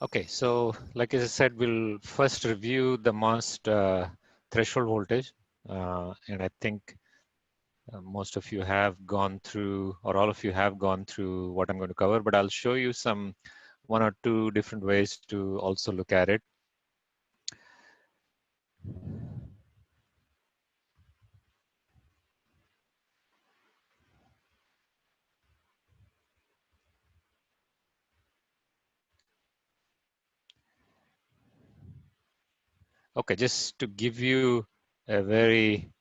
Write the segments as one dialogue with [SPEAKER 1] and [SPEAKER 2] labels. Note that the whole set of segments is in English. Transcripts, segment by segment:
[SPEAKER 1] Okay, so like I said, we'll first review the MOS threshold voltage. And I think most of you have gone through, or all of you have gone through what I'm going to cover, but I'll show you some one or two different ways to also look at it. Okay, just to give you a very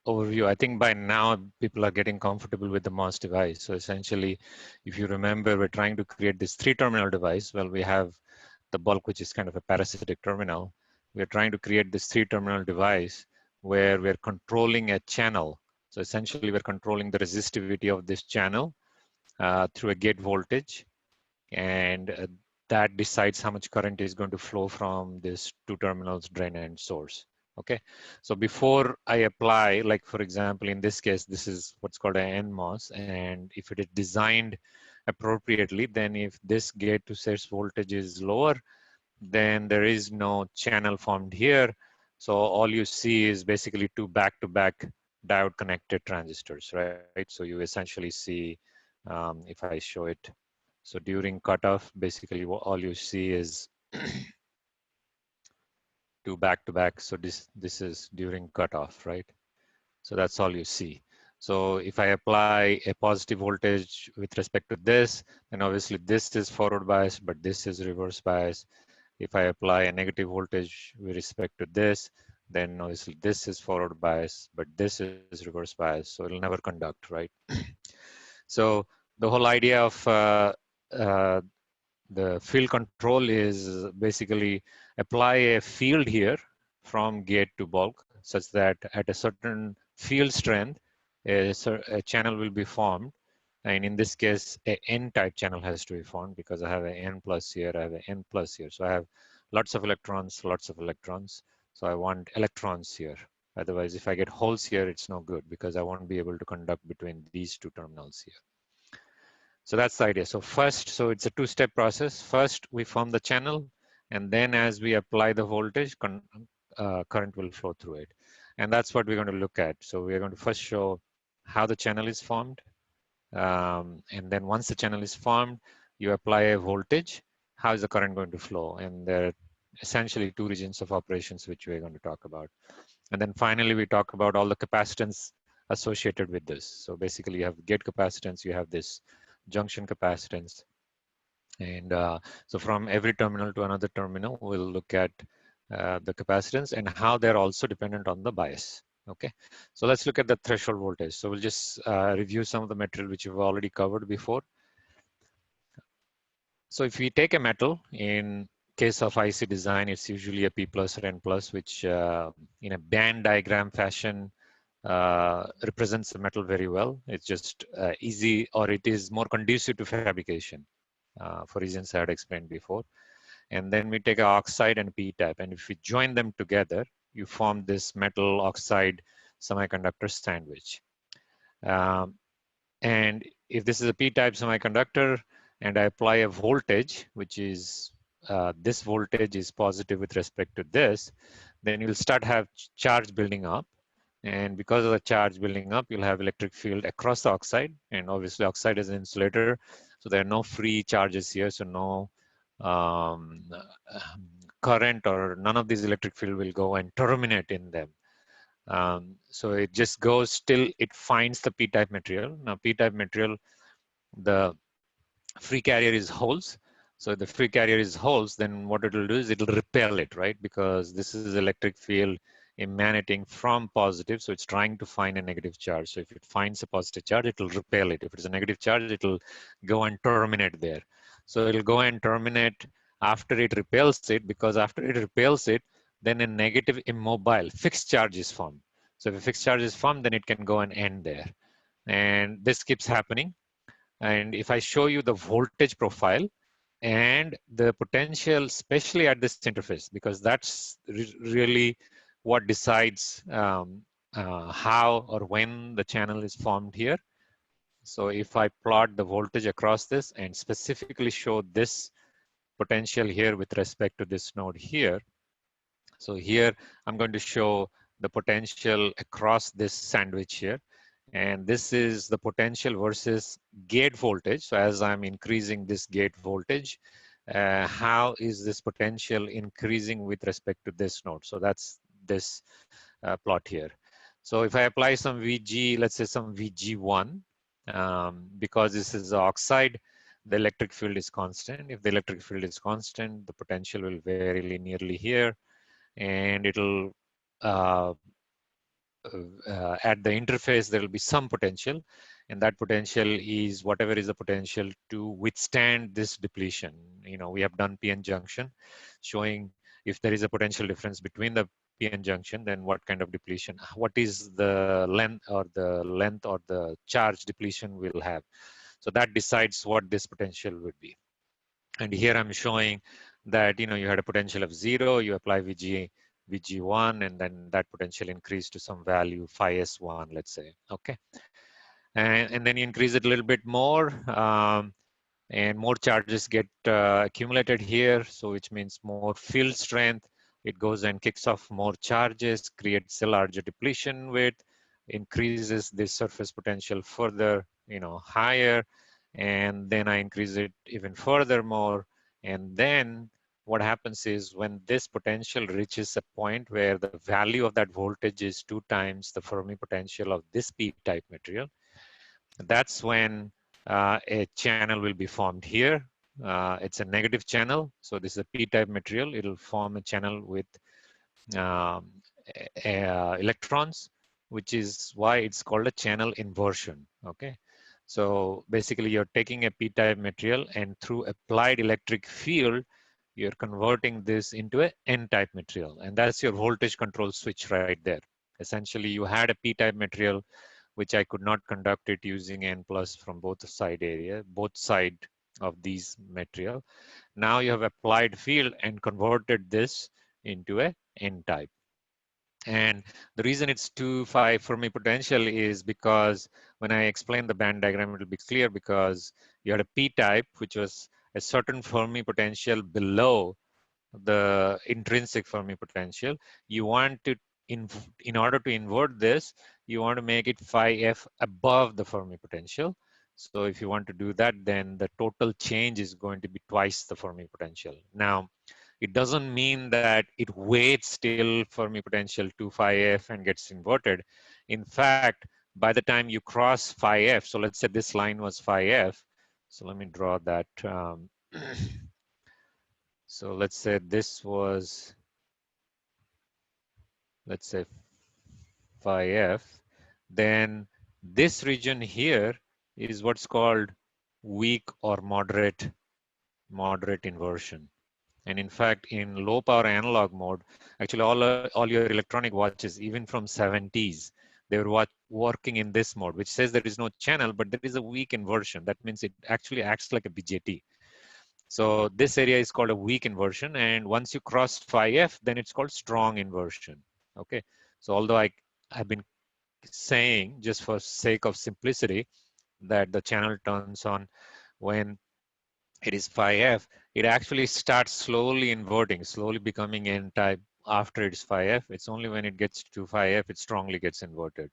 [SPEAKER 1] overview, I think by now people are getting comfortable with the MOS device. So essentially, if you remember, we're trying to create this 3-terminal device. Well, we have the bulk, which is kind of a parasitic terminal. We're trying to create this 3-terminal device where we're controlling a channel. So essentially, we're controlling the resistivity of this channel through a gate voltage, and that decides how much current is going to flow from this 2 terminals, drain and source. Okay, so before I apply, like for example, in this case, this is what's called an NMOS, and if it is designed appropriately, then if this gate to source voltage is lower, then there is no channel formed here. So all you see is basically 2 back-to-back diode connected transistors, right? So you essentially see, if I show it, so during cutoff, basically all you see is 2 back-to-back. So this is during cutoff, right? So that's all you see. So if I apply a positive voltage with respect to this, then obviously this is forward bias, but this is reverse bias. If I apply a negative voltage with respect to this, then obviously this is forward bias, but this is reverse bias, so it'll never conduct, right? So the whole idea of the field control is basically apply a field here from gate to bulk such that at a certain field strength, a channel will be formed. And in this case, a N-type channel has to be formed because I have an N plus here, I have an N plus here. So I have lots of electrons, lots of electrons. So I want electrons here. Otherwise, if I get holes here, it's no good because I won't be able to conduct between these 2 terminals here. So that's the idea. So first, so it's a 2-step process. First, we form the channel, and then as we apply the voltage, current will flow through it. And that's what we're going to look at. So we're going to first show how the channel is formed. And then once the channel is formed, you apply a voltage. How is the current going to flow? And there are essentially 2 regions of operations which we're going to talk about. And then finally, we talk about all the capacitance associated with this. So basically, you have gate capacitance, you have this junction capacitance. And so from every terminal to another terminal, we'll look at the capacitance and how they're also dependent on the bias. Okay, so let's look at the threshold voltage. So we'll just review some of the material which we've already covered before. So if we take a metal, in case of IC design, it's usually a P plus or N plus, which in a band diagram fashion represents the metal very well. It's just easy, or it is more conducive to fabrication for reasons I had explained before. And then we take an oxide and P-type, and if we join them together, you form this metal oxide semiconductor sandwich. And if this is a P-type semiconductor, and I apply a voltage, which is this voltage is positive with respect to this, then you'll start have charge building up. And because of the charge building up, you'll have electric field across the oxide. And obviously oxide is an insulator, so there are no free charges here. So no current or none of these electric field will go and terminate in them. So it just goes till it finds the P-type material. Now P-type material, the free carrier is holes. So the free carrier is holes, then what it will do is it will repel it, right? Because this is electric field emanating from positive, so it's trying to find a negative charge. So if it finds a positive charge, it will repel it. If it's a negative charge, it will go and terminate there. So it'll go and terminate after it repels it, because after it repels it, then a negative immobile fixed charge is formed. So if a fixed charge is formed, then it can go and end there. And this keeps happening. And if I show you the voltage profile and the potential, especially at this interface, because that's really what decides how or when the channel is formed here. So if I plot the voltage across this and specifically show this potential here with respect to this node here. So here I'm going to show the potential across this sandwich here. And this is the potential versus gate voltage. So as I'm increasing this gate voltage, how is this potential increasing with respect to this node? So that's this plot here. So if I apply some VG, let's say some VG1, because this is oxide, the electric field is constant. If the electric field is constant, the potential will vary linearly here, and it'll at the interface, there will be some potential, and that potential is whatever is the potential to withstand this depletion. You know, we have done PN junction, showing if there is a potential difference between the PN junction, then what kind of depletion, what is the length or the charge depletion will have. So that decides what this potential would be. And here I'm showing that, you know, you had a potential of 0, you apply VG1, and then that potential increased to some value phi S1, let's say, okay? And then you increase it a little bit more, and more charges get accumulated here, so which means more field strength. It goes and kicks off more charges, creates a larger depletion width, increases the surface potential further, you know, higher, and then I increase it even further more. And then what happens is when this potential reaches a point where the value of that voltage is 2 times the Fermi potential of this p-type material, that's when a channel will be formed here. It's a negative channel. So this is a p-type material. It'll form a channel with um, electrons, which is why it's called a channel inversion, okay? So basically you're taking a p-type material and through applied electric field, you're converting this into a n-type material. And that's your voltage control switch right there. Essentially you had a p-type material which I could not conduct it using N plus from both side of these material. Now you have applied field and converted this into a N type. And the reason it's 2,5 Fermi potential is because when I explain the band diagram, it'll be clear because you had a P type, which was a certain Fermi potential below the intrinsic Fermi potential. You want to, in order to invert this, you want to make it phi f above the Fermi potential. So if you want to do that, then the total change is going to be twice the Fermi potential. Now, it doesn't mean that it waits till Fermi potential to phi f and gets inverted. In fact, by the time you cross phi f, so let's say this line was phi f. So let me draw that. So let's say this was, let's say phi f, then this region here is what's called weak or moderate inversion. And in fact, in low power analog mode, actually all your electronic watches, even from 70s, they were working in this mode, which says there is no channel, but there is a weak inversion. That means it actually acts like a BJT. So this area is called a weak inversion. And once you cross phi f, then it's called strong inversion. Okay. So although I've been saying, just for sake of simplicity, that the channel turns on when it is phi f, it actually starts slowly inverting, slowly becoming n-type after it's phi f. It's only when it gets to phi f, it strongly gets inverted.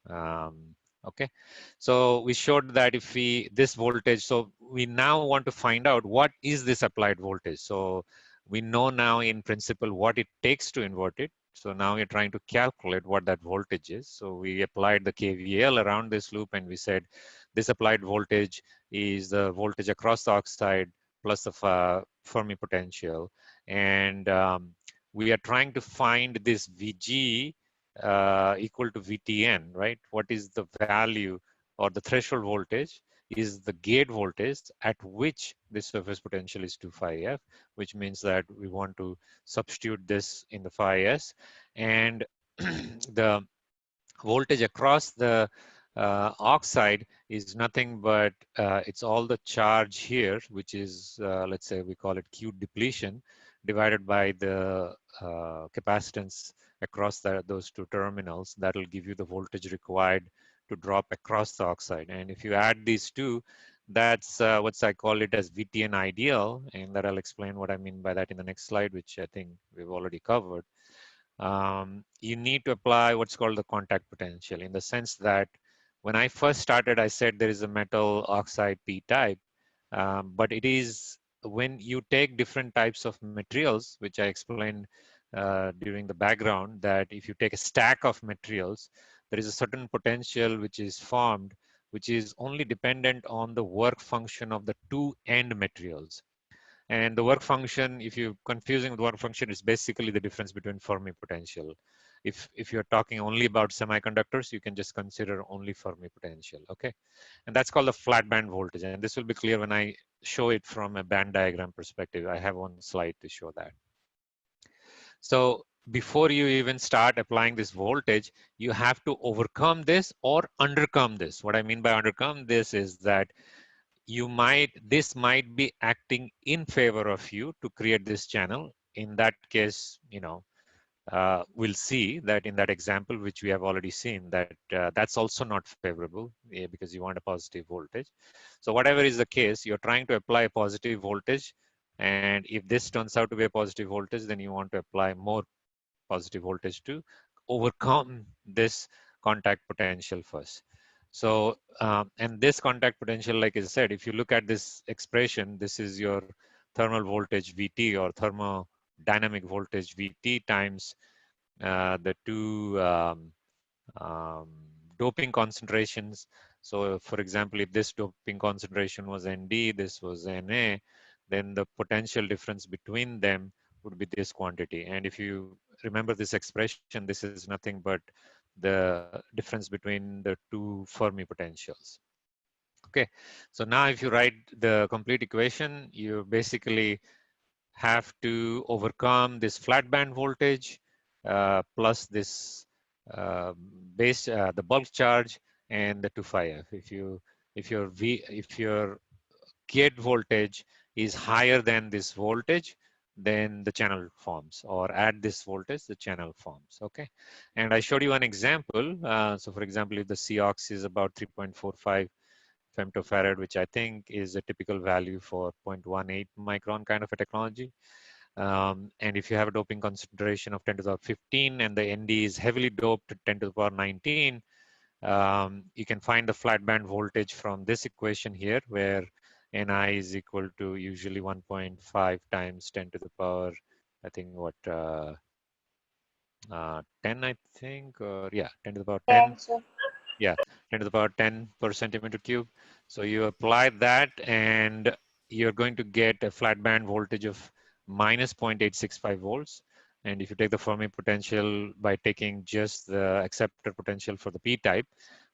[SPEAKER 1] Okay, so we showed that if this voltage, so we now want to find out what is this applied voltage. So we know now in principle what it takes to invert it. So now we're trying to calculate what that voltage is. So we applied the KVL around this loop and we said this applied voltage is the voltage across the oxide plus the Fermi potential. And we are trying to find this VG equal to VTN, right? What is the value or the threshold voltage is the gate voltage at which the surface potential is 2 phi f, which means that we want to substitute this in the phi s, and the voltage across the oxide is nothing but it's all the charge here, which is let's say we call it Q depletion, divided by the capacitance across those two terminals. That will give you the voltage required to drop across the oxide. And if you add these two, that's what I call it as VTN ideal, and that I'll explain what I mean by that in the next slide, which I think we've already covered. You need to apply what's called the contact potential, in the sense that when I first started, I said there is a metal oxide p-type, but it is when you take different types of materials, which I explained during the background, that if you take a stack of materials, there is a certain potential which is formed, which is only dependent on the work function of the two end materials. And the work function, if you're confusing the work function, is basically the difference between Fermi potential. If you're talking only about semiconductors, you can just consider only Fermi potential, okay? And that's called the flat band voltage. And this will be clear when I show it from a band diagram perspective. I have one slide to show that. So before you even start applying this voltage, you have to overcome this or undercome this. What I mean by undercome this is that this might be acting in favor of you to create this channel. In that case, we'll see that in that example, which we have already seen, that that's also not favorable because you want a positive voltage. So whatever is the case, you're trying to apply a positive voltage. And if this turns out to be a positive voltage, then you want to apply more positive voltage to overcome this contact potential first. So, and this contact potential, like I said, if you look at this expression, this is your thermal voltage VT or thermodynamic voltage VT times the two doping concentrations. So for example, if this doping concentration was ND, this was NA, then the potential difference between them would be this quantity. And if you remember this expression, this is nothing but the difference between the two Fermi potentials. Okay, so now if you write the complete equation, you basically have to overcome this flat band voltage plus this the bulk charge and the 2 phi f. If your gate voltage is higher than this voltage, then the channel forms, or at this voltage, the channel forms, okay? And I showed you an example. So for example, if the COX is about 3.45 femtofarad, which I think is a typical value for 0.18 micron kind of a technology. And if you have a doping concentration of 10 to the power 15 and the ND is heavily doped at 10 to the power 19, you can find the flat band voltage from this equation here, where Ni is equal to usually 1.5 times 10 to the power, I think what, 10, I think, or yeah, 10 to the power 10. Yeah, 10 to the power 10 per centimeter cube. So you apply that and you're going to get a flat band voltage of minus 0.865 volts. And if you take the Fermi potential by taking just the acceptor potential for the p-type,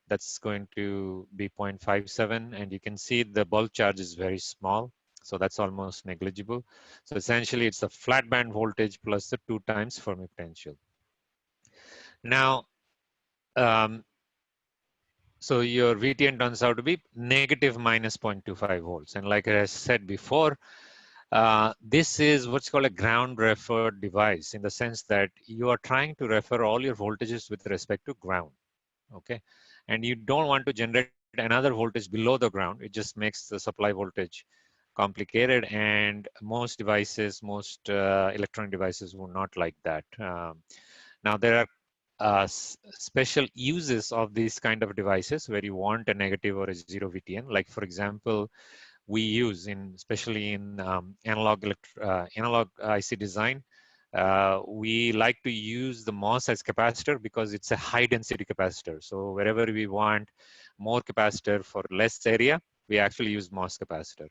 [SPEAKER 1] that's going to be 0.57. And you can see the bulk charge is very small. So that's almost negligible. So essentially it's the flat band voltage plus the 2 times Fermi potential. Now, so your VTN turns out to be negative minus 0.25 volts. And like I said before, this is what's called a ground referred device, in the sense that you are trying to refer all your voltages with respect to ground, okay? And you don't want to generate another voltage below the ground. It just makes the supply voltage complicated, and most devices, most electronic devices will not like that. Now there are special uses of these kind of devices where you want a negative or a zero VTN. Like for example, we use especially in analog IC design, we like to use the MOS as capacitor because it's a high density capacitor. So wherever we want more capacitor for less area, we actually use MOS capacitor.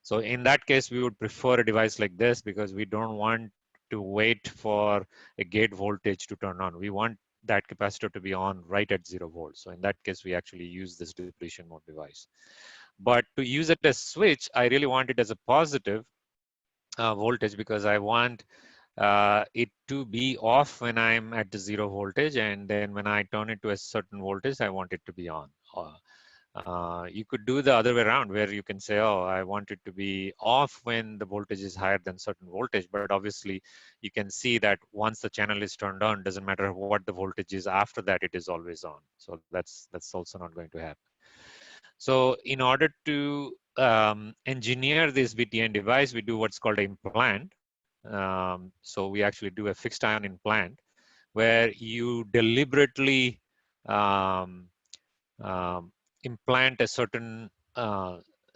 [SPEAKER 1] So in that case, we would prefer a device like this because we don't want to wait for a gate voltage to turn on. We want that capacitor to be on right at 0 volts. So in that case, we actually use this depletion mode device. But to use it as switch, I really want it as a positive voltage, because I want it to be off when I'm at the 0 voltage. And then when I turn it to a certain voltage, I want it to be on. You could do the other way around, where you can say, oh, I want it to be off when the voltage is higher than certain voltage. But obviously, you can see that once the channel is turned on, doesn't matter what the voltage is after that, it is always on. So that's also not going to happen. So in order to engineer this VTN device, we do what's called an implant. So we actually do a fixed ion implant, where you deliberately um, um, implant a certain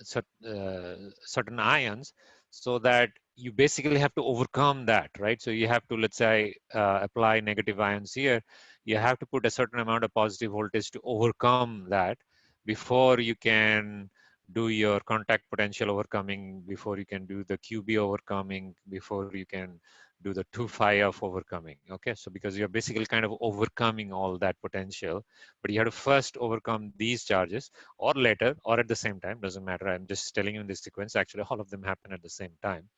[SPEAKER 1] certain ions, so that you basically have to overcome that, right? So you have to, let's say, apply negative ions here. You have to put a certain amount of positive voltage to overcome that before you can do your contact potential overcoming, before you can do the QB overcoming, before you can do the 2phi of overcoming. Okay, so because you're basically kind of overcoming all that potential, but you have to first overcome these charges, or later, or at the same time, doesn't matter. I'm just telling you in this sequence. Actually, all of them happen at the same time.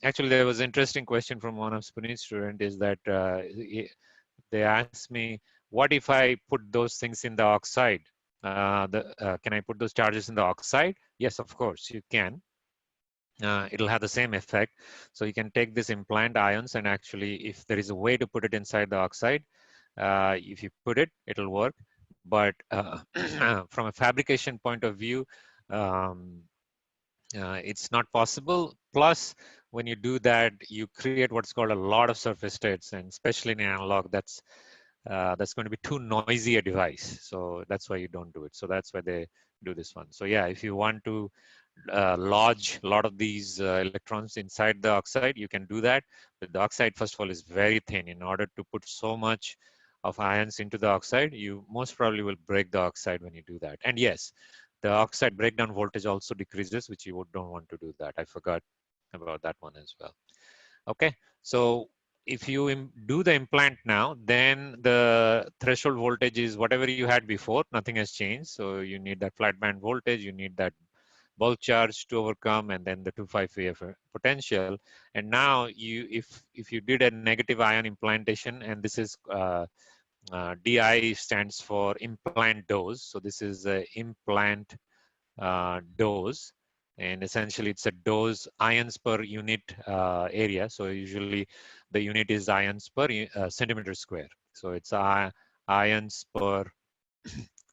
[SPEAKER 1] Actually, there was an interesting question from one of Spunit's student, is that they asked me, what if I put those things in the oxide? Can I put those charges in the oxide? Yes, of course, you can. It'll have the same effect. So you can take this implant ions, and actually, if there is a way to put it inside the oxide, if you put it, it'll work. But from a fabrication point of view, um, it's not possible. Plus, when you do that, you create what's called a lot of surface states, and especially in analog, that's going to be too noisy a device. So that's why you don't do it. So that's why they do this one. So yeah, if you want to lodge a lot of these electrons inside the oxide, you can do that. But the oxide, first of all, is very thin. In order to put so much of ions into the oxide, you most probably will break the oxide when you do that. And yes, the oxide breakdown voltage also decreases, which you don't want to do that. I forgot about that one as well. Okay, so if you do the implant now, then the threshold voltage is whatever you had before, nothing has changed. So you need that flat band voltage, you need that bulk charge to overcome, and then the 2,5 VF potential. And now if you did a negative ion implantation, and this is DI stands for implant dose. So this is a implant dose, and essentially it's a dose ions per unit area. So usually the unit is ions per centimeter square. So it's ions per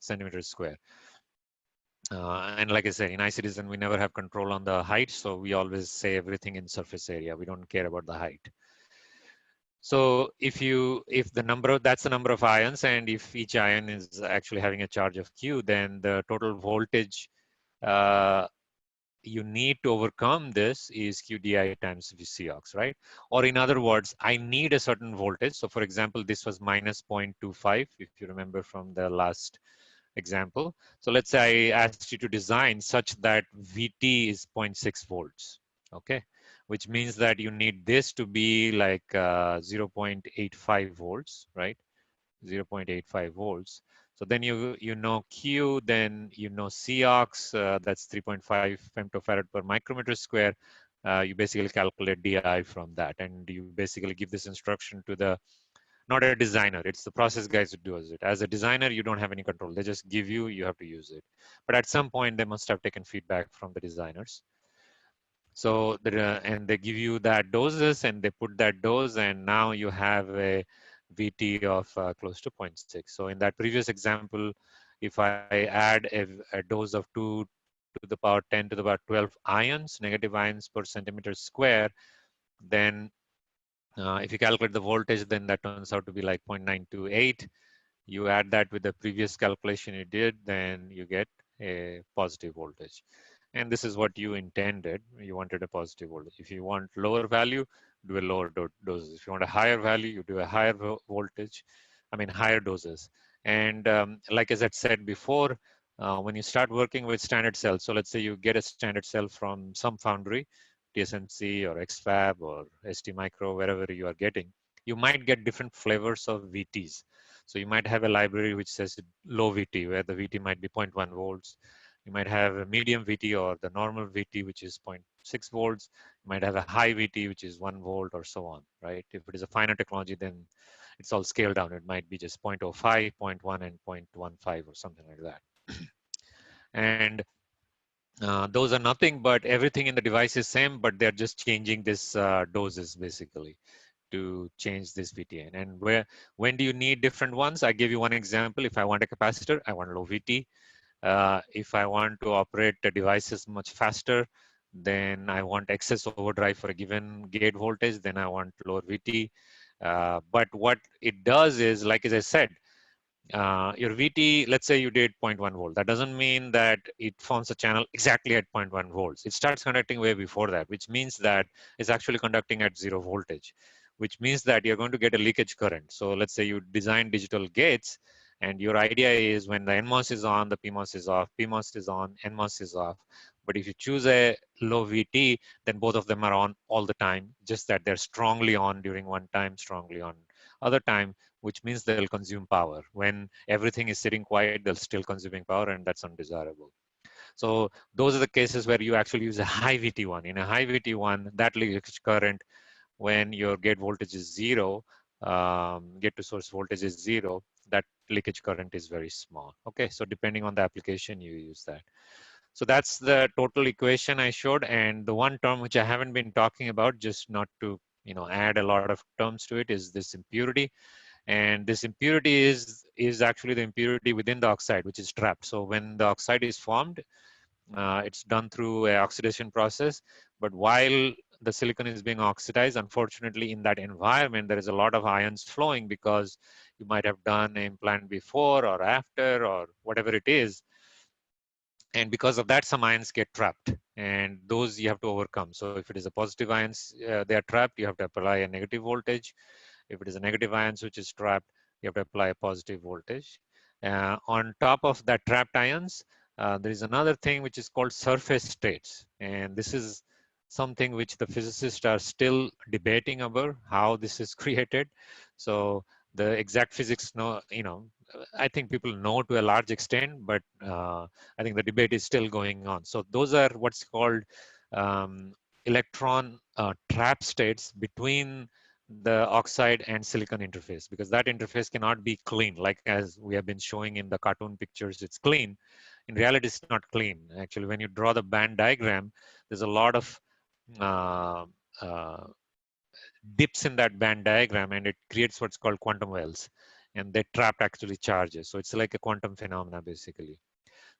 [SPEAKER 1] centimeter square. And like I said, in iCitizen, we never have control on the height. So we always say everything in surface area. We don't care about the height. So if the number of, that's the number of ions, and if each ion is actually having a charge of Q, then the total voltage you need to overcome this is QDI times VCox, right? Or in other words, I need a certain voltage. So for example, this was minus 0.25, if you remember from the last example. So let's say I asked you to design such that VT is 0.6 volts, okay? Which means that you need this to be like 0.85 volts, right? 0.85 volts. So then you know Q, then you know Cox, that's 3.5 femtofarad per micrometer square. You basically calculate DI from that, and you basically give this instruction to the, not a designer, it's the process guys who does it. As a designer, you don't have any control. They just give you have to use it. But at some point, they must have taken feedback from the designers. So, and they give you that doses, and they put that dose, and now you have a VT of close to 0.6. So in that previous example, if I add a dose of 2 to the power 10 to the power 12 ions, negative ions per centimeter square, then if you calculate the voltage, then that turns out to be like 0.928. You add that with the previous calculation you did, then you get a positive voltage. And this is what you intended. You wanted a positive voltage. If you want lower value, do a lower doses. If you want a higher value, you do a higher voltage, higher doses. And like as I said before, when you start working with standard cells, so let's say you get a standard cell from some foundry, TSMC or XFAB or ST Micro, wherever you are getting, you might get different flavors of VTs. So you might have a library which says low VT, where the VT might be 0.1 volts. You might have a medium VT or the normal VT, which is 0.6 volts. You might have a high VT, which is 1 volt or so on, right? If it is a finer technology, then it's all scaled down. It might be just 0.05, 0.1, and 0.15 or something like that. And those are nothing but everything in the device is same, but they're just changing this doses basically to change this VT. And when do you need different ones? I give you one example. If I want a capacitor, I want low VT. If I want to operate the devices much faster, then I want excess overdrive for a given gate voltage, then I want lower VT. But what it does is, like as I said, your VT, let's say you did 0.1 volt. That doesn't mean that it forms a channel exactly at 0.1 volts. It starts conducting way before that, which means that it's actually conducting at 0 voltage, which means that you're going to get a leakage current. So let's say you design digital gates, and your idea is when the NMOS is on, the PMOS is off, PMOS is on, NMOS is off. But if you choose a low VT, then both of them are on all the time, just that they're strongly on during one time, strongly on other time, which means they'll consume power. When everything is sitting quiet, they'll still consuming power, and that's undesirable. So those are the cases where you actually use a high VT one. In a high VT one, that leakage current, when your gate voltage is zero, gate to source voltage is zero, that leakage current is very small. Okay, so depending on the application, you use that. So that's the total equation I showed. And the one term which I haven't been talking about, just not to add a lot of terms to it, is this impurity. And this impurity is actually the impurity within the oxide, which is trapped. So when the oxide is formed, it's done through a oxidation process. But while the silicon is being oxidized, unfortunately, in that environment, there is a lot of ions flowing because you might have done an implant before or after or whatever it is. And because of that, some ions get trapped, and those you have to overcome. So if it is a positive ions, they are trapped, you have to apply a negative voltage. If it is a negative ions which is trapped, you have to apply a positive voltage. On top of that trapped ions, there is another thing which is called surface states. And this is something which the physicists are still debating about how this is created. So the exact physics, I think people know to a large extent, but I think the debate is still going on. So those are what's called electron trap states between the oxide and silicon interface, because that interface cannot be clean. Like as we have been showing in the cartoon pictures, it's clean. In reality, it's not clean. Actually, when you draw the band diagram, there's a lot of uh, uh, dips in that band diagram, and it creates what's called quantum wells, and they trap actually charges. So it's like a quantum phenomena basically.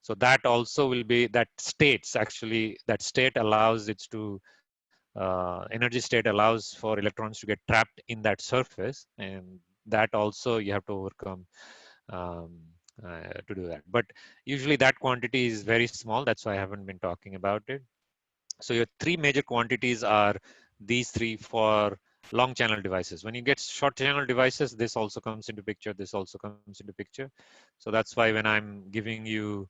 [SPEAKER 1] So that also will be that states, actually that state allows it to energy state allows for electrons to get trapped in that surface, and that also you have to overcome um, to do that. But usually that quantity is very small. That's why I haven't been talking about it. So your three major quantities are these three for long channel devices. When you get short channel devices, this also comes into picture. This also comes into picture. So that's why when I'm giving you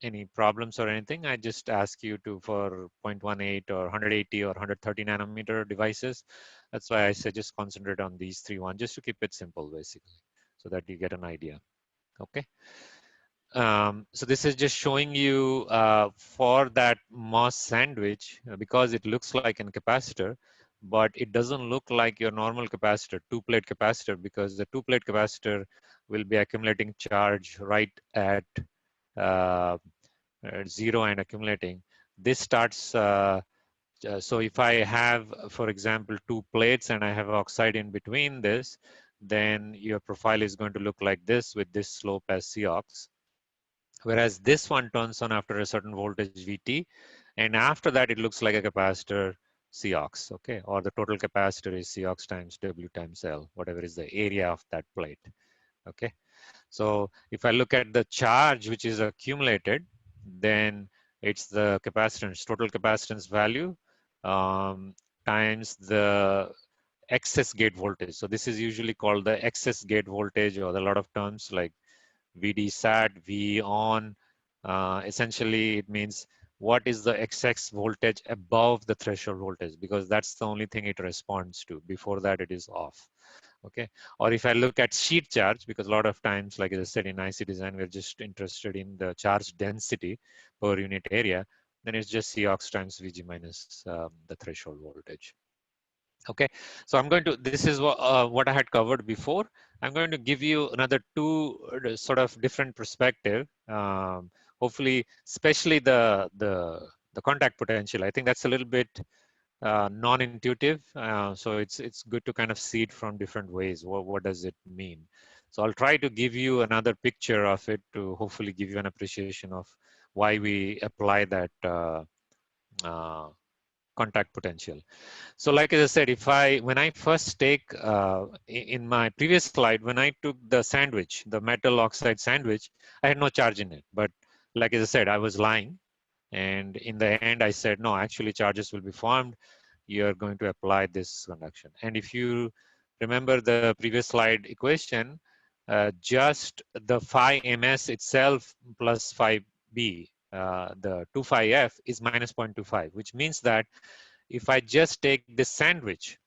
[SPEAKER 1] any problems or anything, I just ask you to for 0.18 or 180 or 130 nanometer devices. That's why I say just concentrate on these three ones, just to keep it simple, basically, so that you get an idea. Okay. So this is just showing you for that MOS sandwich, because it looks like a capacitor, but it doesn't look like your normal capacitor, two-plate capacitor, because the two-plate capacitor will be accumulating charge right uh, at zero and accumulating. This starts, so if I have, for example, two plates and I have oxide in between this, then your profile is going to look like this with this slope as COX. Whereas this one turns on after a certain voltage VT, and after that it looks like a capacitor COX, okay? Or the total capacitor is COX times W times L, whatever is the area of that plate, okay? So if I look at the charge which is accumulated, then it's the capacitance, total capacitance value times the excess gate voltage. So this is usually called the excess gate voltage, or a lot of terms like VD sat, V on. Essentially, it means what is the XX voltage above the threshold voltage, because that's the only thing it responds to. Before that, it is off. Okay. Or if I look at sheet charge, because a lot of times, like I said, in IC design, we're just interested in the charge density per unit area, then it's just COX times VG minus the threshold voltage. Okay, so I'm going to, this is what I had covered before. I'm going to give you another two sort of different perspective. Hopefully, especially the contact potential. I think that's a little bit non-intuitive. So it's good to kind of see it from different ways. What does it mean? So I'll try to give you another picture of it to hopefully give you an appreciation of why we apply that uh, contact potential. So like I said, when I first take, in my previous slide, when I took the sandwich, the metal oxide sandwich, I had no charge in it. But like I said, I was lying. And in the end, I said, no, actually charges will be formed. You're going to apply this conduction. And if you remember the previous slide equation, just the phi ms itself plus phi b, the 2 phi f is minus 0.25, which means that if I just take this sandwich,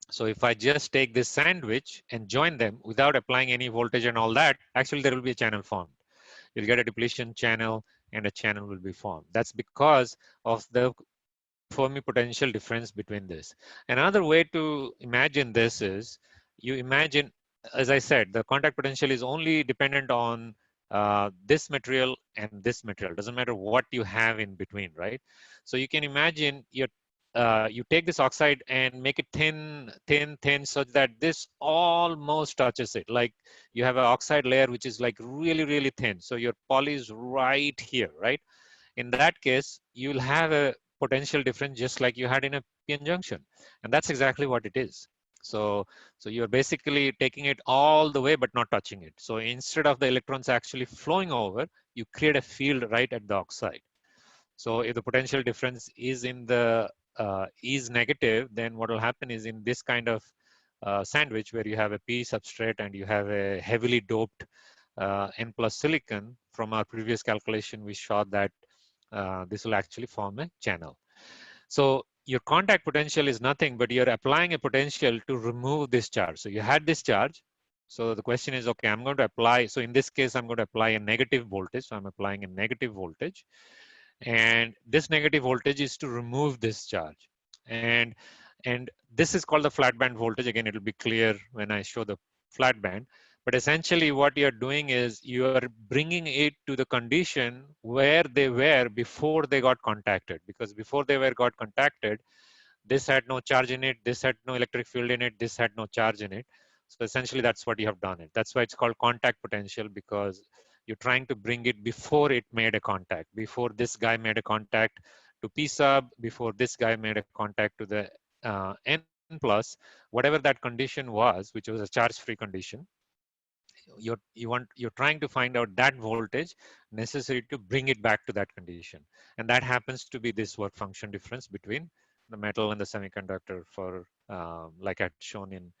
[SPEAKER 1] so if I just take this sandwich and join them without applying any voltage and all that, actually there will be a channel formed. You'll get a depletion channel and a channel will be formed. That's because of the Fermi potential difference between this. Another way to imagine this is, you imagine, as I said, the contact potential is only dependent on this material and this material. Doesn't matter what you have in between, right? So you can imagine you take this oxide and make it thin, thin, thin, such that this almost touches it. Like you have an oxide layer which is like really, really thin. So your poly is right here, right? In that case, you'll have a potential difference just like you had in a p-n junction. And that's exactly what it is. So, so you're basically taking it all the way, but not touching it. So instead of the electrons actually flowing over, you create a field right at the oxide. So if the potential difference is in the is negative, then what will happen is in this kind of sandwich where you have a P substrate and you have a heavily doped N plus silicon, from our previous calculation, we showed that this will actually form a channel. So your contact potential is nothing, but you're applying a potential to remove this charge. So you had this charge. So the question is, okay, I'm going to apply. So in this case, I'm going to apply a negative voltage. So I'm applying a negative voltage. And this negative voltage is to remove this charge. And this is called the flat band voltage. Again, it'll be clear when I show the flat band. But essentially what you're doing is you are bringing it to the condition where they were before they got contacted. Because before they were got contacted, this had no charge in it, this had no electric field in it, this had no charge in it. So essentially that's what you have done it. That's why it's called contact potential, because you're trying to bring it before it made a contact, before this guy made a contact to P sub, before this guy made a contact to the N plus, whatever that condition was, which was a charge-free condition. You're trying to find out that voltage necessary to bring it back to that condition, and that happens to be this work function difference between the metal and the semiconductor, for like I'd shown in,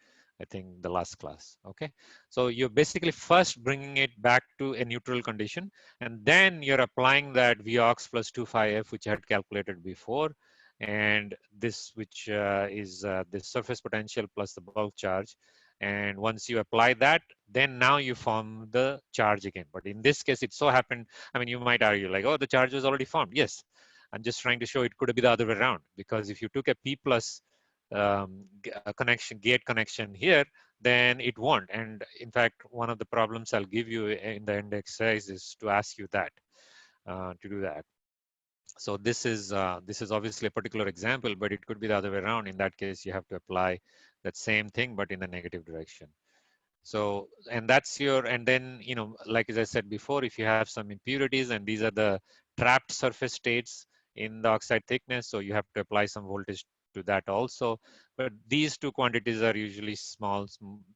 [SPEAKER 1] I think, the last class. Okay, so you're basically first bringing it back to a neutral condition, and then you're applying that Vox plus 2 phi f, which I had calculated before, and this, which is the surface potential plus the bulk charge. And once you apply that, then now you form the charge again. But in this case, it so happened, I mean, you might argue like, oh, the charge was already formed. Yes, I'm just trying to show it could be the other way around, because if you took a P plus gate connection here, then it won't. And in fact, one of the problems I'll give you in the end exercise is to ask you that, to do that. So this is obviously a particular example, but it could be the other way around. In that case, you have to apply that same thing, but in the negative direction. So, and that's your, and then, you know, like as I said before, if you have some impurities, and these are the trapped surface states in the oxide thickness, so you have to apply some voltage to that also. But these two quantities are usually small.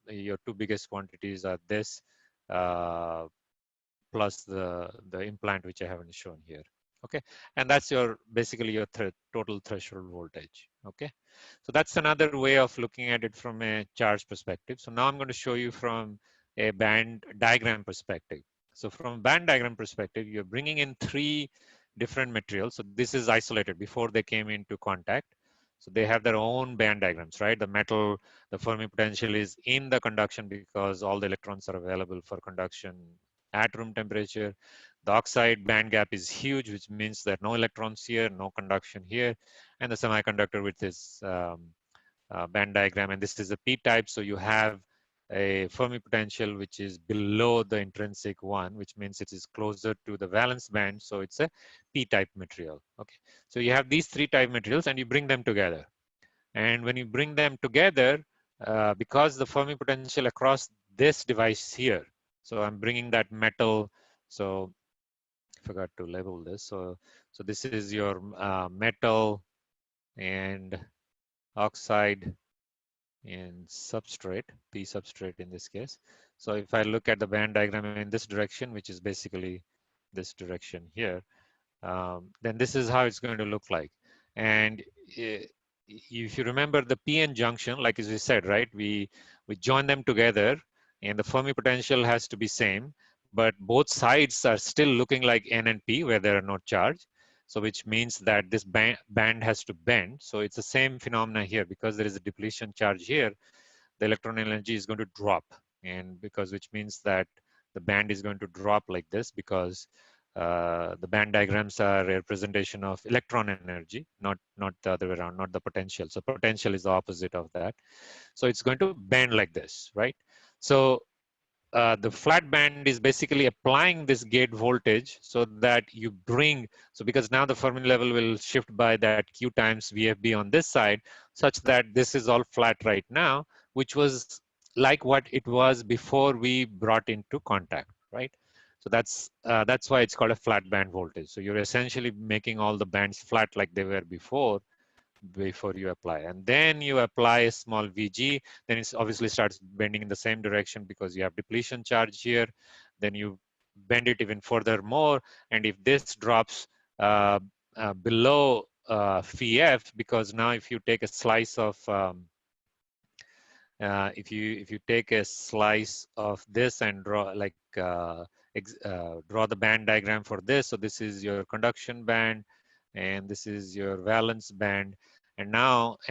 [SPEAKER 1] Your two biggest quantities are this plus the implant, which I haven't shown here. Okay, and that's your basically your total threshold voltage. Okay, so that's another way of looking at it from a charge perspective. So now I'm going to show you from a band diagram perspective. So from band diagram perspective, you're bringing in three different materials. So this is isolated before they came into contact. So they have their own band diagrams, right? The metal, the Fermi potential is in the conduction because all the electrons are available for conduction at room temperature. The oxide band gap is huge, which means that no electrons here, no conduction here, and the semiconductor with this band diagram, and this is a p-type, so you have a Fermi potential which is below the intrinsic one, which means it is closer to the valence band, so it's a p-type material. Okay, so you have these three type materials and you bring them together, and when you bring them together, because the Fermi potential across this device here, so I'm bringing that metal, so I forgot to label this, so this is your metal and oxide and substrate, P substrate in this case. So if I look at the band diagram in this direction, which is basically this direction here, then this is how it's going to look like. And if you remember the PN junction, like as we said, right, we join them together and the Fermi potential has to be same, but both sides are still looking like N and P where there are no charge. So which means that this band has to bend. So it's the same phenomena here because there is a depletion charge here, the electron energy is going to drop, and because which means that the band is going to drop like this because the band diagrams are a representation of electron energy, not the other way around, not the potential. So potential is the opposite of that. So it's going to bend like this, right? So the flat band is basically applying this gate voltage so that you bring, so because now the Fermi level will shift by that Q times VFB on this side, such that this is all flat right now, which was like what it was before we brought into contact, right? So that's why it's called a flat band voltage. So you're essentially making all the bands flat like they were before you apply, and then you apply a small VG, then it obviously starts bending in the same direction because you have depletion charge here, then you bend it even further more, and if this drops below phi f, because now if you take a slice of if you take a slice of this and draw like draw the band diagram for this, so this is your conduction band and this is your valence band, and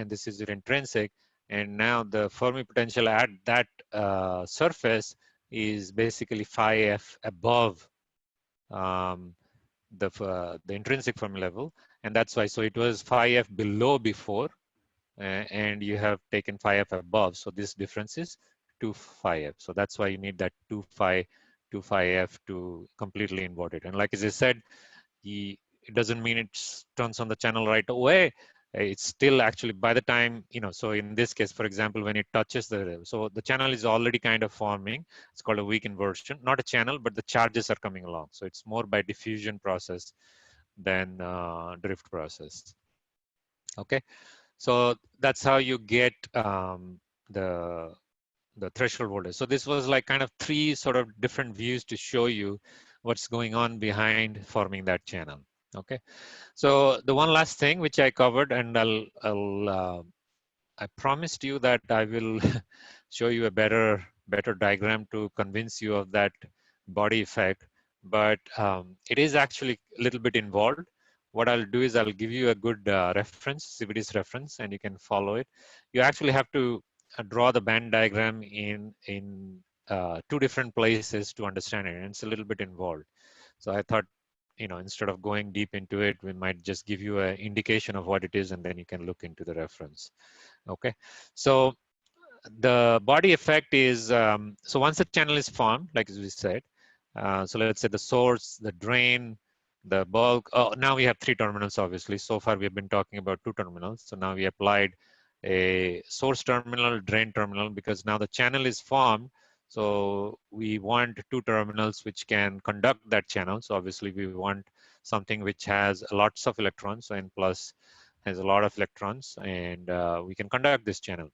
[SPEAKER 1] this is your intrinsic, and now the Fermi potential at that surface is basically phi f above the intrinsic Fermi level, and that's why, so it was phi f below before, and you have taken phi f above, so this difference is 2 phi f. So that's why you need that 2 phi f to completely invert it. And like as I said, it doesn't mean it turns on the channel right away. It's still actually by the time, so in this case, for example, when it touches so the channel is already kind of forming. It's called a weak inversion, not a channel, but the charges are coming along. So it's more by diffusion process than drift process. Okay. So that's how you get the threshold voltage. So this was like kind of three sort of different views to show you what's going on behind forming that channel. Okay. So the one last thing which I covered, and I promised you that I will show you a better diagram to convince you of that body effect, but it is actually a little bit involved. What I'll do is I'll give you a good reference, CVD's reference, and you can follow it. You actually have to draw the band diagram in two different places to understand it, and it's a little bit involved. So I thought, instead of going deep into it, we might just give you an indication of what it is, and then you can look into the reference. Okay, so the body effect is, so once the channel is formed, like as we said, so let's say the source, the drain, the bulk. Oh, now we have three terminals, obviously. So far, we have been talking about two terminals. So now we applied a source terminal, drain terminal, because now the channel is formed. So we want two terminals which can conduct that channel. So obviously, we want something which has lots of electrons, so N plus has a lot of electrons, and we can conduct this channel.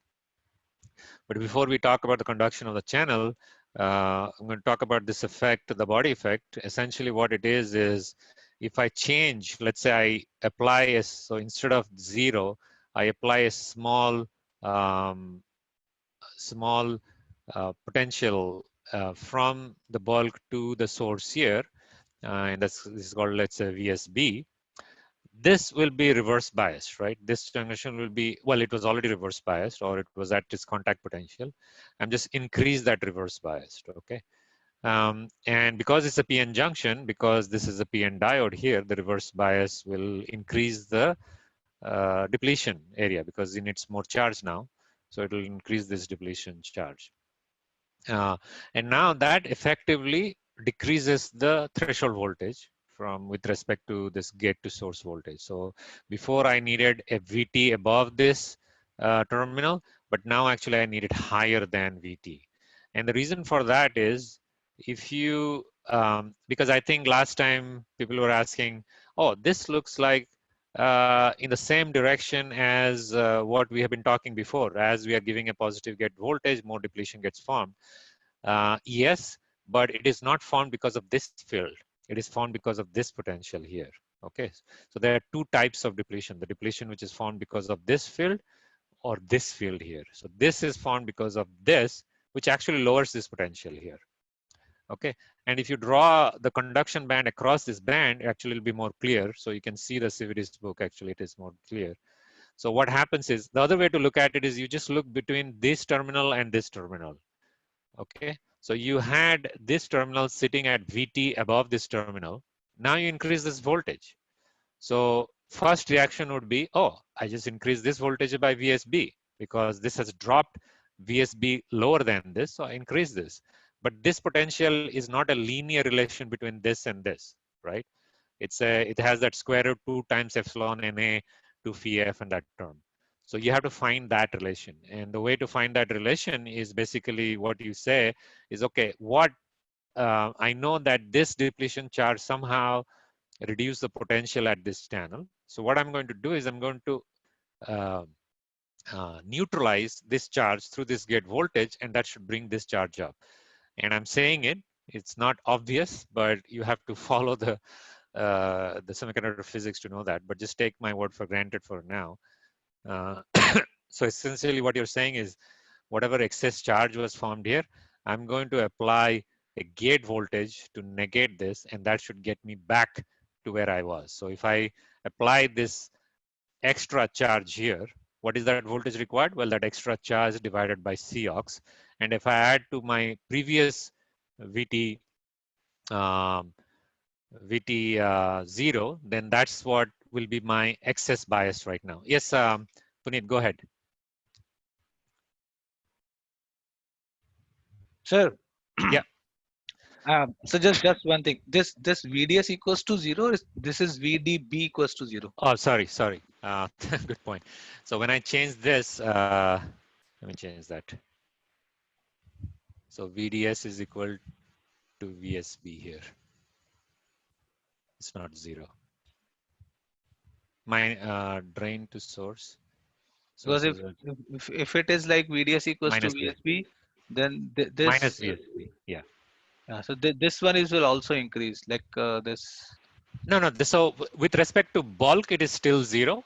[SPEAKER 1] But before we talk about the conduction of the channel, I'm going to talk about this effect, the body effect. Essentially what it is if I change, let's say I apply so instead of 0, I apply a small, potential from the bulk to the source here, and this is called, let's say, VSB. This will be reverse biased, right? This junction will be, well, it was already reverse biased, or it was at its contact potential. I'm just increase that reverse biased, okay? And because it's a PN junction, because this is a PN diode here, the reverse bias will increase the depletion area because it needs more charge now. So it will increase this depletion charge. And now that effectively decreases the threshold voltage from with respect to this gate to source voltage. So before I needed a VT above this terminal, but now actually I need it higher than VT. And the reason for that is if you, because I think last time people were asking, oh, this looks like in the same direction as what we have been talking before. As we are giving a positive gate voltage, more depletion gets formed. Yes, but it is not formed because of this field. It is formed because of this potential here. Okay, so there are two types of depletion. The depletion which is formed because of this field or this field here. So this is formed because of this, which actually lowers this potential here. Okay, and if you draw the conduction band across this band, actually it'll be more clear. So you can see the CVD's book, actually it is more clear. So what happens is, the other way to look at it is you just look between this terminal and this terminal. Okay, so you had this terminal sitting at VT above this terminal. Now you increase this voltage. So first reaction would be, oh, I just increased this voltage by VSB because this has dropped VSB lower than this, so I increase this. But this potential is not a linear relation between this and this, right? It has that square root 2 times epsilon NA to phi F and that term. So you have to find that relation. And the way to find that relation is basically what you say is, okay, what I know that this depletion charge somehow reduce the potential at this channel. So what I'm going to do is I'm going to uh, neutralize this charge through this gate voltage, and that should bring this charge up. And I'm saying it, it's not obvious, but you have to follow the semiconductor physics to know that, but just take my word for granted for now. So essentially what you're saying is whatever excess charge was formed here, I'm going to apply a gate voltage to negate this, and that should get me back to where I was. So if I apply this extra charge here, what is that voltage required? Well, that extra charge divided by COX. And if I add to my previous VT, VT 0, then that's what will be my excess bias right now. Yes, Puneet, go ahead.
[SPEAKER 2] Sir.
[SPEAKER 1] Yeah.
[SPEAKER 2] So just one thing. This VDS equals to 0. This is VDB equals to 0.
[SPEAKER 1] Oh, sorry. Good point. So when I change this, let me change that. So VDS is equal to VSB here. It's not 0. My drain to source. So
[SPEAKER 2] Because if it is like VDS equals to VSB, then this
[SPEAKER 1] minus VSB. Yeah.
[SPEAKER 2] So this one will also increase like this.
[SPEAKER 1] No. So with respect to bulk, it is still 0.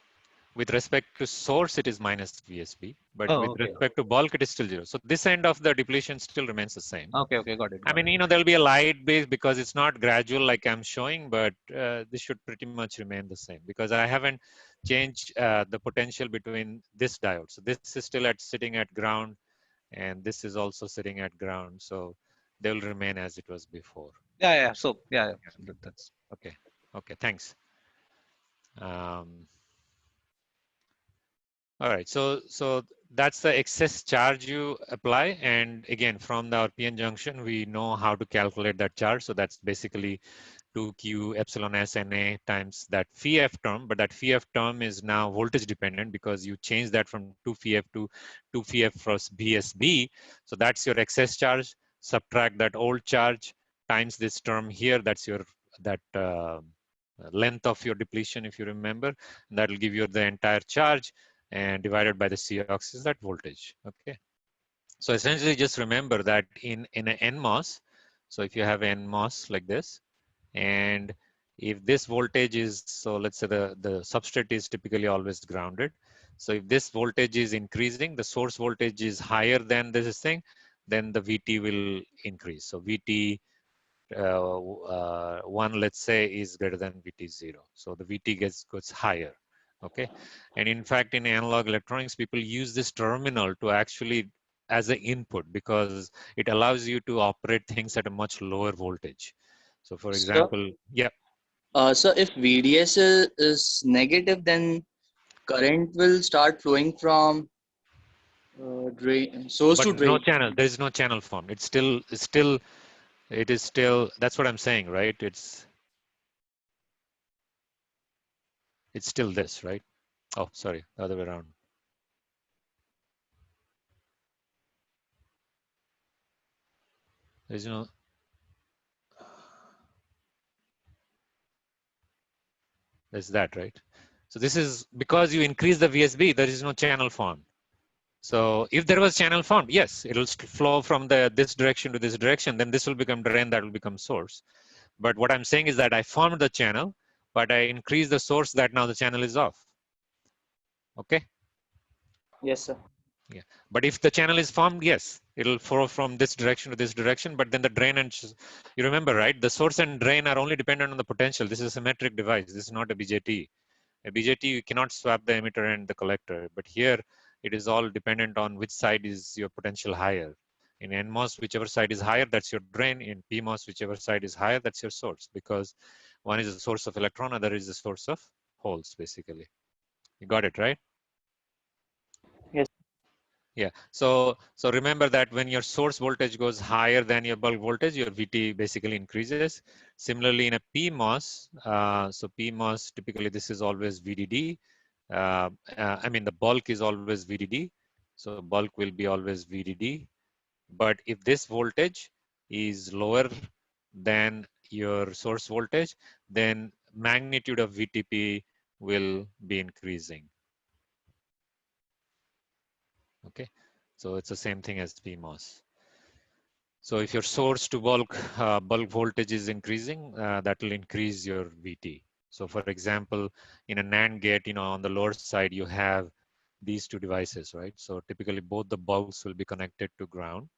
[SPEAKER 1] With respect to source, it is minus VSB. But with respect to bulk, it is still 0. So this end of the depletion still remains the same.
[SPEAKER 2] Okay, got it.
[SPEAKER 1] I mean, there'll be a light base because it's not gradual like I'm showing, but this should pretty much remain the same because I haven't changed the potential between this diode. So this is still sitting at ground, and this is also sitting at ground. So they will remain as it was before.
[SPEAKER 2] Yeah. So that's
[SPEAKER 1] okay. Okay, thanks. All right, so that's the excess charge you apply, and again from the RPN junction we know how to calculate that charge. So that's basically 2Q epsilon S Na times that phi F term, but that phi F term is now voltage dependent because you change that from 2 phi F to 2 phi F plus BSB. So that's your excess charge. Subtract that old charge times this term here. That's your length of your depletion, if you remember. And that will give you the entire charge, and divided by the COX is that voltage. Okay. So essentially just remember that in an NMOS, so if you have NMOS like this, and if this voltage is, so let's say the substrate is typically always grounded. So if this voltage is increasing, the source voltage is higher than this thing, then the VT will increase. So VT 1, let's say, is greater than VT 0. So the VT gets higher. Okay. And in fact, in analog electronics, people use this terminal to actually as an input because it allows you to operate things at a much lower voltage. So for example, yeah.
[SPEAKER 3] So if VDS is negative, then current will start flowing from drain, source to
[SPEAKER 1] But no
[SPEAKER 3] drain.
[SPEAKER 1] channel. There is no channel formed. It is still. That's what I'm saying, right? It's still this, right? Oh, sorry, the other way around. There's no. There's that, right? So this is because you increase the VSB. There is no channel formed. So if there was channel formed, yes, it'll flow from this direction to this direction. Then this will become drain. That will become source. But what I'm saying is that I formed the channel, but I increase the source. That now the channel is off. Okay.
[SPEAKER 3] Yes, sir.
[SPEAKER 1] Yeah, but if the channel is formed, yes, it'll flow from this direction to this direction, but then the drain and you remember, right? The source and drain are only dependent on the potential. This is a symmetric device. This is not a BJT. A BJT, you cannot swap the emitter and the collector, but here it is all dependent on which side is your potential higher. In NMOS, whichever side is higher, that's your drain. In PMOS, whichever side is higher, that's your source, because one is a source of electron, other is a source of holes, basically. You got it, right?
[SPEAKER 3] Yes.
[SPEAKER 1] Yeah, so remember that when your source voltage goes higher than your bulk voltage, your VT basically increases. Similarly, in a PMOS, so PMOS, typically this is always VDD. I mean, the bulk is always VDD. So bulk will be always VDD. But if this voltage is lower than your source voltage, then magnitude of VTP will be increasing. Okay, so it's the same thing as PMOS. So if your source to bulk voltage is increasing, that will increase your VT. So for example, in a NAND gate, on the lower side, you have these two devices, right? So typically both the bulbs will be connected to ground.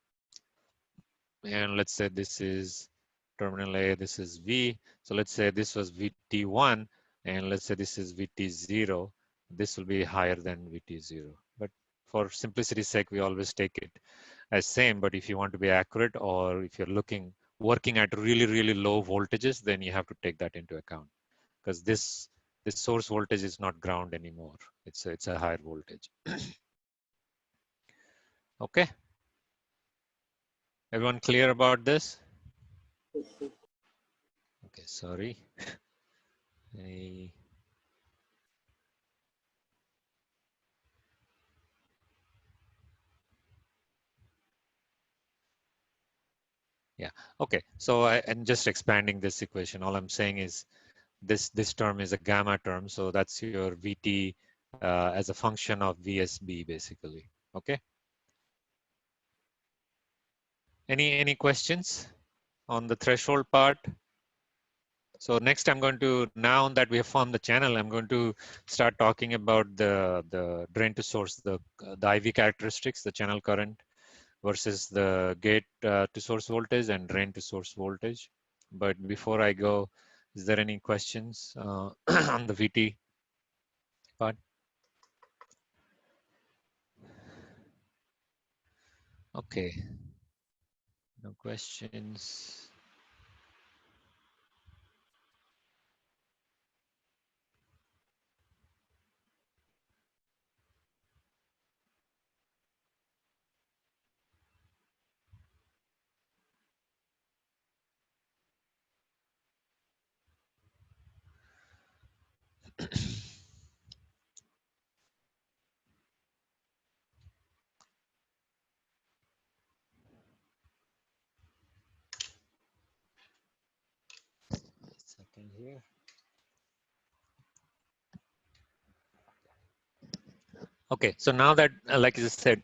[SPEAKER 1] And let's say this is terminal A, this is V. So let's say this was VT1, and let's say this is VT0. This will be higher than VT0. But for simplicity's sake, we always take it as same. But if you want to be accurate, or if you're working at really, really low voltages, then you have to take that into account, because this source voltage is not ground anymore. It's a higher voltage. Okay. Everyone clear about this? Okay, sorry. Yeah, okay. So I'm just expanding this equation. All I'm saying is this term is a gamma term. So that's your VT as a function of VSB, basically. Okay. Any questions on the threshold part? So next I'm going to, now that we have formed the channel, I'm going to start talking about the drain to source, the IV characteristics, the channel current versus the gate to source voltage and drain to source voltage. But before I go, is there any questions on the VT part? Okay, no questions. Second here. Okay, so now that, like I said,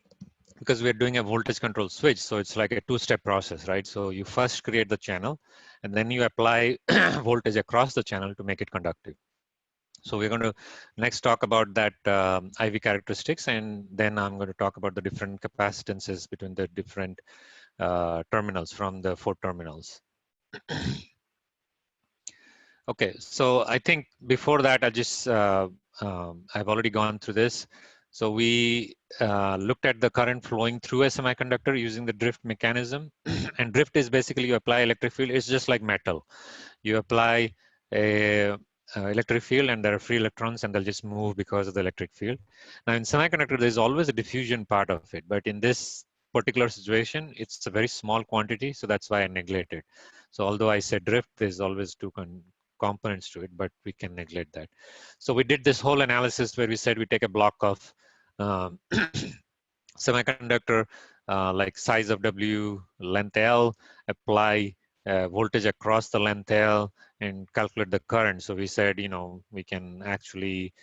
[SPEAKER 1] because we're doing a voltage control switch, so it's like a two-step process, right? So you first create the channel, and then you apply voltage across the channel to make it conductive. So we're going to next talk about that IV characteristics, and then I'm going to talk about the different capacitances between the different terminals from the 4 terminals. Okay, so I think before that, I've already gone through this. So we looked at the current flowing through a semiconductor using the drift mechanism. And drift is basically you apply electric field. It's just like metal. You apply a electric field and there are free electrons and they'll just move because of the electric field. Now in semiconductor, there's always a diffusion part of it, but in this particular situation, it's a very small quantity, so that's why I neglect it. So although I said drift, there's always two components to it, but we can neglect that. So we did this whole analysis where we said we take a block of semiconductor, like size of W, length L, apply voltage across the length L, and calculate the current. So we said, you know, we can actually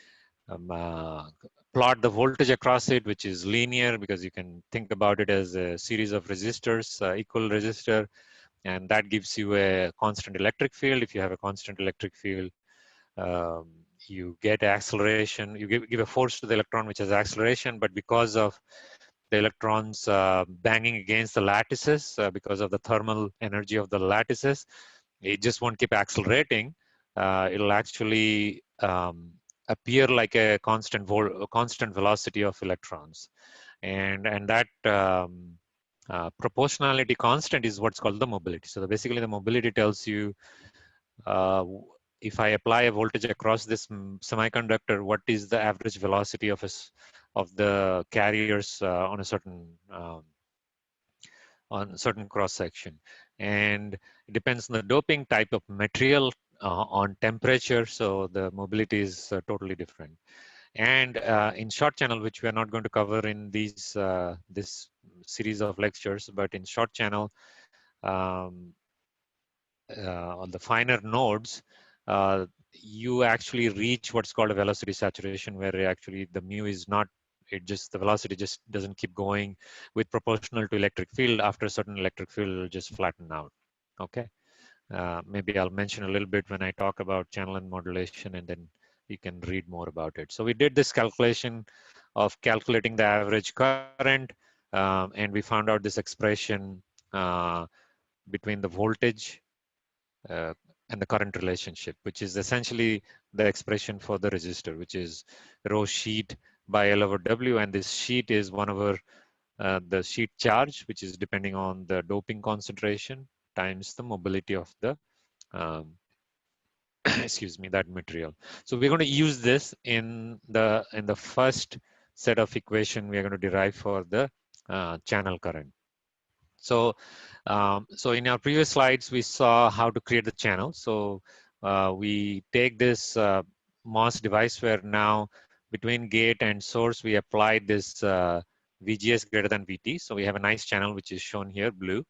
[SPEAKER 1] plot the voltage across it, which is linear because you can think about it as a series of resistors, equal resistor, and that gives you a constant electric field. If you have a constant electric field, you get acceleration, you give a force to the electron, which has acceleration, but because of the electrons banging against the lattices, because of the thermal energy of the lattices, it just won't keep accelerating. It'll actually appear like a constant velocity of electrons, and that proportionality constant is what's called the mobility. So basically, the mobility tells you if I apply a voltage across this semiconductor, what is the average velocity of the carriers on a certain cross section, and it depends on the doping type of material, on temperature. So the mobility is totally different. And in short channel, which we are not going to cover in these this series of lectures, but in short channel, on the finer nodes, you actually reach what's called a velocity saturation, where actually the mu is not, the velocity just doesn't keep going with proportional to electric field. After a certain electric field, it'll just flatten out. Okay. Maybe I'll mention a little bit when I talk about channel and modulation, and then you can read more about it. So we did this calculation of calculating the average current, and we found out this expression between the voltage and the current relationship, which is essentially the expression for the resistor, which is rho sheet by L over W. And this sheet is one over the sheet charge, which is depending on the doping concentration times the mobility of the excuse me, that material. So we're going to use this in the first set of equation we are going to derive for the channel current. So so in our previous slides, we saw how to create the channel. So we take this MOS device where now between gate and source, we applied this VGS greater than VT. So we have a nice channel, which is shown here, blue.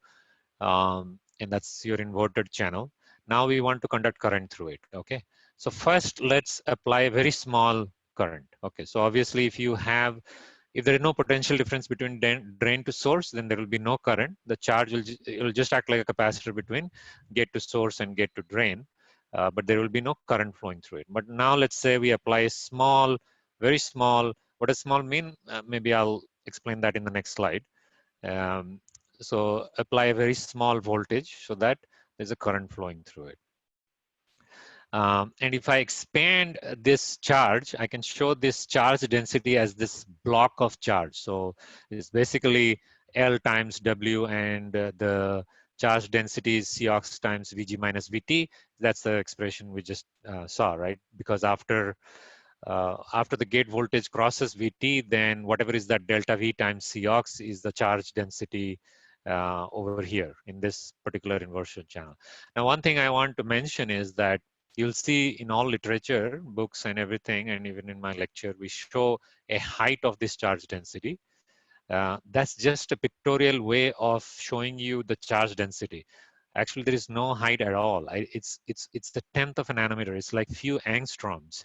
[SPEAKER 1] And that's your inverted channel. Now we want to conduct current through it, okay? So first, let's apply a very small current, okay? So obviously, if there is no potential difference between drain to source, then there will be no current. The charge will just act like a capacitor between gate to source and gate to drain, but there will be no current flowing through it. But now let's say we apply a small, very small, what does small mean? Maybe I'll explain that in the next slide. So apply a very small voltage so that there's a current flowing through it. And if I expand this charge, I can show this charge density as this block of charge. So it's basically L times W, and the charge density is COX times VG minus VT. That's the expression we just saw, right? Because after the gate voltage crosses VT, then whatever is that delta V times COX is the charge density over here in this particular inversion channel. Now, one thing I want to mention is that you'll see in all literature, books and everything, and even in my lecture, we show a height of this charge density. That's just a pictorial way of showing you the charge density. Actually, there is no height at all. It's the 1/10 of a nanometer. It's like few angstroms.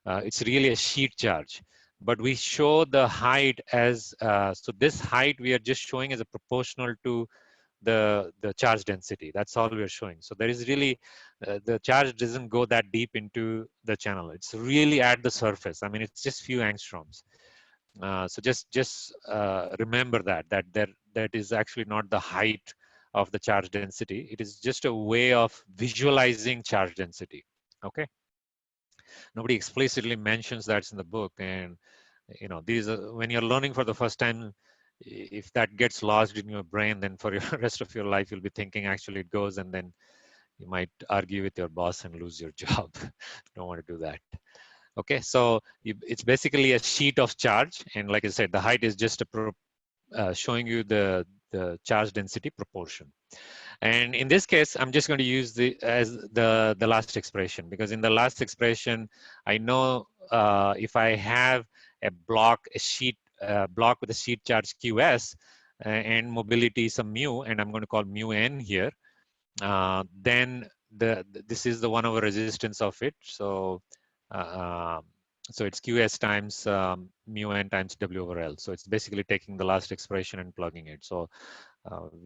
[SPEAKER 1] It's really a sheet charge. But we show the height as, so this height we are just showing as a proportional to the charge density. That's all we're showing. So there is really, the charge doesn't go that deep into the channel. It's really at the surface. I mean, it's just few angstroms. So just remember that is actually not the height of the charge density. It is just a way of visualizing charge density, okay? Nobody explicitly mentions that's in the book. And you know, these are, when you're learning for the first time, if that gets lodged in your brain, then for the rest of your life, you'll be thinking actually it goes, and then You might argue with your boss and lose your job. Don't want to do that. Okay, so it's basically a sheet of charge, and like I said, the height is just showing you the charge density proportion. And in this case, I'm just going to use the last expression, because in the last expression, I know if I have a block with a sheet charge QS and mobility some mu, and I'm going to call mu n here, then this is the 1/over resistance of it. So so it's QS times mu n times W/L. So it's basically taking the last expression and plugging it. So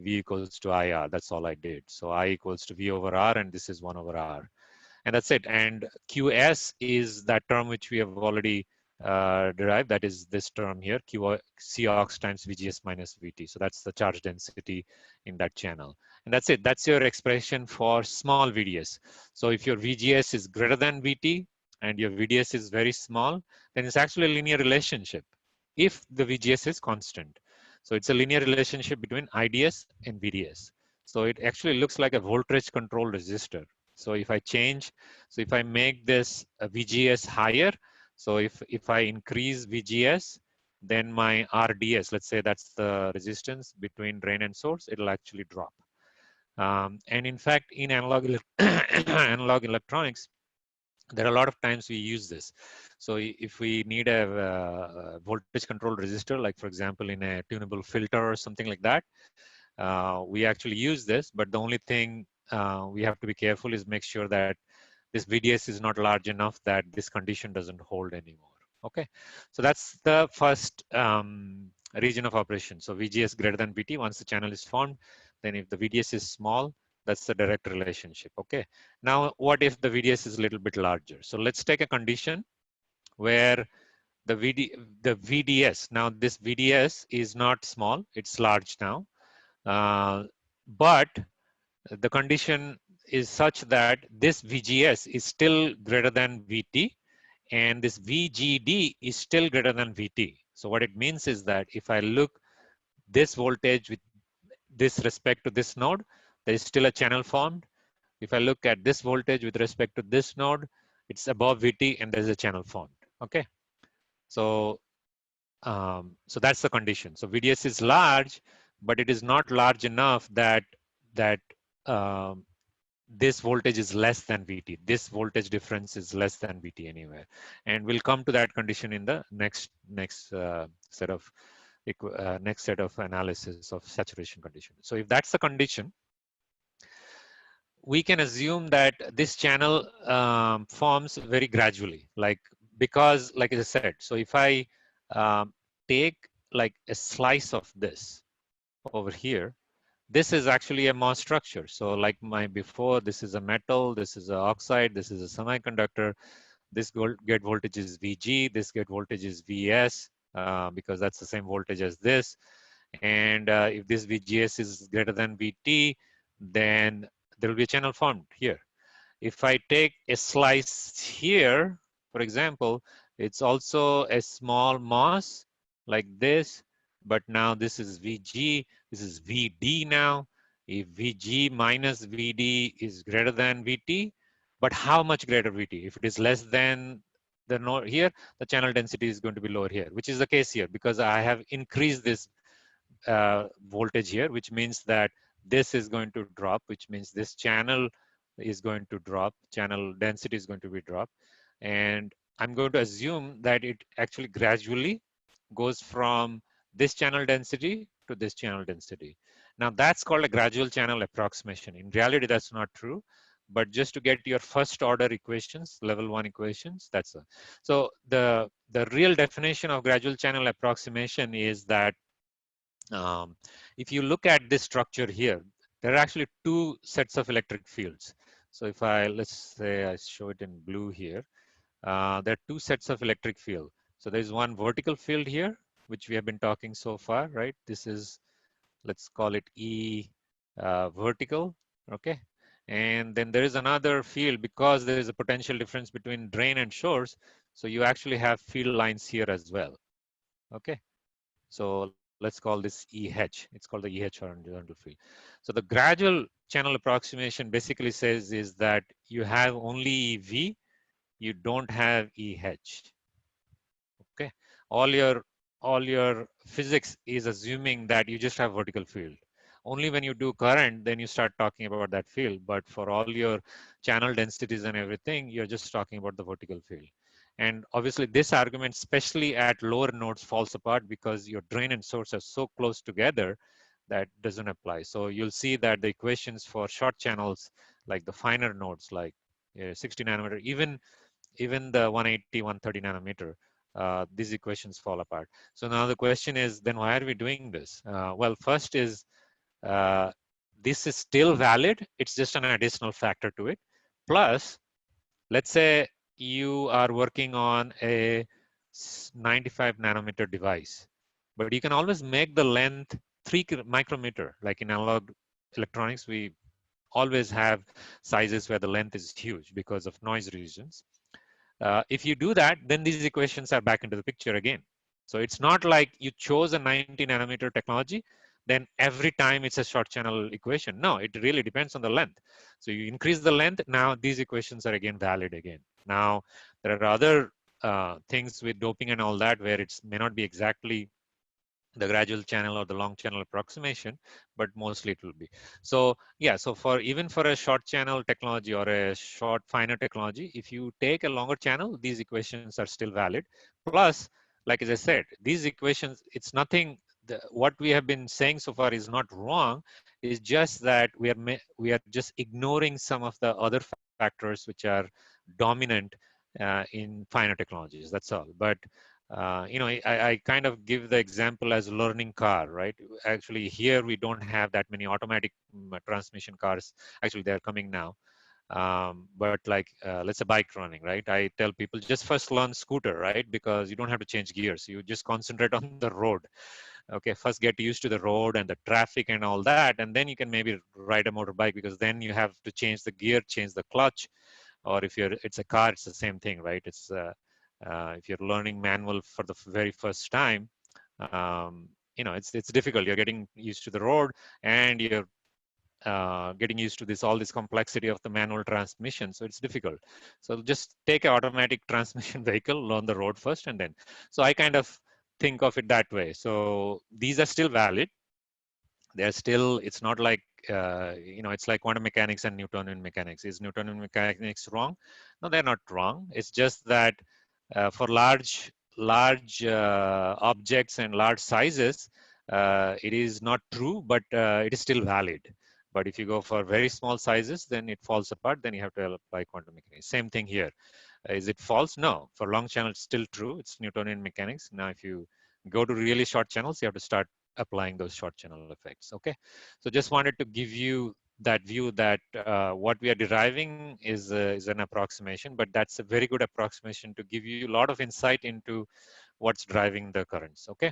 [SPEAKER 1] V equals to IR. That's all I did. So I equals to V/R, and this is 1/R. And that's it. And QS is that term which we have already derived. That is this term here, Cox times VGS minus VT. So that's the charge density in that channel. And that's it. That's your expression for small VDS. So if your VGS is greater than VT and your VDS is very small, then it's actually a linear relationship if the VGS is constant. So it's a linear relationship between IDS and VDS. So it actually looks like a voltage control resistor. So if I change, so if I make this VGS higher, so if I increase VGS, then my RDS, let's say that's the resistance between drain and source, it'll actually drop. And in fact, in analog electronics, there are a lot of times we use this. So if we need a voltage control resistor, like for example, in a tunable filter or something like that, we actually use this, but the only thing we have to be careful is make sure that this VDS is not large enough that this condition doesn't hold anymore. Okay, so that's the first region of operation. So VGS greater than VT, once the channel is formed, then if the VDS is small, that's the direct relationship. Okay, now what if the VDS is a little bit larger? So let's take a condition where the VDS, now this VDS is not small, it's large now, but the condition is such that this VGS is still greater than VT and this VGD is still greater than VT. So what it means is that if I look this voltage with this respect to this node, there is still a channel formed. If I look at this voltage with respect to this node, it's above VT and there's a channel formed. Okay, so so that's the condition. So VDS is large, but it is not large enough that this voltage is less than VT. This voltage difference is less than VT anywhere, and we'll come to that condition in the next set of analysis of saturation condition. So if that's the condition, we can assume that this channel forms very gradually, because like I said, so if I take like a slice of this over here, this is actually a MOS structure. So like before, this is a metal, this is an oxide, this is a semiconductor. This gate voltage is VG, this gate voltage is VS, because that's the same voltage as this. And if this VGS is greater than VT, then there will be a channel formed here. If I take a slice here, for example, it's also a small MOS like this, but now this is VG, this is VD now. If VG minus VD is greater than VT, but how much greater VT? If it is less than the node here, the channel density is going to be lower here, which is the case here because I have increased this voltage here, which means that this is going to drop, which means this channel is going to drop, channel density is going to be dropped. And I'm going to assume that it actually gradually goes from this channel density to this channel density. Now that's called a gradual channel approximation. In reality, that's not true, but just to get your first order equations, level 1 equations, that's so the real definition of gradual channel approximation is that if you look at this structure here, there are actually two sets of electric fields. So if let's say I show it in blue here, there are two sets of electric field. So there's one vertical field here, which we have been talking so far, right? This is, let's call it E vertical, okay? And then there is another field because there is a potential difference between drain and source. So you actually have field lines here as well, okay? So let's call this EH. It's called the EH horizontal field. So the gradual channel approximation basically says is that you have only V, you don't have EH. Okay, all your physics is assuming that you just have vertical field. Only when you do current, then you start talking about that field. But for all your channel densities and everything, you're just talking about the vertical field. And obviously this argument, especially at lower nodes, falls apart because your drain and source are so close together that doesn't apply. So you'll see that the equations for short channels, like the finer nodes, like 60 nanometer, even the 180, 130 nanometer, these equations fall apart. So now the question is, then why are we doing this? Well, first is, uh, this is still valid. It's just an additional factor to it. Plus, let's say you are working on a 95 nanometer device, but you can always make the length 3 micrometer. Like in analog electronics, we always have sizes where the length is huge because of noise reasons. If you do that, then these equations are back into the picture again. So it's not like you chose a 90 nanometer technology, then every time it's a short channel equation. No, it really depends on the length. So you increase the length, now these equations are again valid again. Now, there are other things with doping and all that where it may not be exactly the gradual channel or the long channel approximation, but mostly it will be. So yeah, so for even for a short channel technology or a short finer technology, if you take a longer channel, these equations are still valid. Plus, like as I said, these equations, it's nothing, what we have been saying so far is not wrong. It's just that we are just ignoring some of the other factors which are dominant in finer technologies, that's all. But you know, I kind of give the example as learning car, right? Actually, here we don't have that many automatic transmission cars. Actually, they're coming now. But like, let's say bike running, right? I tell people just first learn scooter, right? Because you don't have to change gears. You just concentrate on the road. Okay, first get used to the road and the traffic and all that. And then you can maybe ride a motorbike, because then you have to change the gear, change the clutch. Or if it's a car, it's the same thing, right? It's if you're learning manual for the very first time, you know, it's difficult. You're getting used to the road, and you're getting used to all this complexity of the manual transmission. So it's difficult. So just take an automatic transmission vehicle, learn the road first, and then. So I kind of think of it that way. So these are still valid. They're still, it's not like, you know, it's like quantum mechanics and Newtonian mechanics. Is Newtonian mechanics wrong? No, they're not wrong. It's just that for large objects and large sizes, it is not true, but it is still valid. But if you go for very small sizes, then it falls apart. Then you have to apply quantum mechanics. Same thing here. Is it false? No. For long channel, it's still true. It's Newtonian mechanics. Now, if you go to really short channels, you have to start applying those short channel effects. Okay. So just wanted to give you that view that what we are deriving is an approximation, but that's a very good approximation to give you a lot of insight into what's driving the currents. Okay.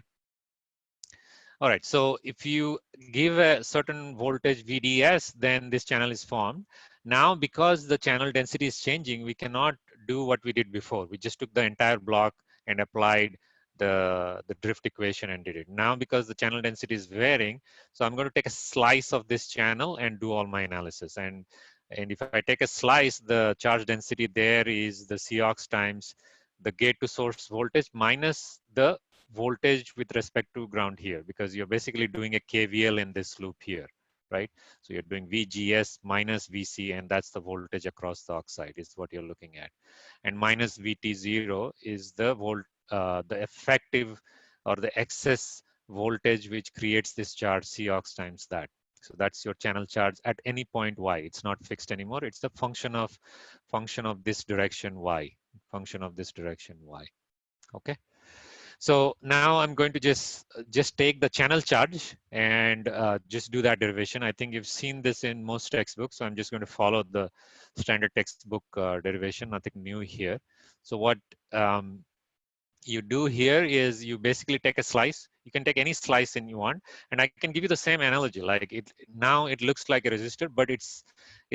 [SPEAKER 1] All right, so if you give a certain voltage VDS, then this channel is formed. Now, because the channel density is changing, we cannot do what we did before. We just took the entire block and applied the drift equation and did it. Now, because the channel density is varying, so I'm going to take a slice of this channel and do all my analysis. And if I take a slice, the charge density there is the COX times the gate to source voltage minus the voltage with respect to ground here, because you're basically doing a KVL in this loop here, right? So you're doing VGS minus VC, and that's the voltage across the oxide is what you're looking at. And minus VT0 is the effective or the excess voltage which creates this charge COX times that. So that's your channel charge at any point Y. It's not fixed anymore. It's the function of this direction Y, function of this direction Y. Okay. So now I'm going to just take the channel charge and just do that derivation. I think you've seen this in most textbooks, so I'm just going to follow the standard textbook derivation, nothing new here. So what you do here is you basically take a slice. You can take any slice you want, and I can give you the same analogy. Like now it looks like a resistor, but it's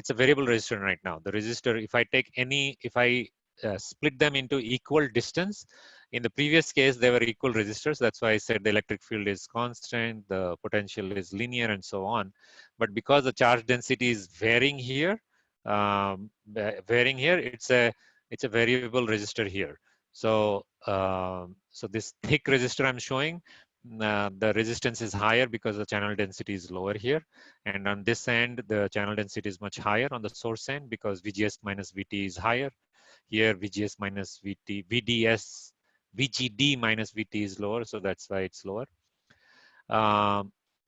[SPEAKER 1] a variable resistor right now. The resistor, if I split them into equal distance, in the previous case they were equal resistors. That's why I said the electric field is constant, the potential is linear, and so on. but because the charge density is varying here, it's a variable resistor here. So so this thick resistor I'm showing, the resistance is higher because the channel density is lower here, and on this end the channel density is much higher on the source end because VGS minus VT is higher. Here VGS minus VT, VGD minus VT is lower, so that's why it's lower.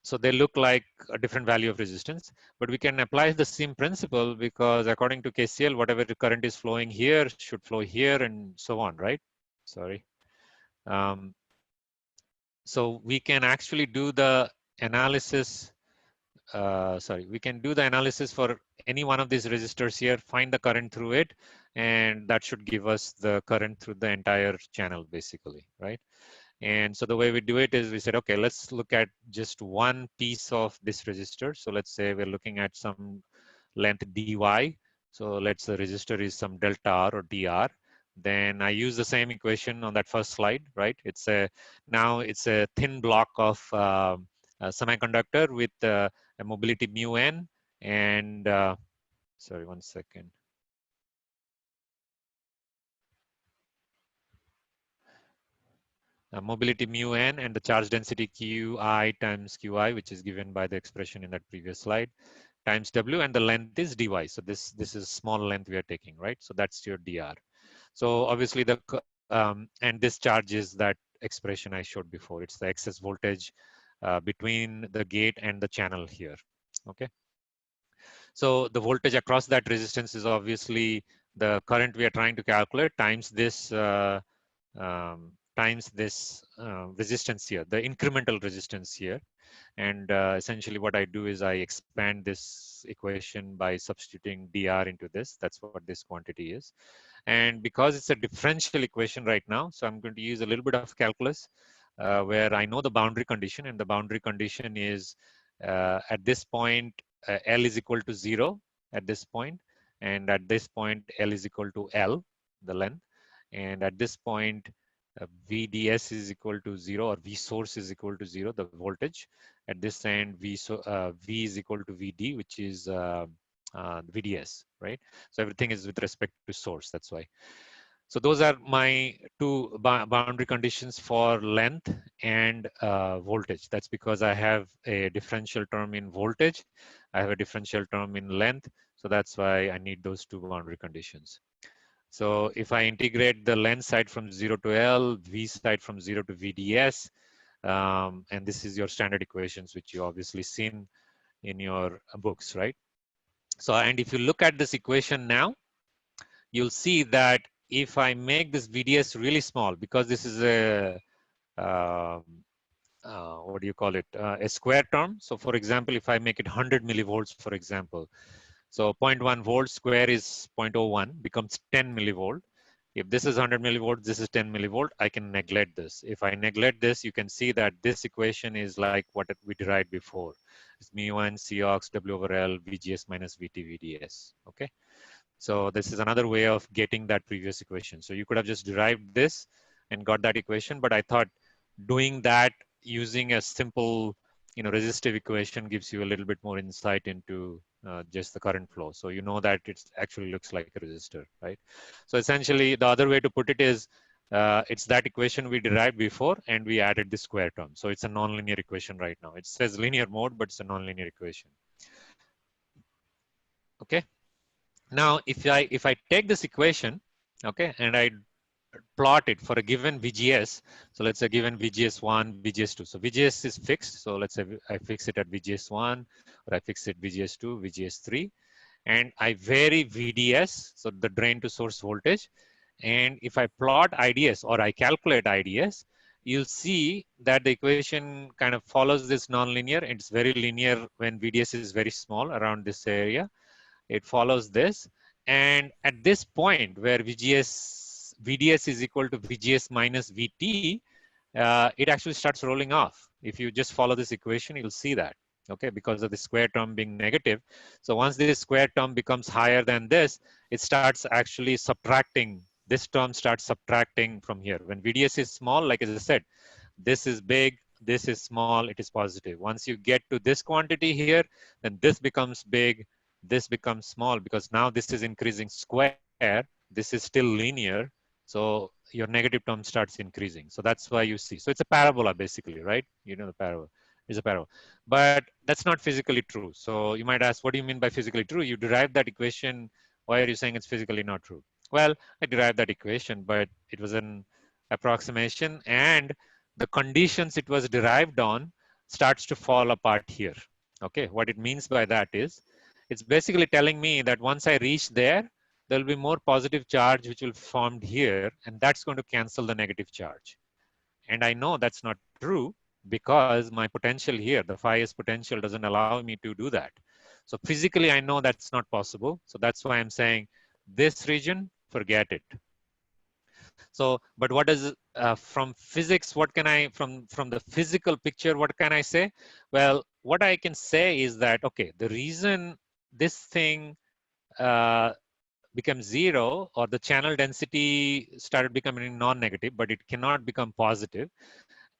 [SPEAKER 1] So they look like a different value of resistance, but we can apply the same principle because according to KCL, whatever the current is flowing here should flow here and so on, right? Sorry. So we can actually do the analysis. We can do the analysis for any one of these resistors here, find the current through it, and that should give us the current through the entire channel basically, right? And so the way we do it is we said, okay, let's look at just one piece of this resistor. So let's say we're looking at some length dy. So let's say the resistor is some delta R or dr. Then I use the same equation on that first slide, right? It's now it's a thin block of a semiconductor with a mobility mu n and sorry, one second. Mobility mu n and the charge density qi times qi, which is given by the expression in that previous slide, times w, and the length is dy. So this is small length we are taking, right? So that's your dr. So obviously the and this charge is that expression I showed before. It's the excess voltage between the gate and the channel here. Okay. So the voltage across that resistance is obviously the current we are trying to calculate times this resistance here, the incremental resistance here. And essentially what I do is I expand this equation by substituting dr into this. That's what this quantity is. And because it's a differential equation right now, so I'm going to use a little bit of calculus where I know the boundary condition, and the boundary condition is at this point, L is equal to 0 at this point, and at this point, L is equal to L, the length. And at this point, VDS is equal to 0, or V source is equal to 0, the voltage. At this end, V is equal to VD, which is VDS, right? So everything is with respect to source, that's why. So those are my two boundary conditions for length and voltage. That's because I have a differential term in voltage. I have a differential term in length. So that's why I need those two boundary conditions. So if I integrate the length side from 0 to L, V side from 0 to VDS, and this is your standard equations, which you obviously seen in your books, right? So, and if you look at this equation now, you'll see that if I make this VDS really small, because this is a, what do you call it, a square term. So for example, if I make it 100 millivolts, for example, so 0.1 volt square is 0.01, becomes 10 millivolt. If this is 100 millivolts, this is 10 millivolt, I can neglect this. If I neglect this, you can see that this equation is like what we derived before. It's mu1 Cox W over L VGS minus VT VDS, okay? So this is another way of getting that previous equation. So you could have just derived this and got that equation, but I thought doing that using a simple, resistive equation gives you a little bit more insight into just the current flow. So you know that it actually looks like a resistor, right? So essentially the other way to put it is it's that equation we derived before and we added the square term. So it's a nonlinear equation right now. It says linear mode, but it's a nonlinear equation. Okay. Now, if I take this equation, okay, and I plot it for a given VGS, so let's say given VGS1, VGS2. So VGS is fixed. So let's say I fix it at VGS1, or I fix it VGS2, VGS3, and I vary VDS, so the drain to source voltage. And if I plot IDS or I calculate IDS, you'll see that the equation kind of follows this nonlinear. It's very linear when VDS is very small around this area. It follows this, and at this point where VDS is equal to VGS minus VT, it actually starts rolling off. If you just follow this equation, you'll see that, okay, because of the square term being negative. So once this square term becomes higher than this, it starts actually subtracting. This term starts subtracting from here. When VDS is small, like as I said, this is big, this is small, it is positive. Once you get to this quantity here, then this becomes big, this becomes small, because now this is increasing square, this is still linear, so your negative term starts increasing. So that's why you see. So it's a parabola basically, right? You know the parabola. It's a parabola. But that's not physically true. So you might ask, what do you mean by physically true? You derived that equation. Why are you saying it's physically not true? Well, I derived that equation, but it was an approximation, and the conditions it was derived on starts to fall apart here. Okay, what it means by that is, it's basically telling me that once I reach there, there'll be more positive charge which will formed here, and that's going to cancel the negative charge. And I know that's not true because my potential here, the phi s potential, doesn't allow me to do that. So physically, I know that's not possible. So that's why I'm saying this region, forget it. So, but what is from physics? What can I from the physical picture? What can I say? Well, what I can say is that okay, the reason this thing become zero, or the channel density started becoming non-negative, but it cannot become positive.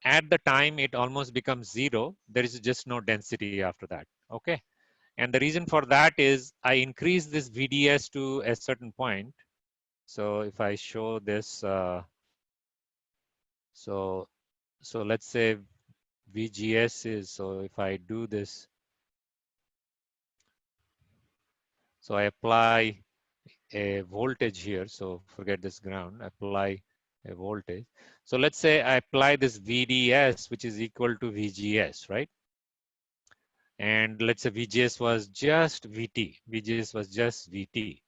[SPEAKER 1] At the time it almost becomes zero, there is just no density after that. Okay, and the reason for that is I increase this VDS to a certain point. So if I show this, so let's say VGS is, so if I do this, so I apply a voltage here. So forget this ground, apply a voltage. So let's say I apply this VDS, which is equal to VGS, right? And let's say VGS was just VT. VGS was just VT,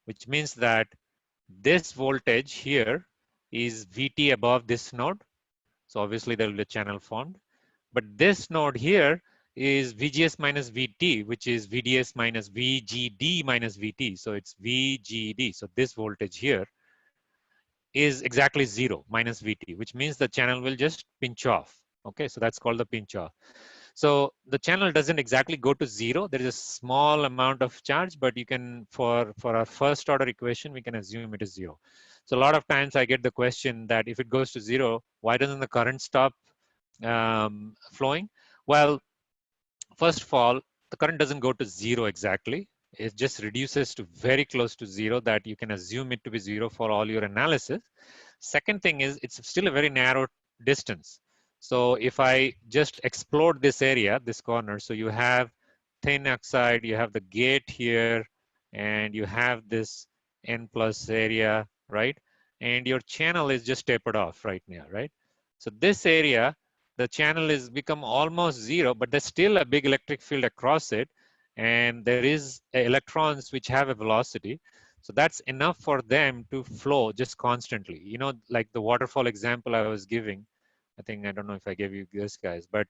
[SPEAKER 1] which means that this voltage here is VT above this node. So obviously there will be a channel formed. But this node here is VGS minus VT, which is VDS minus VGD minus VT. So it's VGD. So this voltage here is exactly zero, minus VT, which means the channel will just pinch off. Okay, so that's called the pinch off. So the channel doesn't exactly go to zero. There is a small amount of charge, but you can, for our first order equation, we can assume it is zero. So a lot of times I get the question that if it goes to zero, why doesn't the current stop flowing? Well, first of all, the current doesn't go to zero exactly. It just reduces to very close to zero, that you can assume it to be zero for all your analysis. Second thing is, it's still a very narrow distance. So if I just explode this area, this corner, so you have thin oxide, you have the gate here, and you have this N plus area, right? And your channel is just tapered off right now, right? So this area, the channel is become almost zero, but there's still a big electric field across it. And there is electrons which have a velocity. So that's enough for them to flow just constantly. You know, like the waterfall example I was giving. I don't know if I gave you this, guys, but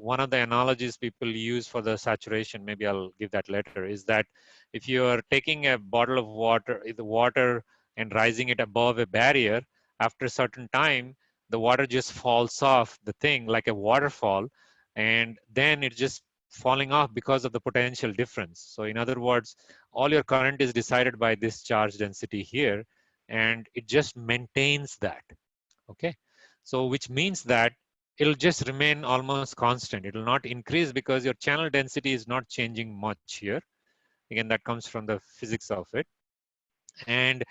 [SPEAKER 1] one of the analogies people use for the saturation, maybe I'll give that later, is that if you're taking a bottle of water, the water, and rising it above a barrier, after a certain time, the water just falls off the thing like a waterfall, and then it just falling off because of the potential difference. So in other words, all your current is decided by this charge density here, and it just maintains that. Okay, so which means that it'll just remain almost constant. It'll not increase because your channel density is not changing much here. Again, that comes from the physics of it. And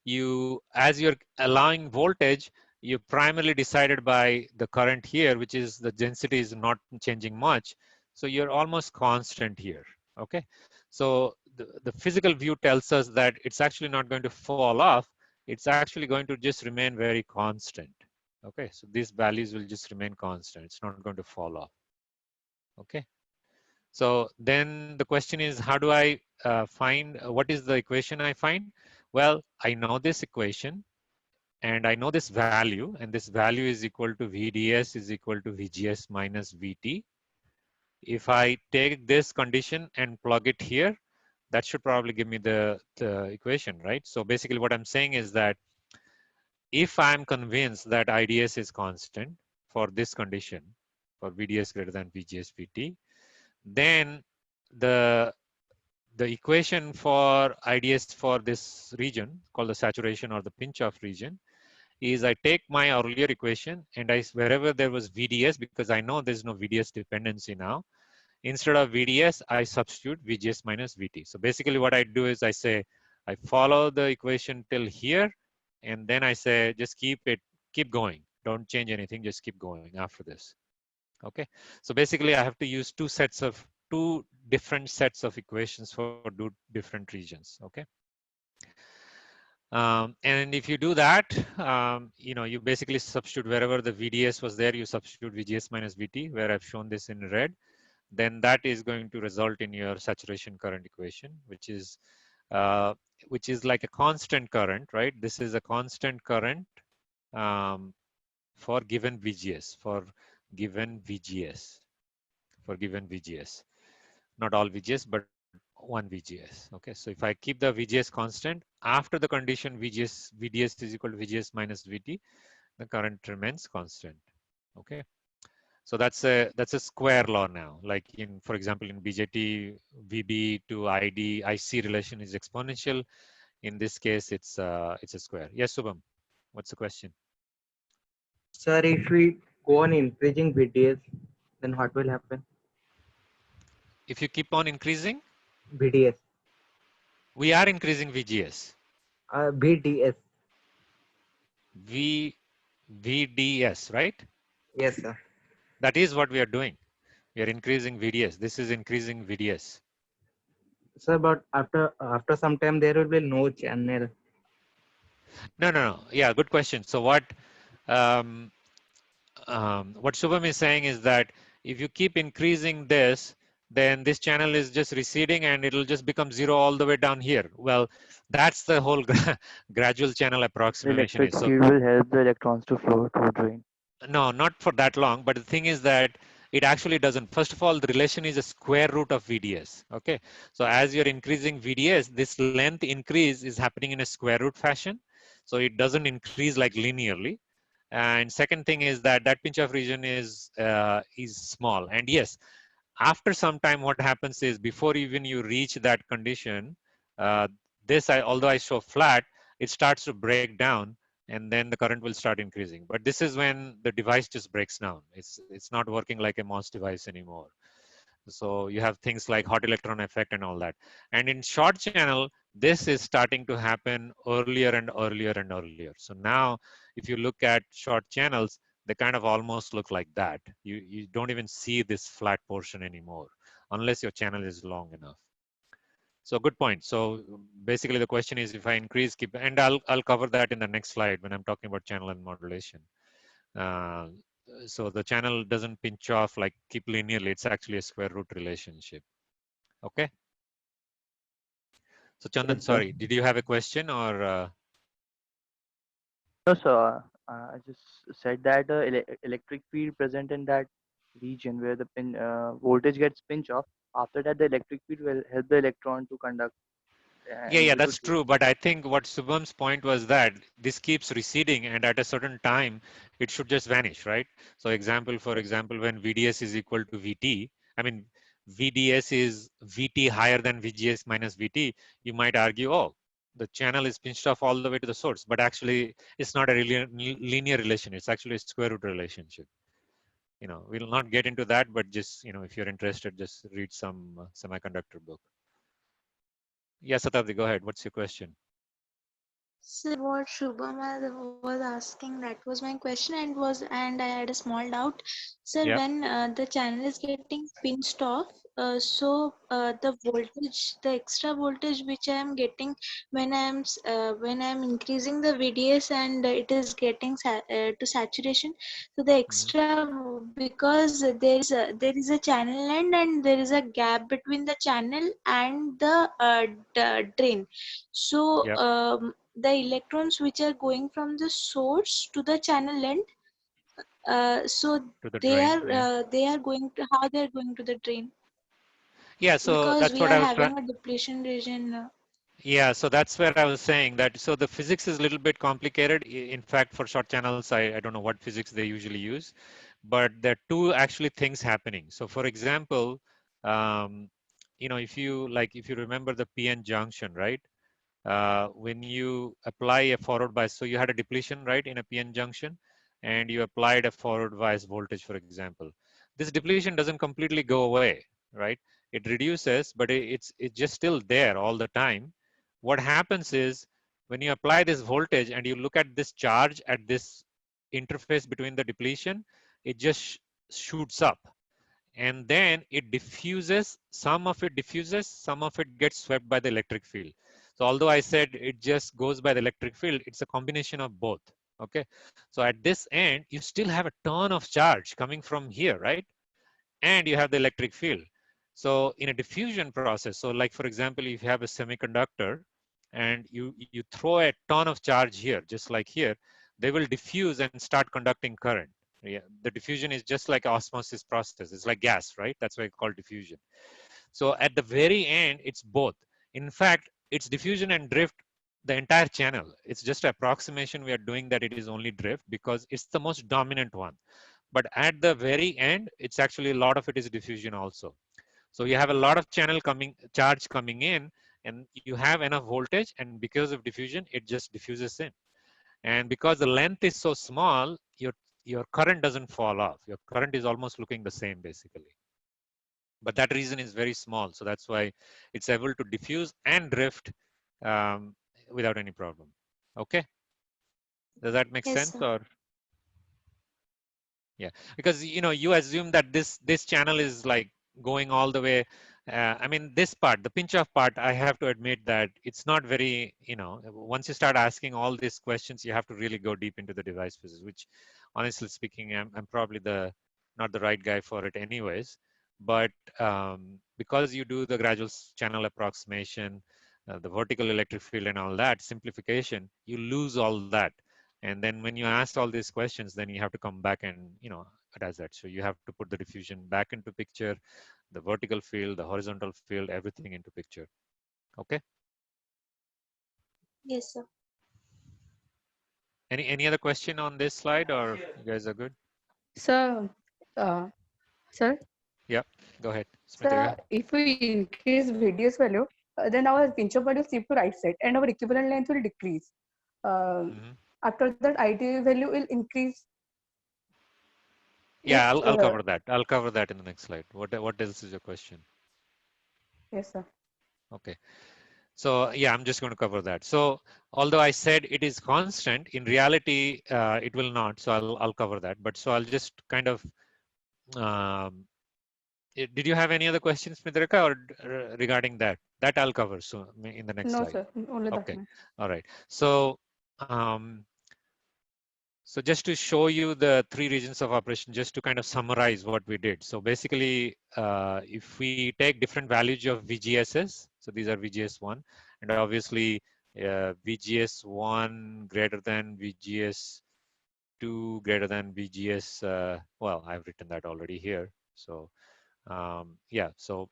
[SPEAKER 1] you, as you're allowing voltage, you primarily decided by the current here, which is the density is not changing much. So you're almost constant here. Okay, so the physical view tells us that it's actually not going to fall off. It's actually going to just remain very constant. Okay, so these values will just remain constant. It's not going to fall off. Okay, so then the question is, how do I find, what is the equation I find? Well, I know this equation, and I know this value, and this value is equal to VDS is equal to VGS minus VT. If I take this condition and plug it here, that should probably give me the equation, right? So basically what I'm saying is that if I'm convinced that IDS is constant for this condition, for VDS greater than VGS VT, then the equation for IDS for this region called the saturation or the pinch off region is I take my earlier equation and wherever there was VDS, because I know there's no VDS dependency now, instead of VDS, I substitute VGS minus VT. So basically what I do is I say, I follow the equation till here, and then I say, just keep going. Don't change anything, just keep going after this. Okay. So basically I have to use two different sets of equations for different regions. Okay. And if you do that, you basically substitute wherever the VDS was there, you substitute VGS minus VT, where I've shown this in red. Then that is going to result in your saturation current equation, which is like a constant current, right? This is a constant current for given VGS, given VGS, for given VGS. Not all VGS, but one VGS. Okay, so if I keep the VGS constant, after the condition VDS is equal to VGS minus VT, the current remains constant. Okay, so that's a square law now. Like for example, in BJT, VB to ID, IC relation is exponential. In this case, it's a square. Yes, Subham, what's the question?
[SPEAKER 4] Sir, if we go on increasing VDS, then what will happen?
[SPEAKER 1] If you keep on increasing,
[SPEAKER 4] VDS.
[SPEAKER 1] we are increasing VGS.
[SPEAKER 4] VDS.
[SPEAKER 1] VDS, right?
[SPEAKER 4] Yes, sir.
[SPEAKER 1] That is what we are doing. We are increasing VDS. This is increasing VDS.
[SPEAKER 4] Sir, but after some time there will be no channel.
[SPEAKER 1] No. Yeah, good question. So what Shubham is saying is that if you keep increasing this, then this channel is just receding and it'll just become zero all the way down here. Well, that's the whole gradual channel
[SPEAKER 5] The
[SPEAKER 1] approximation
[SPEAKER 5] electric
[SPEAKER 1] is. So,
[SPEAKER 5] field will help the electrons to flow to drain.
[SPEAKER 1] no, not for that long, but the thing is that it actually doesn't. First of all, the relation is a square root of VDS. Okay, so as you're increasing VDS, this length increase is happening in a square root fashion. So it doesn't increase like linearly. And second thing is that pinch off region is small. And yes, after some time, what happens is before even you reach that condition, uh, although I show flat, it starts to break down, and then the current will start increasing. But this is when the device just breaks down. It's not working like a MOS device anymore. So you have things like hot electron effect and all that. And in short channel, this is starting to happen earlier and earlier and earlier. So now, if you look at short channels, they kind of almost look like that. You don't even see this flat portion anymore, unless your channel is long enough. So good point. So basically the question is, if I increase, and I'll cover that in the next slide when I'm talking about channel and modulation. Uh, so the channel doesn't pinch off like keep linearly. It's actually a square root relationship. Okay. So Chandan,
[SPEAKER 4] Yes, sir.
[SPEAKER 1] sorry, did you have a question or?
[SPEAKER 5] No, sir. I just said that the electric field present in that region where the voltage gets pinch off. After that, the electric field will help the electron to conduct.
[SPEAKER 1] Yeah,
[SPEAKER 5] Due to
[SPEAKER 1] that's true. But I think what Subham's point was that this keeps receding, and at a certain time, it should just vanish, right? So for example, when VDS is equal to VT, I mean, VDS is VT higher than VGS minus VT, you might argue, oh, the channel is pinched off all the way to the source, but actually it's not a really linear relation. It's actually a square root relationship. We'll not get into that, but just, if you're interested, just read some semiconductor book. Yes, Satabdi, go ahead. What's your question?
[SPEAKER 6] Sir, what Shubham was asking, that was my question, and I had a small doubt. Sir,
[SPEAKER 1] Yeah.
[SPEAKER 6] when the channel is getting pinched off, the voltage, the extra voltage which I am getting when I am increasing the VDS and it is getting to saturation, so the extra, because there is a channel end and there is a gap between the channel and the drain. So
[SPEAKER 1] Yeah.
[SPEAKER 6] the electrons which are going from the source to the channel end, so
[SPEAKER 1] To the drain. Yeah.
[SPEAKER 6] they are going to, how they are going to the drain,
[SPEAKER 1] Yeah. So
[SPEAKER 6] because
[SPEAKER 1] that's
[SPEAKER 6] we
[SPEAKER 1] what
[SPEAKER 6] are
[SPEAKER 1] I was trying.
[SPEAKER 6] having a depletion region.
[SPEAKER 1] Yeah. So that's where I was saying that. So the physics is a little bit complicated. In fact, for short channels, I don't know what physics they usually use, but there are two actually things happening. So for example, if you remember the PN junction, right? when you apply a forward bias, so you had a depletion, right, in a PN junction, and you applied a forward bias voltage, for example. This depletion doesn't completely go away, right? It reduces, but it's just still there all the time. What happens is when you apply this voltage and you look at this charge at this interface between the depletion, it just shoots up, and then it diffuses. Some of it diffuses, some of it gets swept by the electric field. So although I said it just goes by the electric field, it's a combination of both. Okay, so at this end you still have a ton of charge coming from here, right? And you have the electric field. So in a diffusion process, so like for example, if you have a semiconductor and you throw a ton of charge here, just like here, they will diffuse and start conducting current. Yeah, the diffusion is just like osmosis process. It's like gas, right? That's why it's called diffusion. So at the very end, it's both. In fact, it's diffusion and drift the entire channel. It's just approximation we are doing that it is only drift because it's the most dominant one. But at the very end, it's actually a lot of it is diffusion also. So you have a lot of charge coming in, and you have enough voltage, and because of diffusion, it just diffuses in. And because the length is so small, your current doesn't fall off. Your current is almost looking the same basically. But that reason is very small. So that's why it's able to diffuse and drift without any problem. Okay. Does that make
[SPEAKER 6] Yes,
[SPEAKER 1] sense?
[SPEAKER 6] sir.
[SPEAKER 1] Or yeah, because you assume that this channel is like going all the way. I mean, this part, the pinch off part, I have to admit that it's not very, once you start asking all these questions, you have to really go deep into the device physics, which honestly speaking, I'm probably not the right guy for it anyways. But because you do the gradual channel approximation, the vertical electric field and all that simplification, you lose all that. And then when you ask all these questions, then you have to come back and, attach that. So you have to put the diffusion back into picture, the vertical field, the horizontal field, everything into picture. Okay.
[SPEAKER 6] Yes, sir.
[SPEAKER 1] Any other question on this slide, or you guys are good?
[SPEAKER 7] Sir, uh, sir,
[SPEAKER 1] Yeah, go ahead,
[SPEAKER 7] sir,
[SPEAKER 1] Smritika.
[SPEAKER 7] if we increase VDS value, then our pinch off value shift to right side and our equivalent length will decrease. Um,
[SPEAKER 1] Mhm.
[SPEAKER 7] After that, ID value will increase if,
[SPEAKER 1] Yeah, I'll cover that. I'll cover that in the next slide. What else is your question?
[SPEAKER 7] yes, sir.
[SPEAKER 1] Okay. So yeah, I'm just going to cover that. So although I said it is constant, in reality, it will not. So I'll cover that. But so I'll just kind of, did you have any other questions, Mitrika, or regarding that? That I'll cover so in the next
[SPEAKER 7] No,
[SPEAKER 1] slide.
[SPEAKER 7] sir, only that
[SPEAKER 1] Okay.
[SPEAKER 7] much.
[SPEAKER 1] All right. So, so just to show you the three regions of operation, just to kind of summarize what we did. So basically, if we take different values of VGSs, so these are VGS1, and obviously VGS1 greater than VGS2 greater than VGS, well, I've written that already here. So yeah, so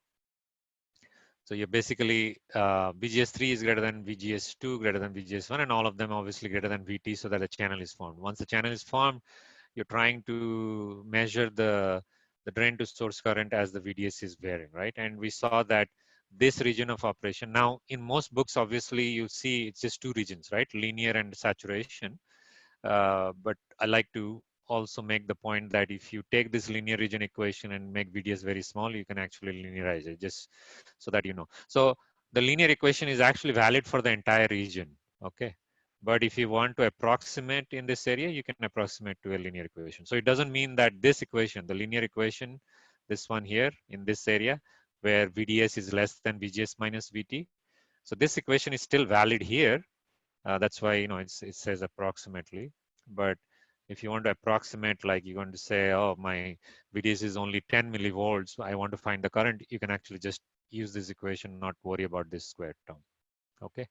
[SPEAKER 1] you're basically VGS3 is greater than VGS2 greater than VGS1, and all of them obviously greater than VT, so that a channel is formed. Once the channel is formed, you're trying to measure the drain to source current as the VDS is varying, right? And we saw that this region of operation, now in most books, obviously you see it's just two regions, right? Linear and saturation. But I like to also make the point that if you take this linear region equation and make VDS very small, you can actually linearize it, just so that you know. So the linear equation is actually valid for the entire region, okay? But if you want to approximate in this area, you can approximate to a linear equation. So it doesn't mean that this equation, the linear equation, this one here in this area, where VDS is less than VGS minus VT. So this equation is still valid here. That's why, it says approximately. But if you want to approximate, like you're going to say, oh, my VDS is only 10 millivolts, I want to find the current, you can actually just use this equation, not worry about this square term. Okay.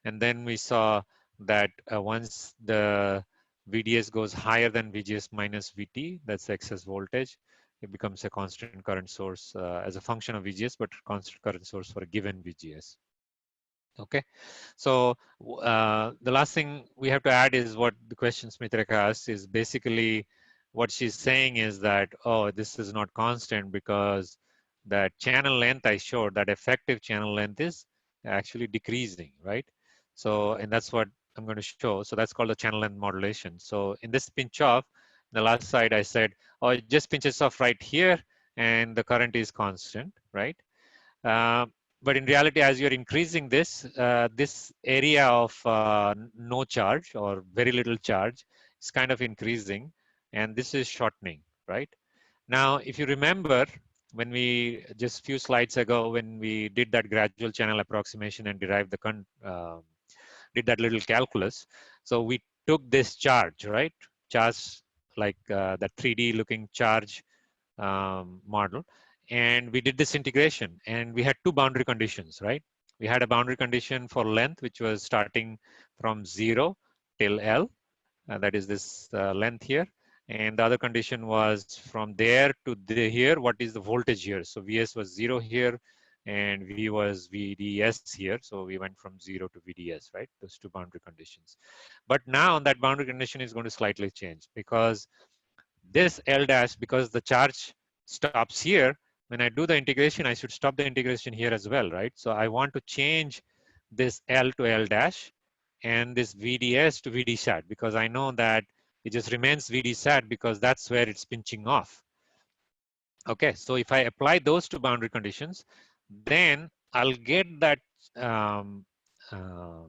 [SPEAKER 1] And then we saw that once the VDS goes higher than VGS minus VT, that's excess voltage, it becomes a constant current source as a function of VGS, but constant current source for a given VGS. Okay, so the last thing we have to add is what the question Smritika asked is basically what she's saying is that, oh, this is not constant because that channel length I showed, that effective channel length is actually decreasing, right? So, and that's what I'm going to show. So that's called the channel length modulation. So in this pinch off, the last slide I said, oh, it just pinches off right here and the current is constant, right? Uh, but in reality, as you're increasing this, this area of no charge or very little charge is kind of increasing, and this is shortening, right? Now, if you remember, when we just few slides ago, when we did that gradual channel approximation and derived the did that little calculus, so we took this charge, right? Charge like that 3D looking charge model, and we did this integration, and we had two boundary conditions, right? We had a boundary condition for length, which was starting from 0 till L, that is this length here, and the other condition was from there to here, what is the voltage here? So Vs was 0 here, and V was VDS here, so we went from 0 to VDS, right? Those two boundary conditions. But now that boundary condition is going to slightly change, because this L dash, because the charge stops here, when I do the integration, I should stop the integration here as well, right? So I want to change this L to L dash and this VDS to VD sat, because I know that it just remains VD sat because that's where it's pinching off. Okay, so if I apply those two boundary conditions, then I'll get that um, uh,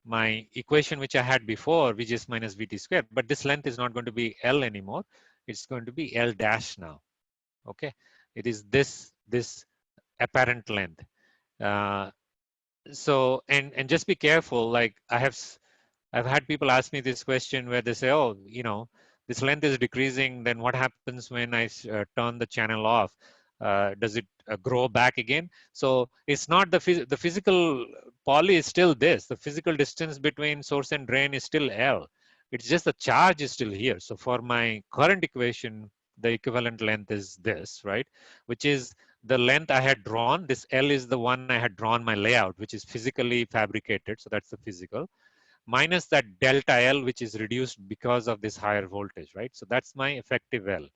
[SPEAKER 1] my equation which I had before, Vgs minus Vt squared, but this length is not going to be L anymore. It's going to be L dash now. Okay, it is this apparent length. So and just be careful. Like I've had people ask me this question where they say, oh, you know, this length is decreasing. Then what happens when I turn the channel off? Does it grow back again? So it's not the physical poly is still this. The physical distance between source and drain is still L. It's just the charge is still here. So for my current equation, the equivalent length is this, right? Which is the length I had drawn. This L is the one I had drawn my layout, which is physically fabricated. So that's the physical, minus that delta L, which is reduced because of this higher voltage, right? So that's my effective L.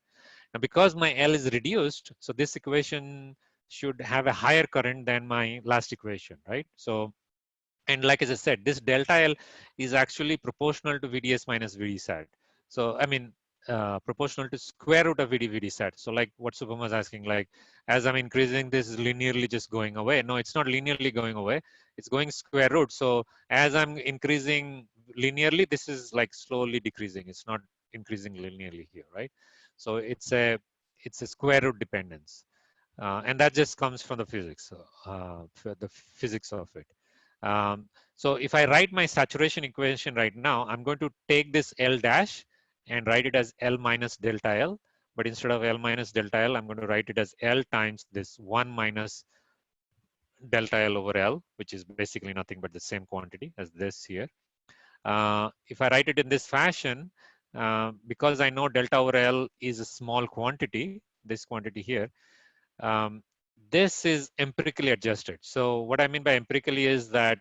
[SPEAKER 1] Now, because my L is reduced, so this equation should have a higher current than my last equation, right? So, and like as I said, this delta L is actually proportional to VDS minus VD sat. So, I mean, proportional to square root of VD sat. So like what Subham was asking, like, as I'm increasing, this is linearly just going away. No, it's not linearly going away. It's going square root. So as I'm increasing linearly, this is like slowly decreasing. It's not increasing linearly here, right? So it's a square root dependence. And that just comes from the physics, the physics of it. So if I write my saturation equation right now, I'm going to take this L dash and write it as L minus delta L. But instead of L minus delta L, I'm going to write it as L times this 1 minus delta L over L, which is basically nothing but the same quantity as this here. If I write it in this fashion, because I know delta over L is a small quantity, this quantity here, this is empirically adjusted. So what I mean by empirically is that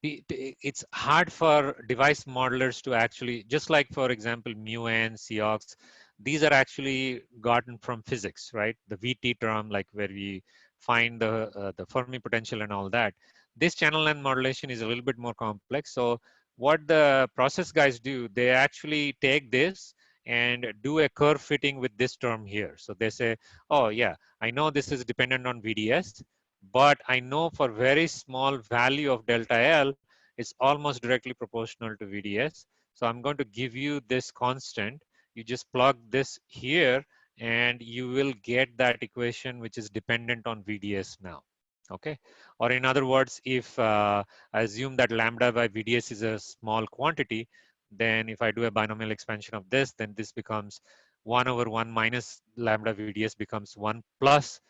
[SPEAKER 1] it's hard for device modelers to actually, just like for example mu n, Cox, these are actually gotten from physics, right? The VT term, like where we find the Fermi potential and all that. This channel length modulation is a little bit more complex. So what the process guys do, they actually take this and do a curve fitting with this term here. So they say, oh yeah, I know this is dependent on VDS, but I know for very small value of delta L, it's almost directly proportional to VDS. So I'm going to give you this constant. You just plug this here and you will get that equation which is dependent on VDS now. Okay. Or in other words, if I assume that lambda by VDS is a small quantity, then if I do a binomial expansion of this, then this becomes 1 over 1 minus lambda VDS becomes 1 plus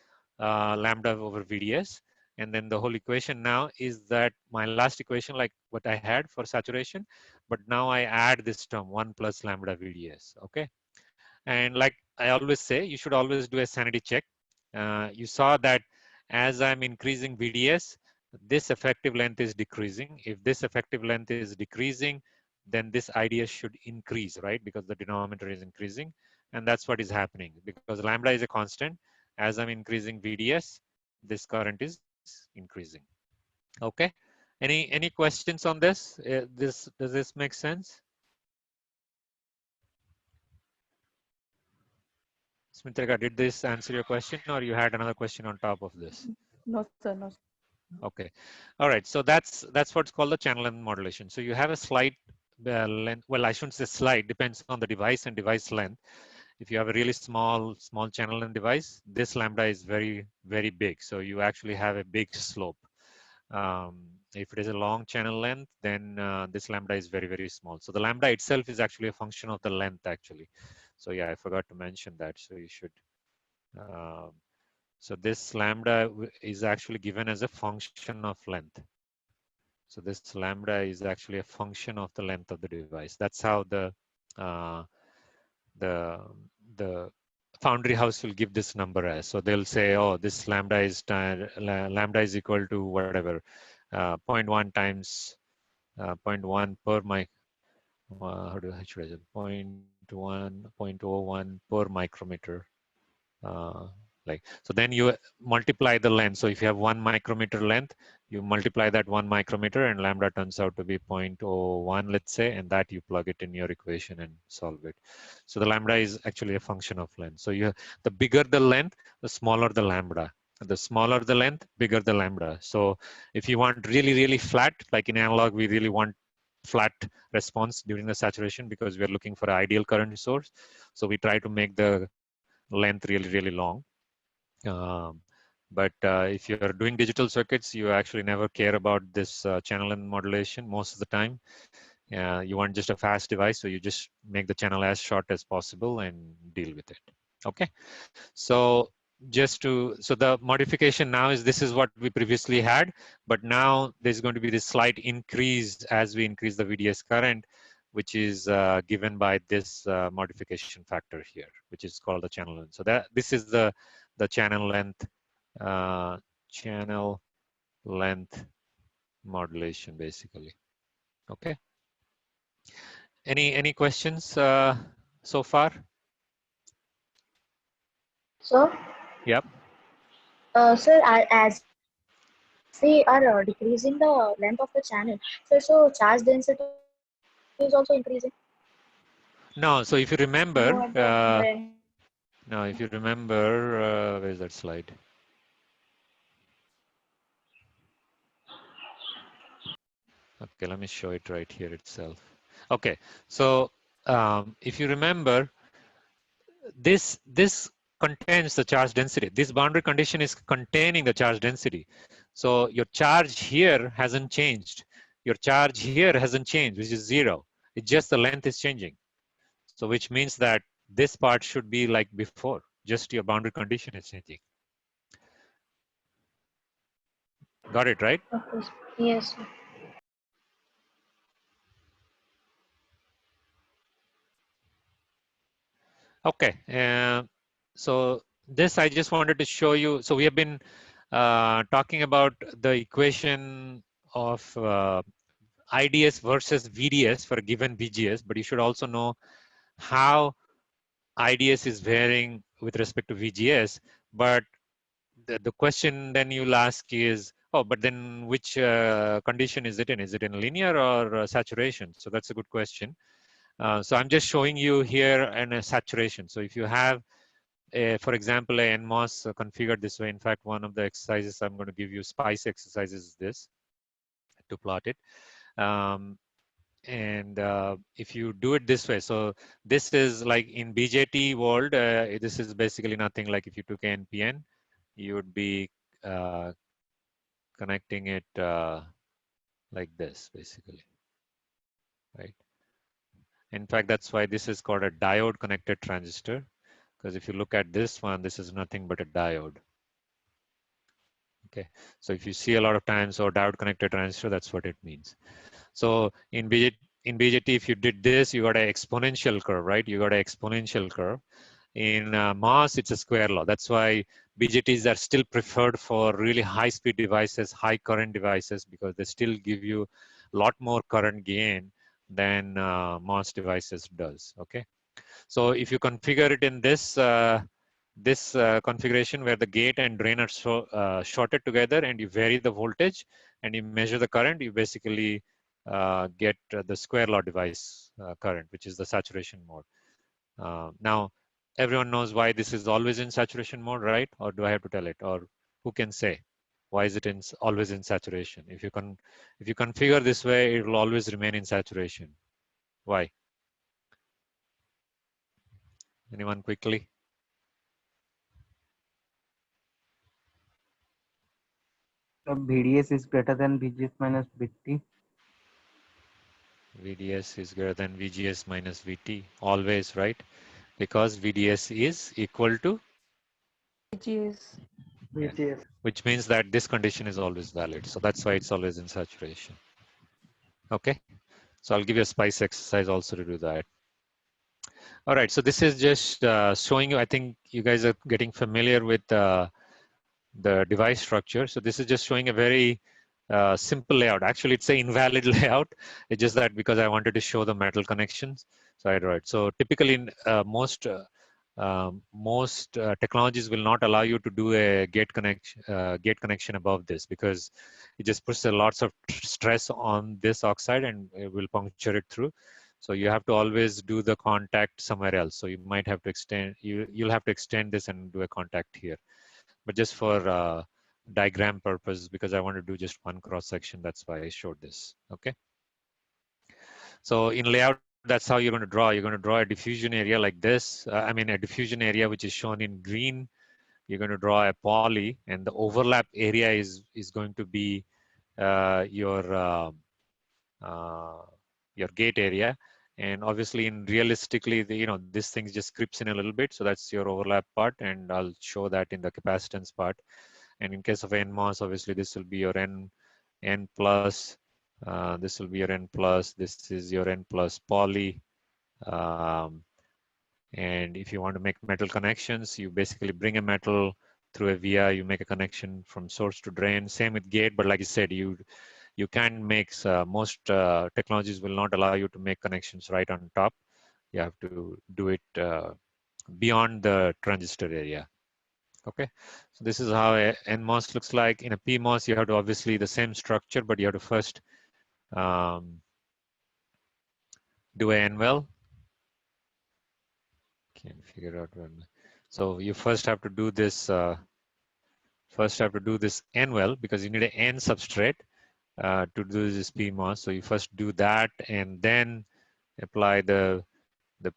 [SPEAKER 1] lambda over VDS. And then the whole equation now is that my last equation, like what I had for saturation, but now I add this term 1 plus lambda VDS. Okay. And like I always say, you should always do a sanity check. You saw that as I'm increasing VDS, this effective length is decreasing. If this effective length is decreasing, then this IDS should increase, right? Because the denominator is increasing. And that's what is happening, because lambda is a constant. As I'm increasing VDS, this current is increasing. Okay. Any questions on this? Does this make sense? Smritika, did this answer your question, or you had another question on top of this?
[SPEAKER 7] No, sir. No.
[SPEAKER 1] Okay. All right. So that's what's called the channel length modulation. So you have a slight length. Well, I shouldn't say slight. Depends on the device and device length. If you have a really small channel length device, this lambda is very big. So you actually have a big slope. If it is a long channel length, then this lambda is very small. So the lambda itself is actually a function of the length, actually. So yeah, I forgot to mention that. So you should. So this lambda is actually given as a function of length. So this lambda is actually a function of the length of the device. That's how the foundry house will give this number as. So they'll say, oh, this lambda is equal to whatever, 0.1 times 0.1 per mic. How should I say? 0.1, 0.01 per micrometer. So then you multiply the length. So if you have 1 micrometer length, you multiply that 1 micrometer, and lambda turns out to be 0.01, let's say, and that you plug it in your equation and solve it. So the lambda is actually a function of length. So the bigger the length, the smaller the lambda. The smaller the length, bigger the lambda. So if you want really flat, like in analog, we really want flat response during the saturation because we are looking for an ideal current source. So we try to make the length really long. But if you're doing digital circuits, you actually never care about this channel length modulation most of the time. You want just a fast device, so you just make the channel as short as possible and deal with it. Okay, so so the modification now is this is what we previously had, but now there's going to be this slight increase as we increase the VDS current, which is given by this modification factor here, which is called the channel length. So this is the channel length modulation, basically. Okay. Any questions so far?
[SPEAKER 8] So,
[SPEAKER 1] Yep.
[SPEAKER 8] sir, as we are decreasing the length of the channel, so charge density is also increasing.
[SPEAKER 1] No, so if you remember,
[SPEAKER 8] No, at the end.
[SPEAKER 1] now if you remember, where's that slide? Okay, let me show it right here itself. Okay, so if you remember, this contains the charge density. This boundary condition is containing the charge density. So your charge here hasn't changed. Your charge here hasn't changed, which is 0. It's just the length is changing. So which means that this part should be like before, just your boundary condition is changing. Got it, right?
[SPEAKER 8] Okay. Yes.
[SPEAKER 1] Okay, so this I just wanted to show you. So we have been talking about the equation of IDS versus VDS for a given VGS, but you should also know how IDS is varying with respect to VGS. But the question then you'll ask is, oh, but then which condition is it in? Is it in linear or saturation? So that's a good question. So I'm just showing you here in a saturation. So if you have, for example, a NMOS configured this way, in fact, one of the exercises I'm going to give you, SPICE exercises, is this to plot it. And if you do it this way, so this is like in BJT world, this is basically nothing like if you took NPN, you would be connecting it like this, basically, right? In fact, that's why this is called a diode connected transistor, because if you look at this one, this is nothing but a diode. Okay, so if you see a lot of times, or diode connected transistor, that's what it means. So in BJT, if you did this, you got an exponential curve, right? You got an exponential curve. In MOS, it's a square law. That's why BJTs are still preferred for really high-speed devices, high current devices, because they still give you a lot more current gain than MOS devices does. Okay, so if you configure it in this this configuration where the gate and drain are shorted together, and you vary the voltage and you measure the current, you basically get the square law device current, which is the saturation mode. Now, everyone knows why this is always in saturation mode, right? Or do I have to tell it? Or who can say why is it always in saturation? If you configure this way, it will always remain in saturation. Why? Anyone quickly?
[SPEAKER 4] So VDS is greater than VGS minus VT.
[SPEAKER 1] VDS is greater than VGS minus VT, always, right? Because VDS is equal to,
[SPEAKER 7] VGS.
[SPEAKER 4] VGS.
[SPEAKER 1] which means that this condition is always valid. So that's why it's always in saturation. Okay. So I'll give you a spice exercise also to do that. All right. So this is just showing you, I think you guys are getting familiar with the device structure. So this is just showing a very simple layout. Actually, it's an invalid layout. It's just that because I wanted to show the metal connections. So I draw it. So typically in most technologies will not allow you to do a gate connection above this, because it just puts a lots of stress on this oxide and it will puncture it through. So you have to always do the contact somewhere else. So you might have to extend, you'll have to extend this and do a contact here. But just for diagram purpose, because I want to do just one cross section, that's why I showed this. Okay. So in layout, that's how you're going to draw. You're going to draw a diffusion area like this. I mean, a diffusion area which is shown in green. You're going to draw a poly, and the overlap area is going to be your gate area. And obviously, in realistically, this thing just creeps in a little bit. So that's your overlap part, and I'll show that in the capacitance part. And in case of NMOS, obviously this will be your N plus. This will be your N plus. This is your N plus poly. And if you want to make metal connections, you basically bring a metal through a via. You make a connection from source to drain. Same with gate, but like I said, you can make most technologies will not allow you to make connections right on top. You have to do it beyond the transistor area. Okay, so this is how a NMOS looks like. In a PMOS, you have to obviously the same structure, but you have to first do a N-well. Can't figure out when. So you first have to do this. N-well, because you need an N substrate to do this PMOS. So you first do that and then apply the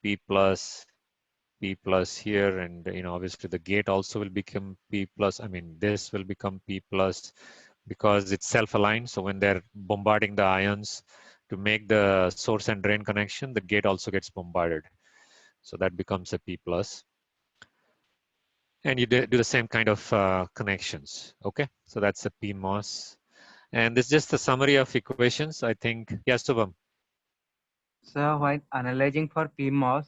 [SPEAKER 1] P plus here, and obviously the gate also will become P plus. I mean, this will become P plus because it's self-aligned. So when they're bombarding the ions to make the source and drain connection, the gate also gets bombarded. So that becomes a P plus. And you do the same kind of connections. Okay, so that's a PMOS. And this is just a summary of equations, I think. Yes, Subham.
[SPEAKER 4] So while analyzing for PMOS,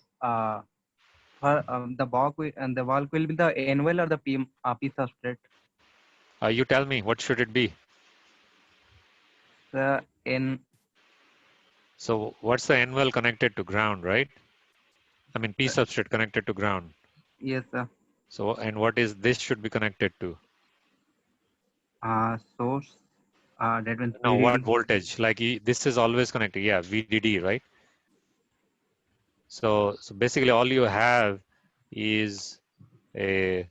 [SPEAKER 4] for the bulk and the bulk will be the N-well or the P substrate.
[SPEAKER 1] You tell me, what should it be?
[SPEAKER 4] The N.
[SPEAKER 1] So what's the N-well connected to ground, right? I mean, P substrate connected to ground.
[SPEAKER 4] Yes, sir.
[SPEAKER 1] So, and what is this should be connected to?
[SPEAKER 4] Source. That means
[SPEAKER 1] No,
[SPEAKER 4] VDD.
[SPEAKER 1] what voltage? Like this is always connected. Yeah, VDD, right? So basically all you have is a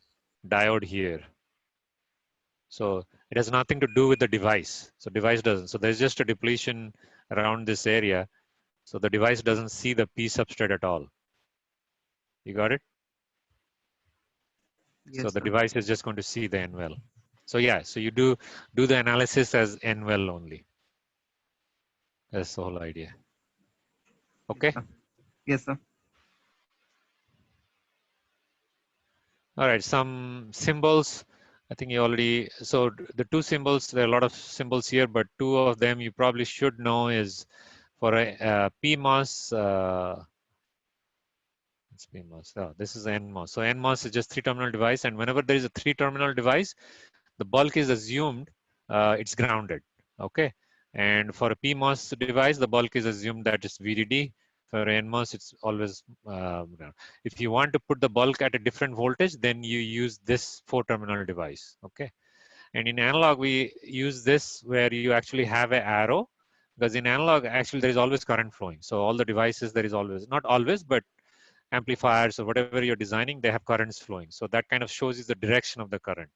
[SPEAKER 1] diode here. So it has nothing to do with the device. So device doesn't. So there's just a depletion around this area. So the device doesn't see the P substrate at all. You got it?
[SPEAKER 4] Yes,
[SPEAKER 1] so the
[SPEAKER 4] sir.
[SPEAKER 1] device is just going to see the N-well. So yeah, so you do the analysis as N-well only. That's the whole idea. Okay.
[SPEAKER 4] Yes, sir.
[SPEAKER 1] All right, some symbols. I think you already, so the two symbols, there are a lot of symbols here, but two of them you probably should know is for a PMOS, it's PMOS, oh, this is NMOS. So NMOS is just 3-terminal device, and whenever there is a 3-terminal device, the bulk is assumed it's grounded, okay? And for a PMOS device, the bulk is assumed that it's VDD, For NMOS, it's always, if you want to put the bulk at a different voltage, then you use this 4-terminal device, okay? And in analog, we use this where you actually have an arrow, because in analog, actually, there is always current flowing. So all the devices, there is always, not always, but amplifiers or whatever you're designing, they have currents flowing. So that kind of shows you the direction of the current.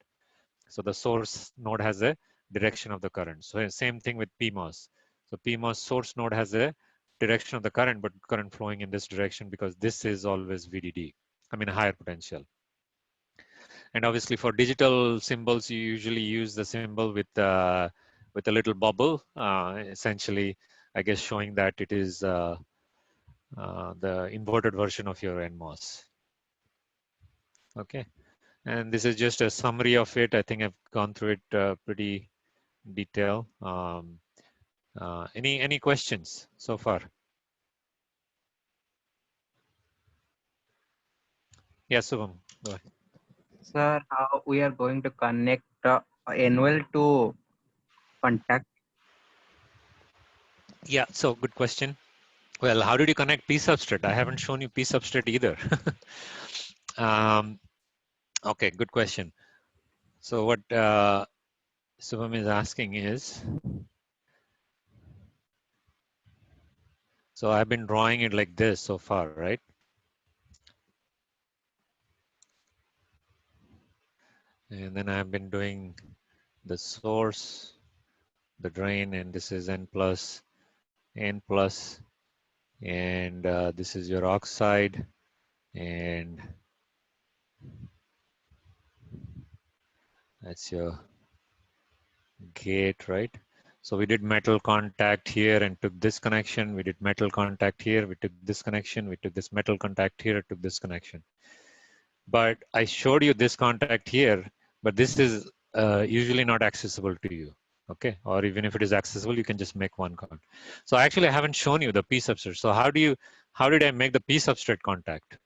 [SPEAKER 1] So the source node has a direction of the current. So same thing with PMOS. So PMOS source node has a direction of the current, but current flowing in this direction because this is always VDD, I mean higher potential. And obviously for digital symbols, you usually use the symbol with a little bubble, essentially, I guess showing that it is the inverted version of your NMOS. Okay, and this is just a summary of it. I think I've gone through it pretty detail. Any questions so far? Yes, Subham, go ahead.
[SPEAKER 4] Sir, how we are going to connect NOL to contact?
[SPEAKER 1] Yeah, so good question. Well, how did you connect P substrate? I haven't shown you P substrate either. Okay, good question. So what Subham is asking is, so I've been drawing it like this so far, right? And then I've been doing the source, the drain, and this is N plus, and this is your oxide, and that's your gate, right? So we did metal contact here and took this connection. We did metal contact here. We took this connection. We took this metal contact here, took this connection. But I showed you this contact here, but this is usually not accessible to you. Okay, or even if it is accessible, you can just make one contact. So actually, I haven't shown you the P substrate. So how did I make the P substrate contact?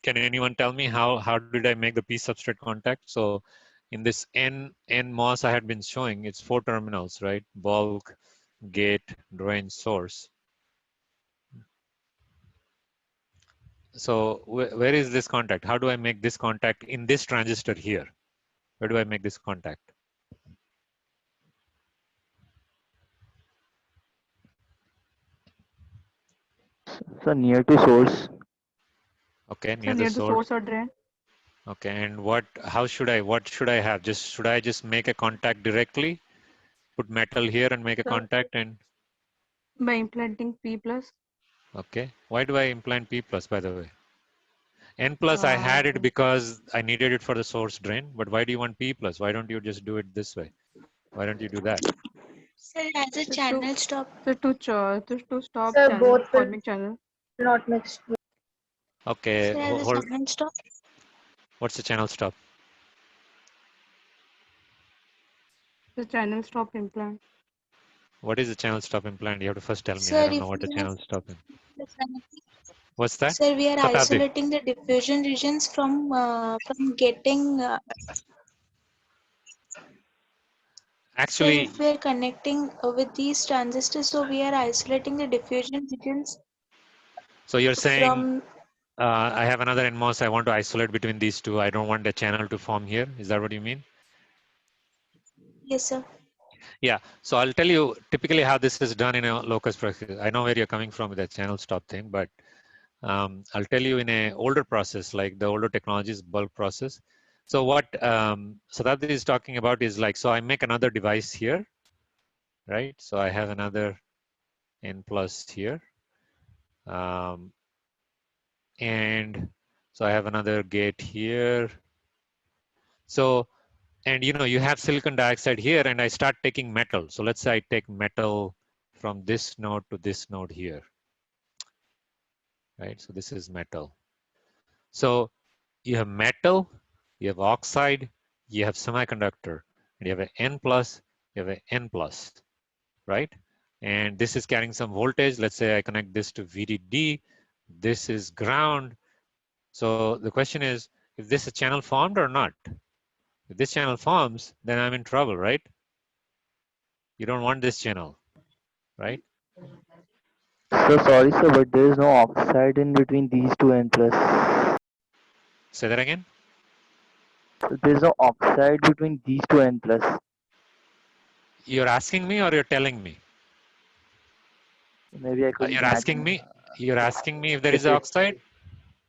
[SPEAKER 1] Can anyone tell me how did I make the P substrate contact? So in this NMOS I had been showing, it's 4 terminals, right? Bulk, gate, drain, source. So where is this contact? How do I make this contact in this transistor here? Where do I make this contact?
[SPEAKER 5] So near to source.
[SPEAKER 1] Okay,
[SPEAKER 7] So
[SPEAKER 1] near the
[SPEAKER 7] near the
[SPEAKER 1] source.
[SPEAKER 7] source or drain.
[SPEAKER 1] Okay, and what should I have? Should I just make a contact directly? Put metal here and make a
[SPEAKER 7] So
[SPEAKER 1] contact and
[SPEAKER 7] by implanting P plus.
[SPEAKER 1] okay. Why do I implant P plus, by the way? N plus I had it because I needed it for the source drain, but why do you want P plus? Why don't you just do it this way? Why don't you do that?
[SPEAKER 6] Sir, as a
[SPEAKER 7] So
[SPEAKER 6] channel stop.
[SPEAKER 7] to stop
[SPEAKER 8] So
[SPEAKER 7] channel
[SPEAKER 8] both will
[SPEAKER 7] forming channel.
[SPEAKER 8] not mix.
[SPEAKER 1] Okay,
[SPEAKER 6] Sir, as a
[SPEAKER 1] hold.
[SPEAKER 6] channel stop.
[SPEAKER 1] What's the channel stop?
[SPEAKER 7] The channel stop implant.
[SPEAKER 1] What is the channel stop implant? You have to first tell me. I
[SPEAKER 6] Sir,
[SPEAKER 1] don't know
[SPEAKER 6] if
[SPEAKER 1] what a
[SPEAKER 6] we are
[SPEAKER 1] channel stop is. What's that?
[SPEAKER 6] sir, we are
[SPEAKER 1] Satabdi.
[SPEAKER 6] isolating the diffusion regions from getting. Sir,
[SPEAKER 1] Actually,
[SPEAKER 6] if we are connecting with these transistors, so we are isolating the diffusion regions
[SPEAKER 1] so you're saying
[SPEAKER 6] from.
[SPEAKER 1] I have another NMOS. I want to isolate between these two. I don't want a channel to form here. Is that what you mean?
[SPEAKER 6] Yes, sir.
[SPEAKER 1] Yeah. So I'll tell you typically how this is done in a locus process. I know where you're coming from with that channel stop thing, but I'll tell you in a older process, like the older technologies, bulk process. So what Satabdi is talking about is like, so I make another device here, right? So I have another N plus here. And so I have another gate here. So, and you have silicon dioxide here and I start taking metal. So let's say I take metal from this node to this node here, right? So this is metal. So you have metal, you have oxide, you have semiconductor, and you have an N plus, you have an N plus, right? And this is carrying some voltage. Let's say I connect this to VDD. This is ground. So the question is, is this a channel formed or not? If this channel forms, then I'm in trouble, right? You don't want this channel, right?
[SPEAKER 5] So sorry, sir, but there is no oxide in between these two N plus.
[SPEAKER 1] Say that again.
[SPEAKER 5] So there is no oxide between these two N plus.
[SPEAKER 1] You're asking me or you're telling me?
[SPEAKER 5] Maybe I couldn't
[SPEAKER 1] You're
[SPEAKER 5] catch.
[SPEAKER 1] asking me. You're asking me if there
[SPEAKER 5] Yes,
[SPEAKER 1] is an
[SPEAKER 5] yes,
[SPEAKER 1] oxide.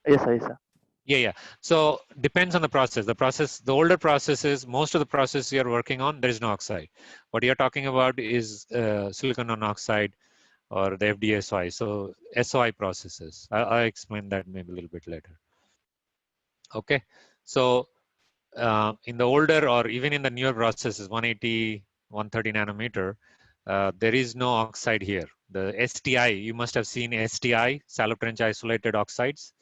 [SPEAKER 5] yes, sir, yes, sir.
[SPEAKER 1] Yeah. So depends on the process. The older processes, most of the processes you're working on, there is no oxide. What you're talking about is silicon monoxide or the FDSOI. So SOI processes. I'll explain that maybe a little bit later. Okay. So in the older or even in the newer processes, 180, 130 nanometer, there is no oxide here. The STI, you must have seen STI, shallow trench isolated oxides,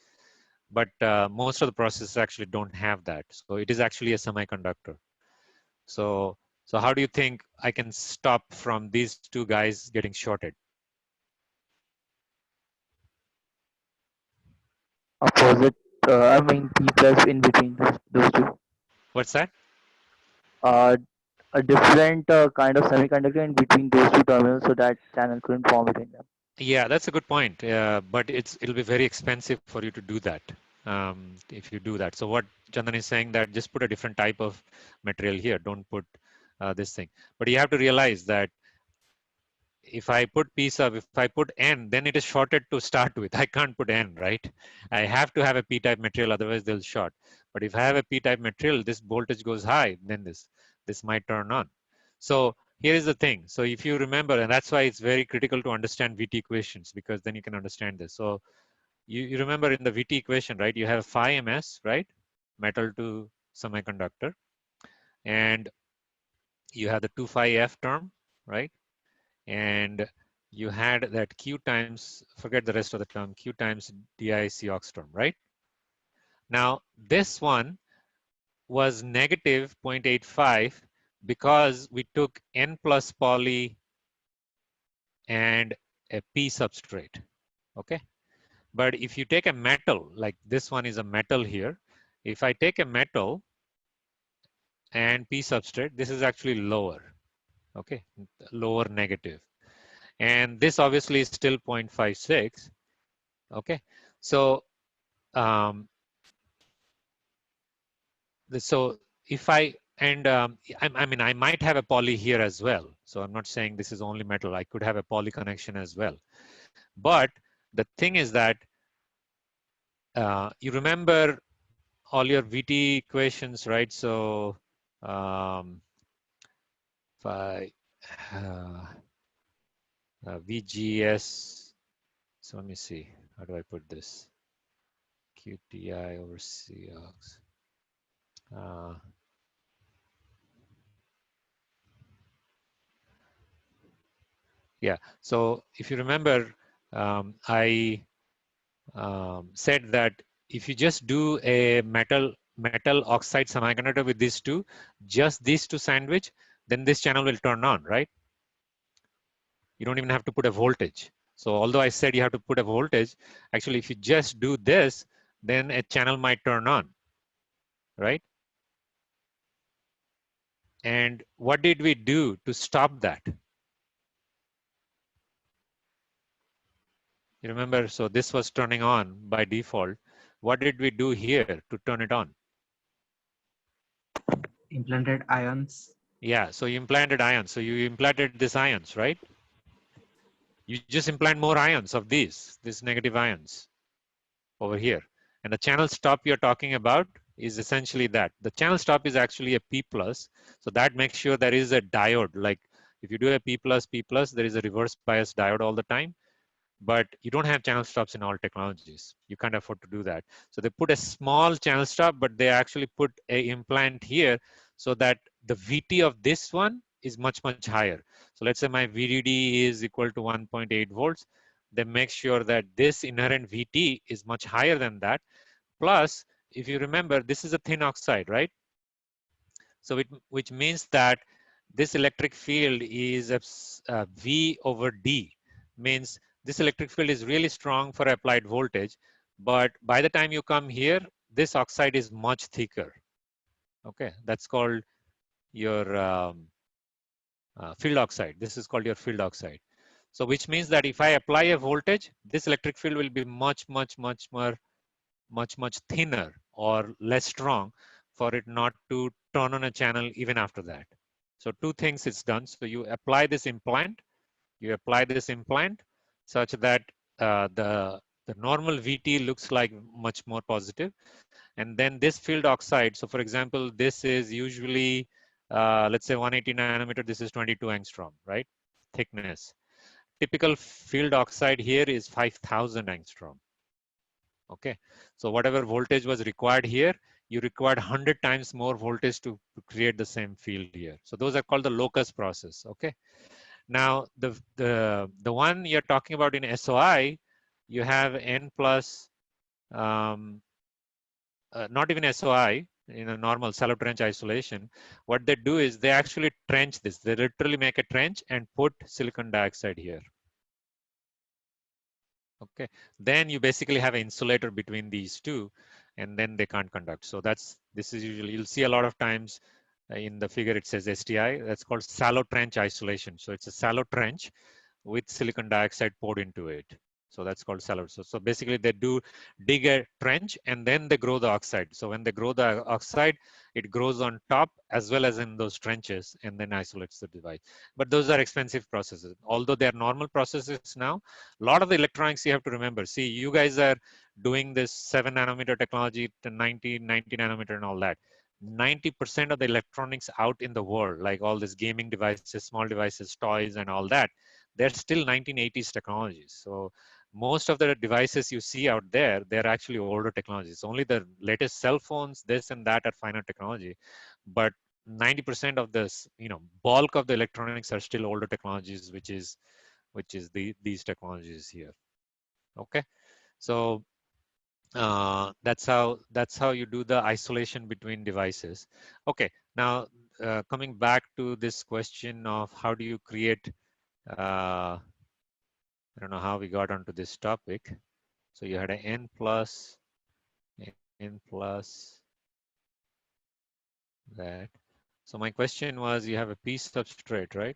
[SPEAKER 1] but most of the processes actually don't have that. So it is actually a semiconductor. So how do you think I can stop from these two guys getting shorted?
[SPEAKER 5] Opposite. I mean P plus in between those two.
[SPEAKER 1] What's that?
[SPEAKER 5] Uh, a different kind of semiconductor in between those two terminals, so that channel couldn't form between them.
[SPEAKER 1] Yeah, that's a good point. But it'll be very expensive for you to do that if you do that. So what Chandan is saying that just put a different type of material here. Don't put this thing. But you have to realize that if I put P sub, if I put N, then it is shorted to start with. I can't put N, right? I have to have a P-type material, otherwise they'll short. But if I have a P-type material, this voltage goes high, then this might turn on. So here is the thing. So if you remember, and that's why it's very critical to understand VT equations, because then you can understand this. So you remember in the VT equation, right? You have phi ms, right? Metal to semiconductor. And you have the 2 phi f term, right? And you had that Q times, forget the rest of the term, Q times DIC ox term, right? Now, this one was negative 0.85 because we took N plus poly and a P substrate, okay? But if you take a metal, like this one is a metal here, if I take a metal and P substrate, this is actually lower, okay? Lower negative. And this obviously is still 0.56, okay? So, so if I mean, I might have a poly here as well. So I'm not saying this is only metal. I could have a poly connection as well. But the thing is that you remember all your VT equations, right? So if I VGS, so let me see, how do I put this? QTI over COX. Yeah, so if you remember, I said that if you just do a metal oxide semiconductor with these two, just these two sandwich, then this channel will turn on, right? You don't even have to put a voltage. So although I said you have to put a voltage, actually if you just do this, then a channel might turn on, right? And what did we do to stop that? You remember, so this was turning on by default. What did we do here to turn it on?
[SPEAKER 4] Implanted ions.
[SPEAKER 1] Yeah, so you implanted ions. So you implanted these ions, right? You just implant more ions of these negative ions over here. And the channel stop you're talking about is essentially that. The channel stop is actually a P plus. So that makes sure there is a diode. Like if you do a P plus, there is a reverse bias diode all the time. But you don't have channel stops in all technologies. You can't afford to do that. So they put a small channel stop, but they actually put a implant here so that the VT of this one is much, much higher. So let's say my VDD is equal to 1.8 volts. They make sure that this inherent VT is much higher than that. Plus, if you remember, this is a thin oxide, right? So which means that this electric field is V over D, means this electric field is really strong for applied voltage, but by the time you come here, this oxide is much thicker. Okay, that's called your field oxide. This is called your field oxide. So which means that if I apply a voltage, this electric field will be much thinner or less strong for it not to turn on a channel even after that. So two things it's done. So you apply this implant, such that the normal VT looks like much more positive. And then this field oxide, so for example, this is usually, let's say 180 nanometer, this is 22 angstrom, right? Thickness. Typical field oxide here is 5000 angstrom. Okay, so whatever voltage was required here, you required 100 times more voltage to create the same field here. So those are called the locus process. Okay, now the one you're talking about in SOI, you have N plus, not even SOI, in a normal shallow trench isolation. What they do is they actually trench this. They literally make a trench and put silicon dioxide here. Okay, then you basically have an insulator between these two, and then they can't conduct. So this is usually, you'll see a lot of times in the figure it says STI. That's called shallow trench isolation. So it's a shallow trench with silicon dioxide poured into it. So that's called shallow. So basically they do dig a trench and then they grow the oxide. So when they grow the oxide, it grows on top as well as in those trenches and then isolates the device. But those are expensive processes. Although they're normal processes now, a lot of the electronics you have to remember. See, you guys are doing this 7 nanometer technology to 90 nanometer and all that. 90% of the electronics out in the world, like all these gaming devices, small devices, toys and all that, they're still 1980s technologies. So most of the devices you see out there, they're actually older technologies. Only the latest cell phones, this and that are finer technology. But 90% of this, bulk of the electronics are still older technologies, which is these technologies here. Okay, so that's how you do the isolation between devices. Okay, now coming back to this question of how do you create, I don't know how we got onto this topic. So you had an N plus that. So my question was, you have a P substrate, right?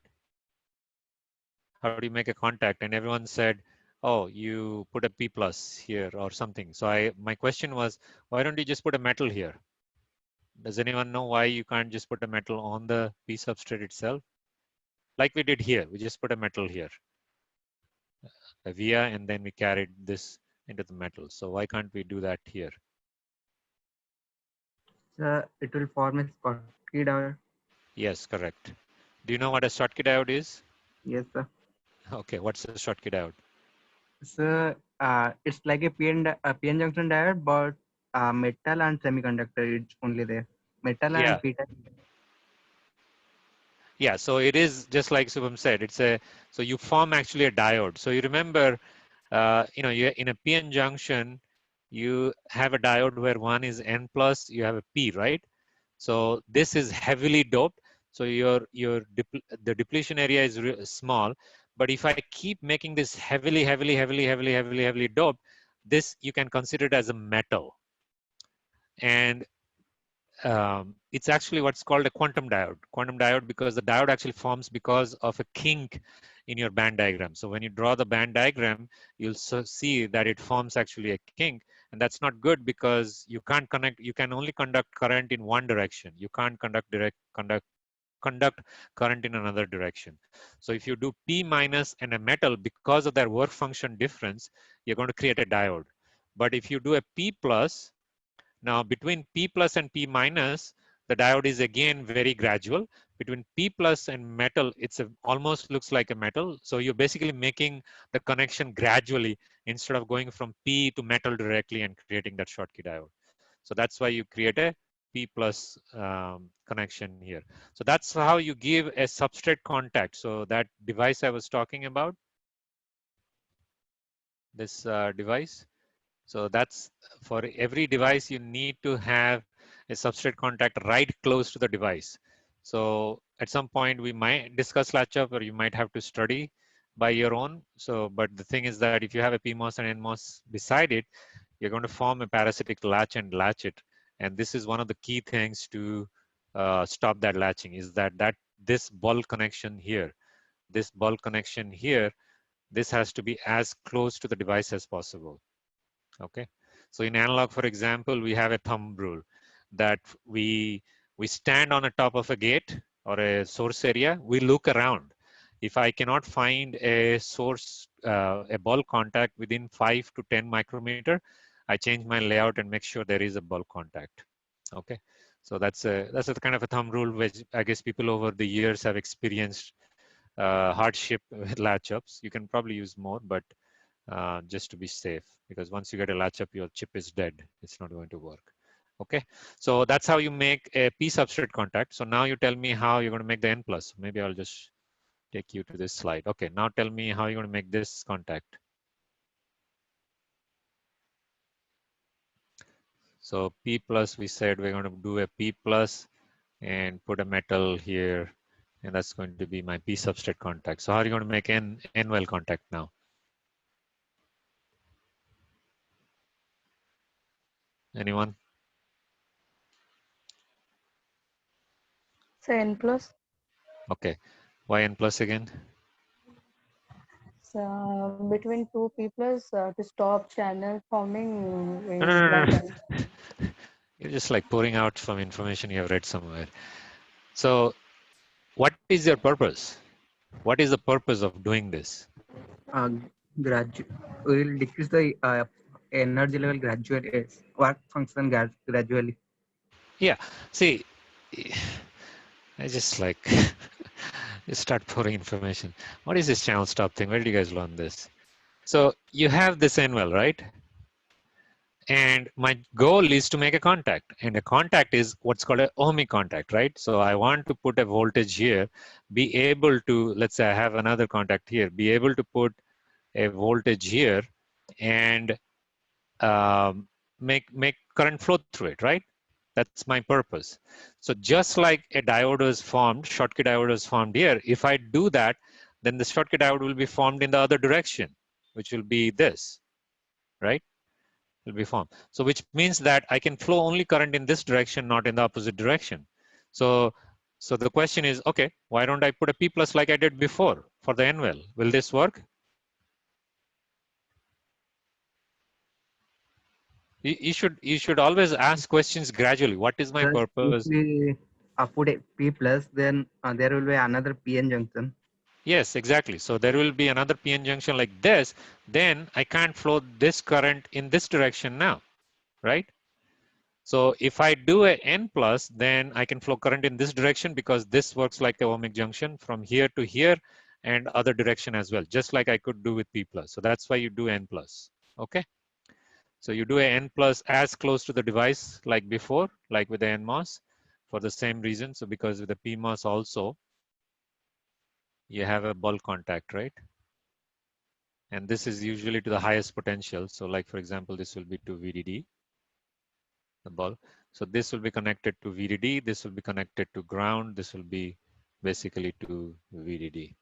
[SPEAKER 1] How do you make a contact? And everyone said, oh, you put a P plus here or something. So my question was, why don't you just put a metal here? Does anyone know why you can't just put a metal on the P substrate itself? Like we did here, we just put a metal here, a via, and then we carried this into the metal. So why can't we do that here?
[SPEAKER 4] It will form a Schottky diode.
[SPEAKER 1] Yes, correct. Do you know what a Schottky diode is?
[SPEAKER 4] Yes, sir.
[SPEAKER 1] Okay, what's a Schottky diode?
[SPEAKER 4] So it's like a PN junction diode, but metal and semiconductor is only there. Metal
[SPEAKER 1] Yeah.
[SPEAKER 4] and P type.
[SPEAKER 1] Yeah, so it is just like Subham said, so you form actually a diode. So you remember, you in a PN junction, you have a diode where one is N plus, you have a P, right? So this is heavily doped. So the depletion area is small. But if I keep making this heavily doped, this you can consider it as a metal. And it's actually what's called a quantum diode because the diode actually forms because of a kink in your band diagram. So when you draw the band diagram, you'll see that it forms actually a kink, and that's not good because you can only conduct current in one direction. You can't conduct current in another direction. So if you do P minus and a metal, because of their work function difference, you're going to create a diode. But if you do a P plus, now between P plus and P minus, the diode is again very gradual. Between P plus and metal, almost looks like a metal. So you're basically making the connection gradually instead of going from P to metal directly and creating that Schottky diode. So that's why you create a P plus connection here. So that's how you give a substrate contact. So that device I was talking about, this device. So that's for every device, you need to have a substrate contact right close to the device. So at some point we might discuss latch up, or you might have to study by your own. So, but the thing is that if you have a PMOS and NMOS beside it, you're going to form a parasitic latch and latch it. And this is one of the key things to stop that latching, is that this bulk connection here, this has to be as close to the device as possible. Okay. So in analog, for example, we have a thumb rule that we stand on the top of a gate or a source area, we look around. If I cannot find a source, a bulk contact within 5 to 10 micrometer, I change my layout and make sure there is a bulk contact. Okay. So that's a kind of a thumb rule which I guess people over the years have experienced hardship with latch ups. You can probably use more, but just to be safe, because once you get a latch up, your chip is dead. It's not going to work. Okay, so that's how you make a P substrate contact. So now you tell me how you're going to make the N plus. Maybe I'll just take you to this slide. Okay, now tell me how you're going to make this contact. So P plus, we said we're going to do a P plus and put a metal here, and that's going to be my P substrate contact. So how are you going to make N well contact now? Anyone?
[SPEAKER 7] So N plus.
[SPEAKER 1] Okay, why N plus again?
[SPEAKER 7] So between two P plus to stop channel forming
[SPEAKER 1] No, no, no,
[SPEAKER 7] like
[SPEAKER 1] no.
[SPEAKER 7] that.
[SPEAKER 1] You're just like pouring out some information you have read somewhere. So what is your purpose? What is the purpose of doing this?
[SPEAKER 4] Uh, will decrease the energy level gradually. Work function gradually.
[SPEAKER 1] Yeah, see, I just like just start pouring information. What is this channel stop thing? Where did you guys learn this? So you have this NWell, right? And my goal is to make a contact, and a contact is what's called an ohmic contact, right? So I want to put a voltage here, be able to, let's say I have another contact here, be able to put a voltage here and make current flow through it, right? That's my purpose. So just like a diode is formed, Schottky diode is formed here, if I do that, then the Schottky diode will be formed in the other direction, which will be this, right? Will be formed. So which means that I can flow only current in this direction, not in the opposite direction. So the question is, okay, why don't I put a P plus like I did before for the N well? Will this work? You should always ask questions gradually. What is my
[SPEAKER 4] Just if
[SPEAKER 1] purpose?
[SPEAKER 4] we put a P plus, then there will be another PN junction.
[SPEAKER 1] Yes, exactly. So there will be another PN junction like this. Then I can't flow this current in this direction now, right? So if I do a N plus, then I can flow current in this direction because this works like a ohmic junction from here to here and other direction as well, just like I could do with P plus. So that's why you do N plus, okay? So you do a N plus as close to the device like before, like with the NMOS for the same reason. So because with the PMOS also, you have a bulk contact, right? And this is usually to the highest potential. So like, for example, this will be to VDD, the bulk. So this will be connected to VDD. This will be connected to ground. This will be basically to VDD.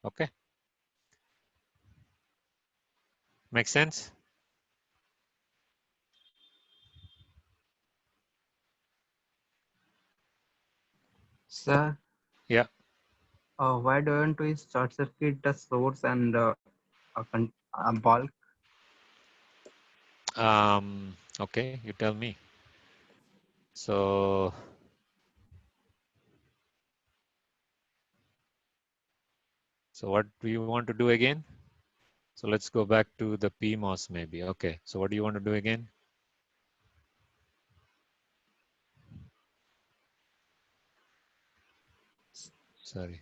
[SPEAKER 1] Okay. Make sense?
[SPEAKER 4] Sir,
[SPEAKER 1] Yeah.
[SPEAKER 4] why don't we short circuit the source and bulk?
[SPEAKER 1] Okay, you tell me. So what do you want to do again? So let's go back to the PMOS maybe. Okay, so what do you want to do again? Sorry.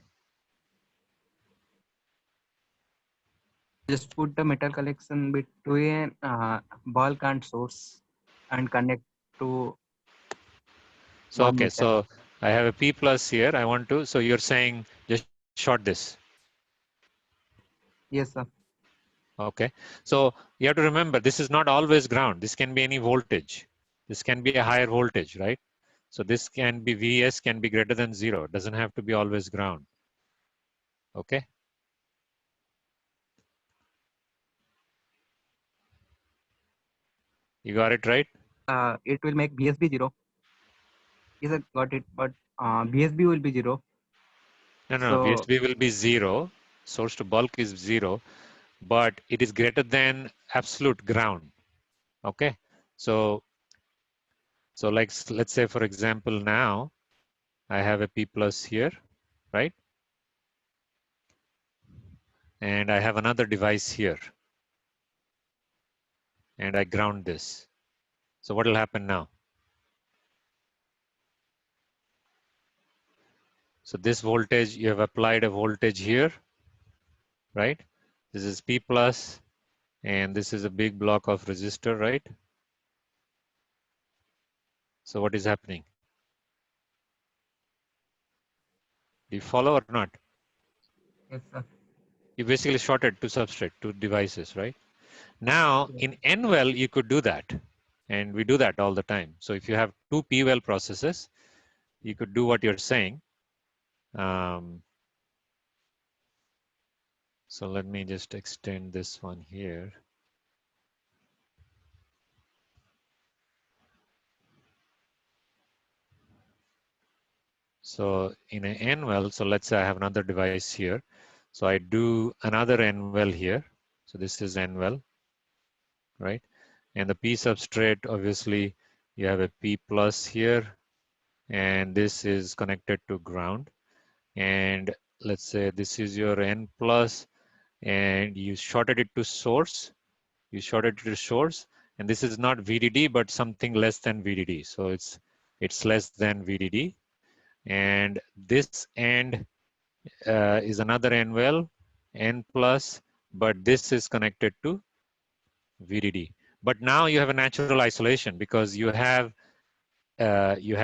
[SPEAKER 4] Just put the metal collection between bulk and source and connect to
[SPEAKER 1] So,
[SPEAKER 4] one
[SPEAKER 1] okay,
[SPEAKER 4] metal.
[SPEAKER 1] so I have a P plus here. I want to, so you're saying just short this.
[SPEAKER 4] Yes, sir.
[SPEAKER 1] Okay, so you have to remember this is not always ground. This can be any voltage. This can be a higher voltage, right? So this can be Vs can be greater than 0. It doesn't have to be always ground. Okay. You got it right?
[SPEAKER 4] It will make BSB 0. Yes, I got it. But BSB will be 0.
[SPEAKER 1] No,
[SPEAKER 4] So
[SPEAKER 1] VSB will be 0. source to bulk is 0, but it is greater than absolute ground. Okay, so like, let's say for example, now I have a P plus here, right? And I have another device here, and I ground this. So what will happen now? So this voltage, you have applied a voltage here, right? This is P plus, and this is a big block of resistor, right? So what is happening? Do you follow or not?
[SPEAKER 4] Yes, sir.
[SPEAKER 1] You basically shorted two substrate, two devices, right? Now in N-well, you could do that. And we do that all the time. So if you have two P-well processes, you could do what you're saying. So let me just extend this one here. So in an N-well, so let's say I have another device here. So I do another N-well here. So this is N-well, right? And the P substrate, obviously, you have a P plus here, and this is connected to ground. And let's say this is your N plus, and you shorted it to source. You shorted it to source, and this is not VDD, but something less than VDD. So it's less than VDD. And this end is another N-well, N plus, but this is connected to VDD. But now you have a natural isolation because you have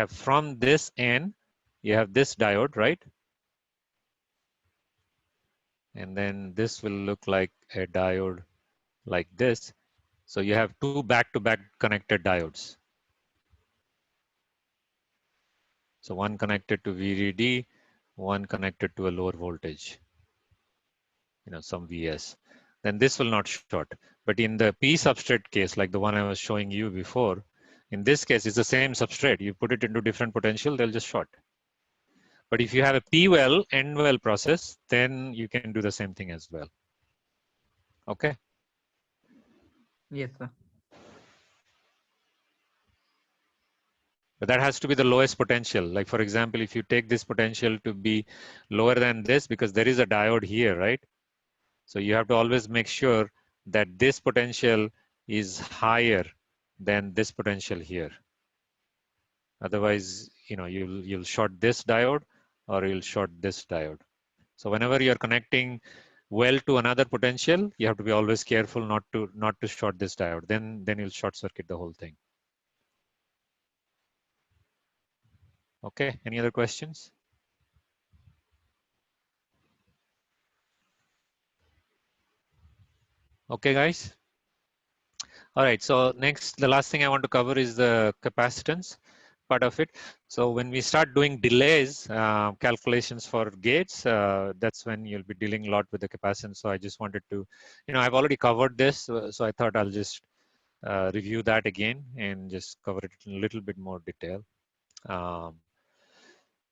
[SPEAKER 1] from this N, you have this diode, right? And then this will look like a diode like this. So you have two back-to-back connected diodes. So one connected to VDD, one connected to a lower voltage, some VS. Then this will not short. But in the P substrate case, like the one I was showing you before, in this case, it's the same substrate. You put it into different potential, they'll just short. But if you have a P-well, N-well process, then you can do the same thing as well. Okay?
[SPEAKER 4] Yes, sir.
[SPEAKER 1] But that has to be the lowest potential. Like for example, if you take this potential to be lower than this, because there is a diode here, right? So you have to always make sure that this potential is higher than this potential here. Otherwise, you'll short this diode or you'll short this diode. So whenever you're connecting well to another potential, you have to be always careful not to short this diode. Then you'll short circuit the whole thing. Okay, any other questions? Okay, guys. All right, so next, the last thing I want to cover is the capacitance part of it. So when we start doing delays, calculations for gates, that's when you'll be dealing a lot with the capacitance. So I just wanted to, I've already covered this, so I thought I'll just review that again and just cover it in a little bit more detail.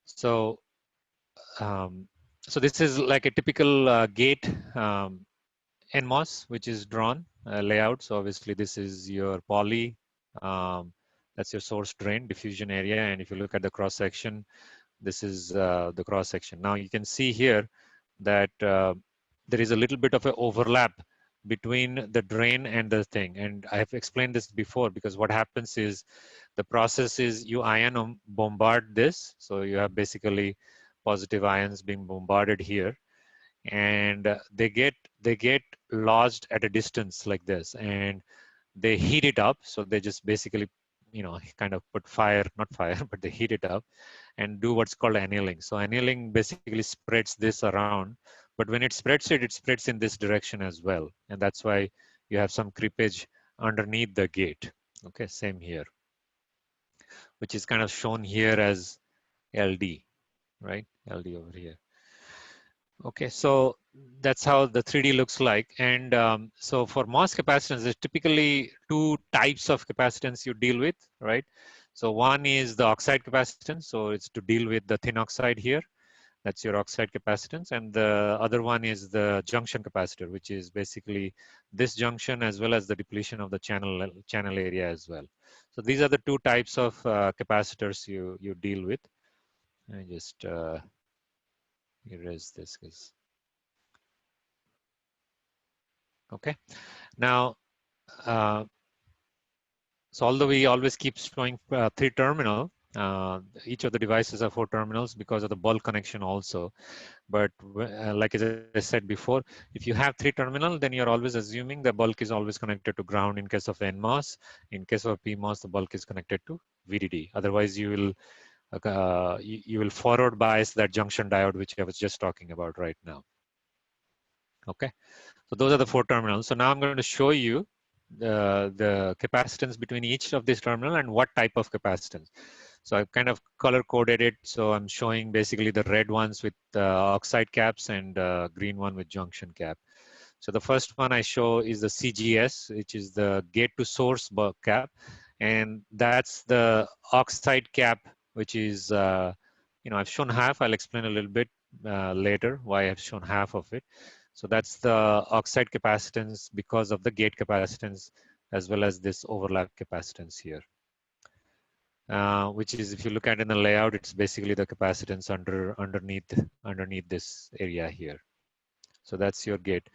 [SPEAKER 1] So this is like a typical gate NMOS, which is drawn layout. So obviously this is your poly, that's your source drain diffusion area. And if you look at the cross section, this is the cross section. Now you can see here that there is a little bit of an overlap between the drain and the thing. And I have explained this before, because what happens is the process is you ion bombard this. So you have basically positive ions being bombarded here, and they get lodged at a distance like this, and they heat it up. So they just basically kind of put fire, not fire, but they heat it up and do what's called annealing. So annealing basically spreads this around, but when it spreads in this direction as well, and that's why you have some creepage underneath the gate. Okay, same here, which is kind of shown here as LD, right? LD over here. Okay, so that's how the 3D looks like. And so for MOS capacitance, there's typically two types of capacitance you deal with, right? So one is the oxide capacitance. So it's to deal with the thin oxide here. That's your oxide capacitance. And the other one is the junction capacitor, which is basically this junction as well as the depletion of the channel area as well. So these are the two types of capacitors you deal with. I just erase this. Okay. Now, so although we always keep showing 3-terminal, each of the devices are 4 terminals because of the bulk connection also. But like I said before, if you have 3-terminal, then you're always assuming the bulk is always connected to ground in case of NMOS. In case of PMOS, the bulk is connected to VDD. Otherwise, you will forward bias that junction diode, which I was just talking about right now. Okay, so those are the 4 terminals. So now I'm going to show you the capacitance between each of these terminal and what type of capacitance. So I've kind of color coded it. So I'm showing basically the red ones with oxide caps and green one with junction cap. So the first one I show is the CGS, which is the gate to source cap. And that's the oxide cap, which is, I've shown half. I'll explain a little bit later why I've shown half of it. So that's the oxide capacitance because of the gate capacitance as well as this overlap capacitance here. Which is, if you look at in the layout, it's basically the capacitance underneath this area here. So that's your gate.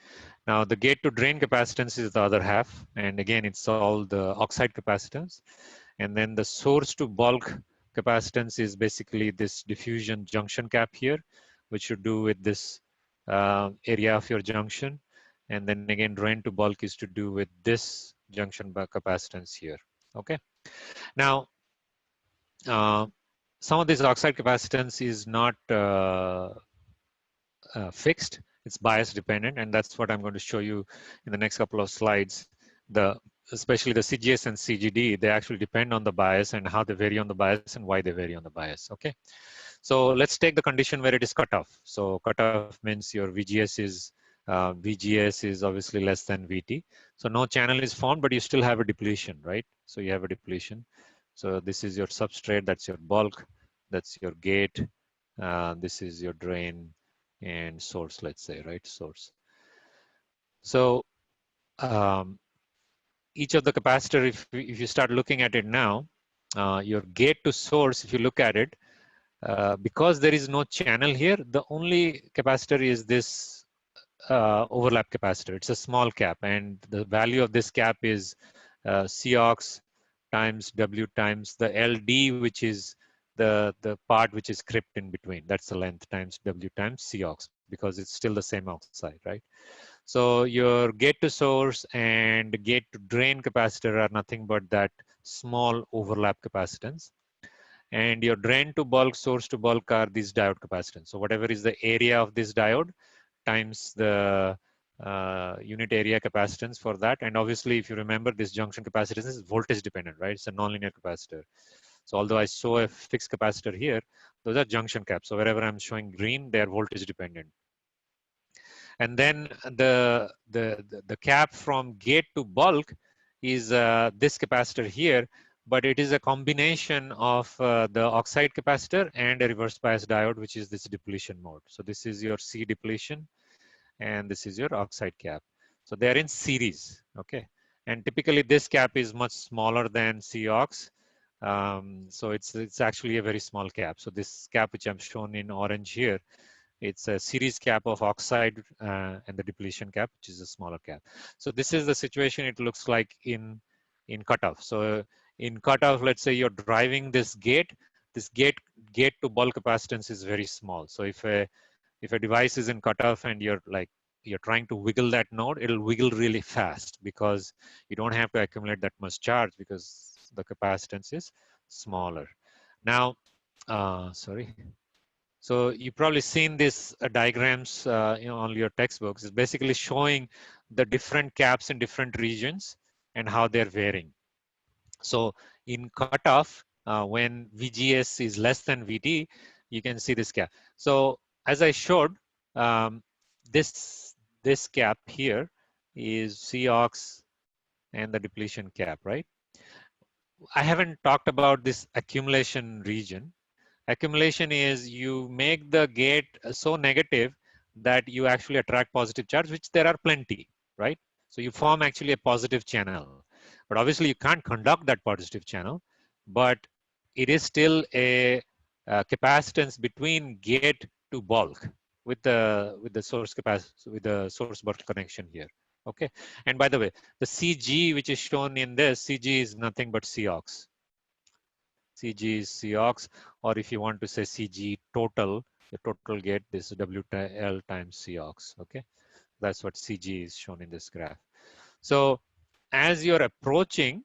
[SPEAKER 1] Now the gate to drain capacitance is the other half, and again it's all the oxide capacitance. And then the source to bulk capacitance is basically this diffusion junction cap here, which should do with this area of your junction. And then again, drain to bulk is to do with this junction capacitance here. Okay. Now, some of this oxide capacitance is not fixed. It's bias dependent, and that's what I'm going to show you in the next couple of slides. Especially the CGS and CGD, they actually depend on the bias and how they vary on the bias and why they vary on the bias. Okay, so let's take the condition where it is cut off. So cut off means your VGS is obviously less than VT. So no channel is formed, but you still have a depletion, right? So you have a depletion. So this is your substrate, that's your bulk, that's your gate, this is your drain and source, let's say, right? Source. So each of the capacitor, if you start looking at it now, your gate to source, if you look at it, because there is no channel here, the only capacitor is this overlap capacitor. It's a small cap, and the value of this cap is Cox times W times the LD, which is the part which is crypt in between. That's the length times W times Cox, because it's still the same oxide, right? So your gate to source and gate to drain capacitor are nothing but that small overlap capacitance. And your drain to bulk, source to bulk are these diode capacitance. So whatever is the area of this diode times the unit area capacitance for that. And obviously, if you remember, this junction capacitance is voltage dependent, right? It's a nonlinear capacitor. So although I show a fixed capacitor here, those are junction caps. So wherever I'm showing green, they are voltage dependent. And then the cap from gate to bulk is this capacitor here, but it is a combination of the oxide capacitor and a reverse bias diode, which is this depletion mode. So this is your C depletion, and this is your oxide cap. So they are in series, okay? And typically this cap is much smaller than Cox. So it's actually a very small cap. So this cap, which I'm shown in orange here, it's a series cap of oxide and the depletion cap, which is a smaller cap. So this is the situation it looks like in cutoff. So in cutoff, let's say you're driving this gate to bulk capacitance is very small. So if a device is in cutoff and you're trying to wiggle that node, it'll wiggle really fast because you don't have to accumulate that much charge because the capacitance is smaller. Now, sorry. So you've probably seen this diagrams on your textbooks. It's basically showing the different caps in different regions and how they're varying. So in cutoff, when VGS is less than VT, you can see this cap. So as I showed, this cap here is Cox and the depletion cap, right? I haven't talked about this accumulation region. Accumulation is you make the gate so negative that you actually attract positive charge, which there are plenty, right? So you form actually a positive channel. But obviously you can't conduct that positive channel, but it is still a capacitance between gate to bulk with the source capacity, with the source bulk connection here. Okay. And by the way, the CG which is shown in this, CG is nothing but COX. CG is COX, or if you want to say CG total, the total gate, this is WL times COX. Okay, that's what CG is shown in this graph. So as you're approaching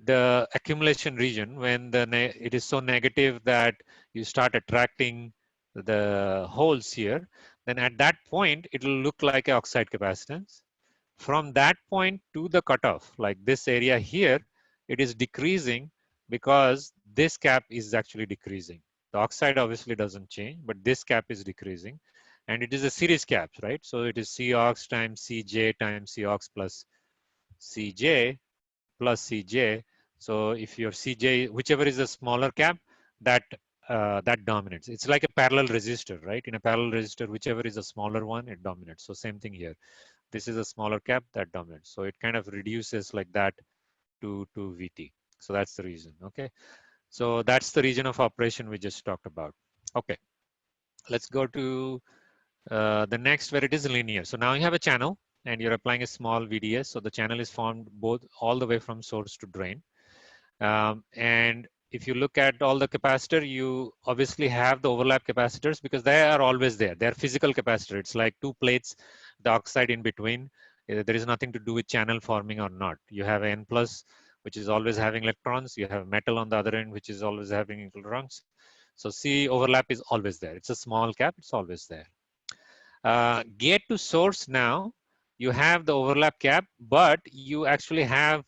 [SPEAKER 1] the accumulation region, when it is so negative that you start attracting the holes here, then at that point it will look like an oxide capacitance. From that point to the cutoff, like this area here, it is decreasing because this cap is actually decreasing. The oxide obviously doesn't change, but this cap is decreasing. And it is a series cap, right? So it is COX times CJ times COX plus CJ plus CJ. So if your CJ, whichever is the smaller cap, that that dominates. It's like a parallel resistor, right? In a parallel resistor, whichever is the smaller one, it dominates. So same thing here. This is a smaller cap that dominates. So it kind of reduces like that to VT. So that's the reason. Okay. So that's the region of operation we just talked about. Okay. Let's go to the next where it is linear. So now you have a channel and you're applying a small VDS. So the channel is formed both all the way from source to drain. And if you look at all the capacitor, you obviously have the overlap capacitors because they are always there. They're physical capacitor. It's like two plates, the oxide in between. There is nothing to do with channel forming or not. You have N plus, which is always having electrons. You have metal on the other end, which is always having electrons. So C overlap is always there. It's a small cap. It's always there. Gate to source now, you have the overlap cap, but you actually have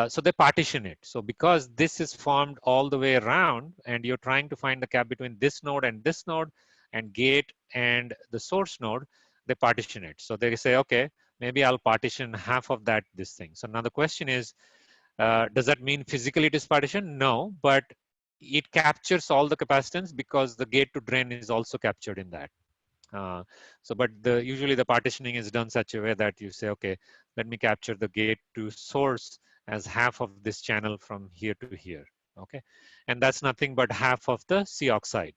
[SPEAKER 1] so they partition it. So because this is formed all the way around and you're trying to find the cap between this node and gate and the source node, they partition it. So they say, okay, maybe I'll partition half of that, this thing. So now the question is, does that mean physically it is partitioned? No, but it captures all the capacitance because the gate to drain is also captured in that. But usually the partitioning is done such a way that you say, okay, let me capture the gate to source as half of this channel from here to here. Okay, and that's nothing but half of the C oxide.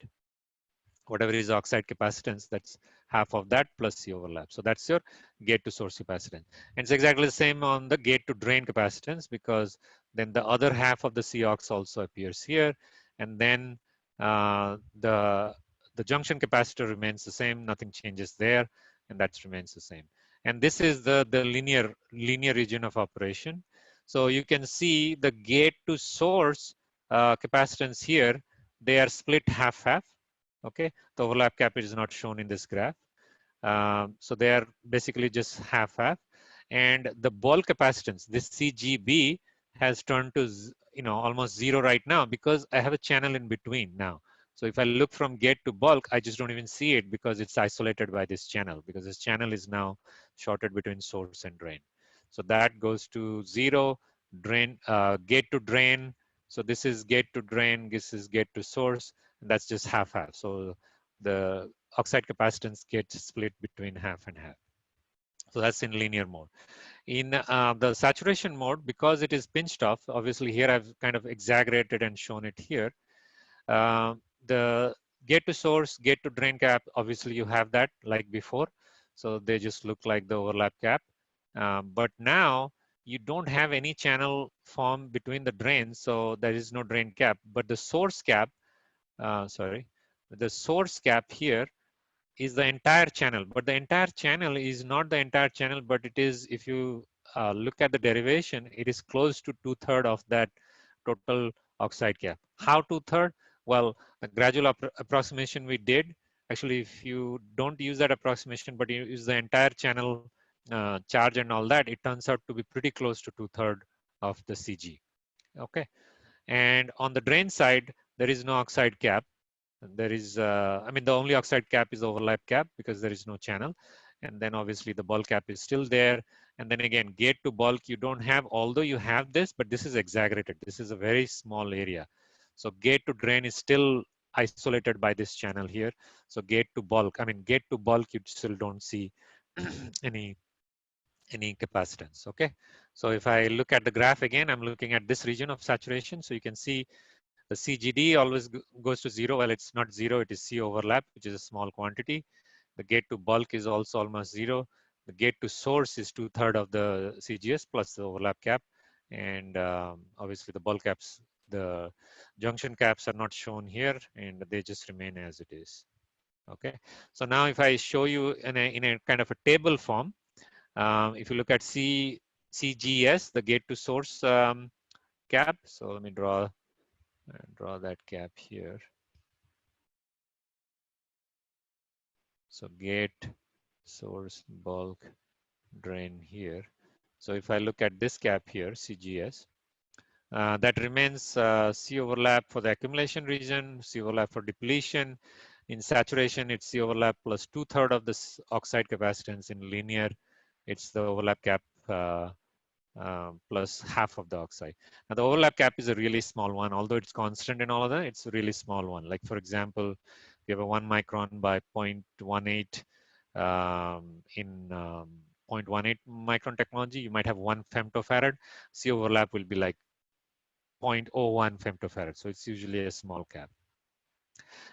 [SPEAKER 1] Whatever is oxide capacitance, that's half of that plus C overlap. So that's your gate to source capacitance. And it's exactly the same on the gate to drain capacitance because then the other half of the C ox also appears here. And then the junction capacitor remains the same, nothing changes there, and that remains the same. And this is the linear region of operation. So you can see the gate to source capacitance here, they are split half-half. Okay, the overlap cap is not shown in this graph. So they are basically just half-half. And the bulk capacitance, this CGB, has turned to almost zero right now because I have a channel in between now. So if I look from gate to bulk, I just don't even see it because it's isolated by this channel, because this channel is now shorted between source and drain. So that goes to zero, drain, gate to drain. So this is gate to drain, this is gate to source, and that's just half-half. So the oxide capacitance gets split between half and half. So that's in linear mode. In the saturation mode, because it is pinched off, obviously here I've kind of exaggerated and shown it here. The gate to source, gate to drain cap, obviously you have that like before. So they just look like the overlap cap. But now you don't have any channel form between the drains, so there is no drain cap. But the source cap, the source cap here is the entire channel. But the entire channel is not the entire channel, but it is, if you look at the derivation, it is close to 2/3 of that total oxide cap. How 2/3? Well, the gradual approximation we did, actually, if you don't use that approximation, but you use the entire channel charge and all that, it turns out to be pretty close to 2/3 of the CG. Okay. And on the drain side, there is no oxide cap. There is, I mean, the only oxide cap is the overlap cap because there is no channel. And then obviously the bulk cap is still there. And then again, gate to bulk, you don't have, although you have this, but this is exaggerated. This is a very small area. So gate to drain is still isolated by this channel here. So gate to bulk, I mean gate to bulk, you still don't see any capacitance. Okay, so if I look at the graph again, I'm looking at this region of saturation. So you can see the CGD always goes to 0. Well, it's not 0, it is C overlap, which is a small quantity. The gate to bulk is also almost 0. The gate to source is 2/3 of the CGS plus the overlap cap. And obviously the bulk caps, the junction caps are not shown here, and they just remain as it is. Okay, so now if I show you in a kind of a table form, if you look at CGS, the gate to source cap. So let me draw that cap here. So gate, source, bulk, drain here. So if I look at this cap here, CGS, that remains C overlap for the accumulation region, C overlap for depletion. In saturation, it's C overlap plus 2/3 of this oxide capacitance. In linear, it's the overlap cap plus half of the oxide. Now the overlap cap is a really small one, although it's constant in all of that, it's a really small one. Like for example, you have a 1 micron by 0.18 in 0.18 micron technology, you might have 1 femtofarad. C overlap will be like 0.01 femtofarad. So it's usually a small cap.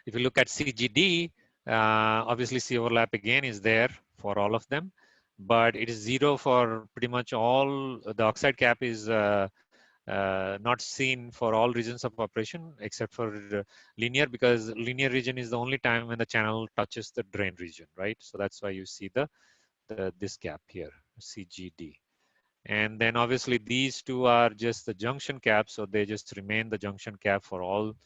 [SPEAKER 1] If you look at CGD, obviously C overlap again is there for all of them, but it is 0 for pretty much all. The oxide cap is not seen for all regions of operation except for linear, because linear region is the only time when the channel touches the drain region, right? So that's why you see this gap here, CGD. And then obviously these two are just the junction caps, so they just remain the junction cap for all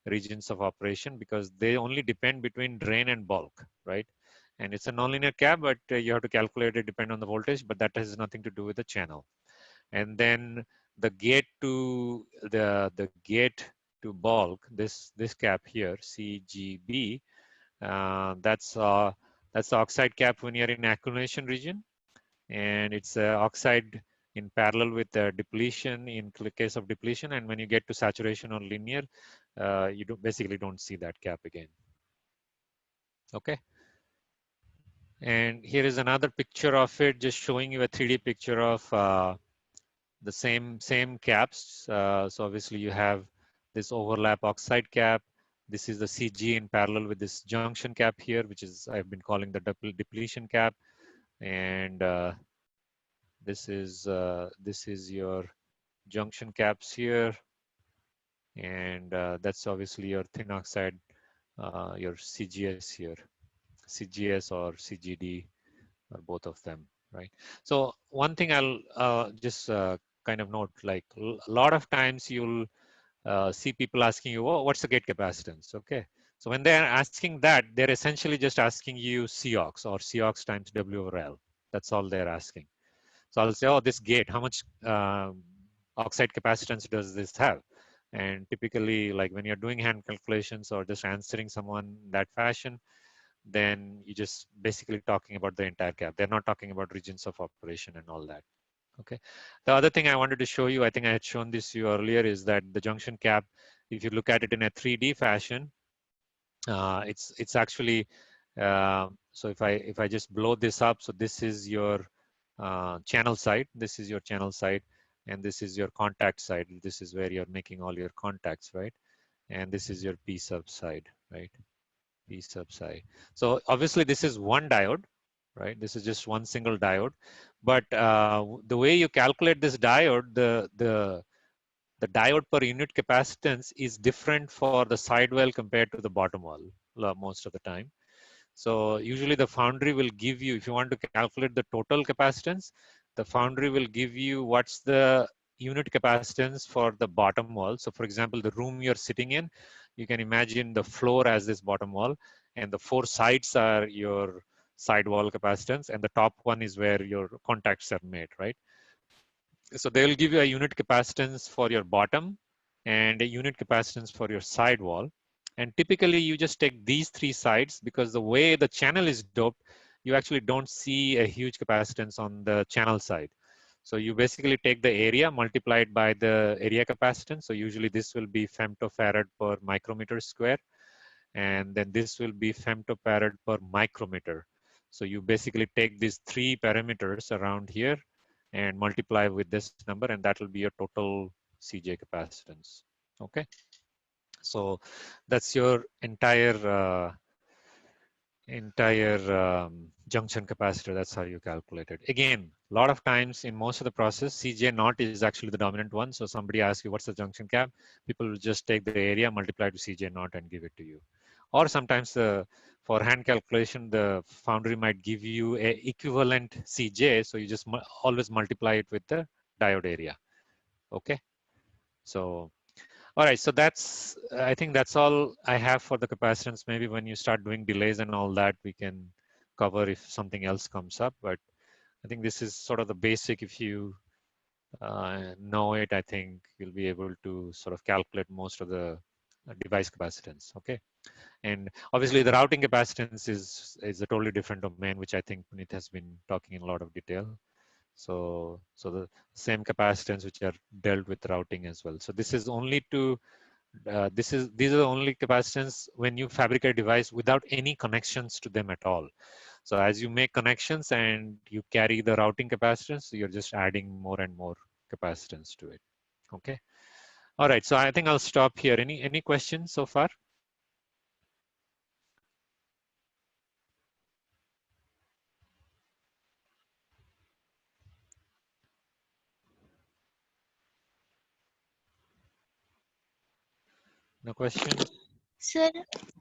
[SPEAKER 1] regions of operation because they only depend between drain and bulk, right? And it's a nonlinear cap, but you have to calculate it depend on the voltage, but that has nothing to do with the channel. And then the gate to the gate to bulk, this cap here, CGB, that's the oxide cap when you're in accumulation region, and it's oxide in parallel with the depletion in the case of depletion. And when you get to saturation or linear, you basically don't see that cap again. Okay. And here is another picture of it, just showing you a 3D picture of the same caps. So obviously you have this overlap oxide cap. This is the CG in parallel with this junction cap here, which is I've been calling the depletion cap. And this is your junction caps here, and that's obviously your thin oxide, your CGS here, CGS or CGD, or both of them, right? So one thing I'll just kind of note, like a lot of times you'll see people asking you, oh, what's the gate capacitance? Okay, so when they're asking that, they're essentially just asking you Cox or Cox times W over L. That's all they're asking. So I'll say, oh, this gate, how much oxide capacitance does this have? And typically, like when you're doing hand calculations or just answering someone that fashion, then you're just basically talking about the entire cap. They're not talking about regions of operation and all that. Okay. The other thing I wanted to show you, I think I had shown this to you earlier, is that the junction cap, if you look at it in a 3D fashion, it's actually, so if I just blow this up, so this is your channel side, this is your channel side, and this is your contact side. This is where you're making all your contacts, right? And this is your P sub side, right? P sub side. So obviously this is one diode, right? This is just one single diode, but the way you calculate this diode, the diode per unit capacitance is different for the sidewall compared to the bottom wall most of the time. So usually the foundry will give you, if you want to calculate the total capacitance, the foundry will give you what's the unit capacitance for the bottom wall. So for example, the room you're sitting in, you can imagine the floor as this bottom wall, and the 4 sides are your sidewall capacitance, and the top one is where your contacts are made, right? So they will give you a unit capacitance for your bottom and a unit capacitance for your sidewall. And typically you just take these 3 sides, because the way the channel is doped, you actually don't see a huge capacitance on the channel side. So you basically take the area multiplied by the area capacitance. So usually this will be femtofarad per micrometer square. and then this will be femtofarad per micrometer. So you basically take these 3 parameters around here and multiply with this number, and that will be your total CJ capacitance. Okay, so that's your entire junction capacitor. That's how you calculate it. Again, a lot of times in most of the process, CJ naught is actually the dominant one. So somebody asks you, what's the junction cap? People will just take the area, multiply to CJ naught and give it to you. Or sometimes for hand calculation, the foundry might give you a equivalent CJ. So you just always multiply it with the diode area. Okay. So all right, so I think that's all I have for the capacitance. Maybe when you start doing delays and all that, we can cover if something else comes up. But I think this is sort of the basic. If you know it, I think you'll be able to sort of calculate most of the device capacitance. Okay, and obviously the routing capacitance is a totally different domain, which I think Puneet has been talking in a lot of detail. So the same capacitance which are dealt with routing as well. So this is only to these are the only capacitance when you fabricate a device without any connections to them at all. So as you make connections and you carry the routing capacitance, so you're just adding more and more capacitance to it. Okay. All right. So I think I'll stop here. Any questions so far? No questions?
[SPEAKER 6] Sir,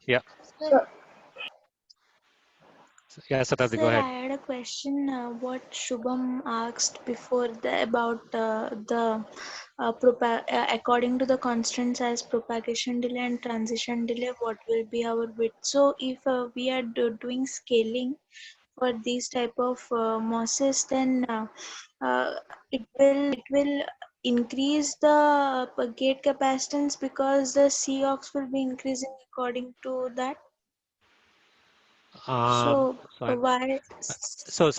[SPEAKER 1] Yeah.
[SPEAKER 8] So,
[SPEAKER 1] Yeah, Satabdi, go
[SPEAKER 6] sir,
[SPEAKER 1] ahead.
[SPEAKER 6] I had a question. What Shubham asked before about the according to the constants as propagation delay and transition delay, what will be our width? So if we are doing scaling for these type of mosses, then it will increase the gate capacitance because the COX will be increasing according to that. So
[SPEAKER 1] So I'm
[SPEAKER 6] why?
[SPEAKER 1] so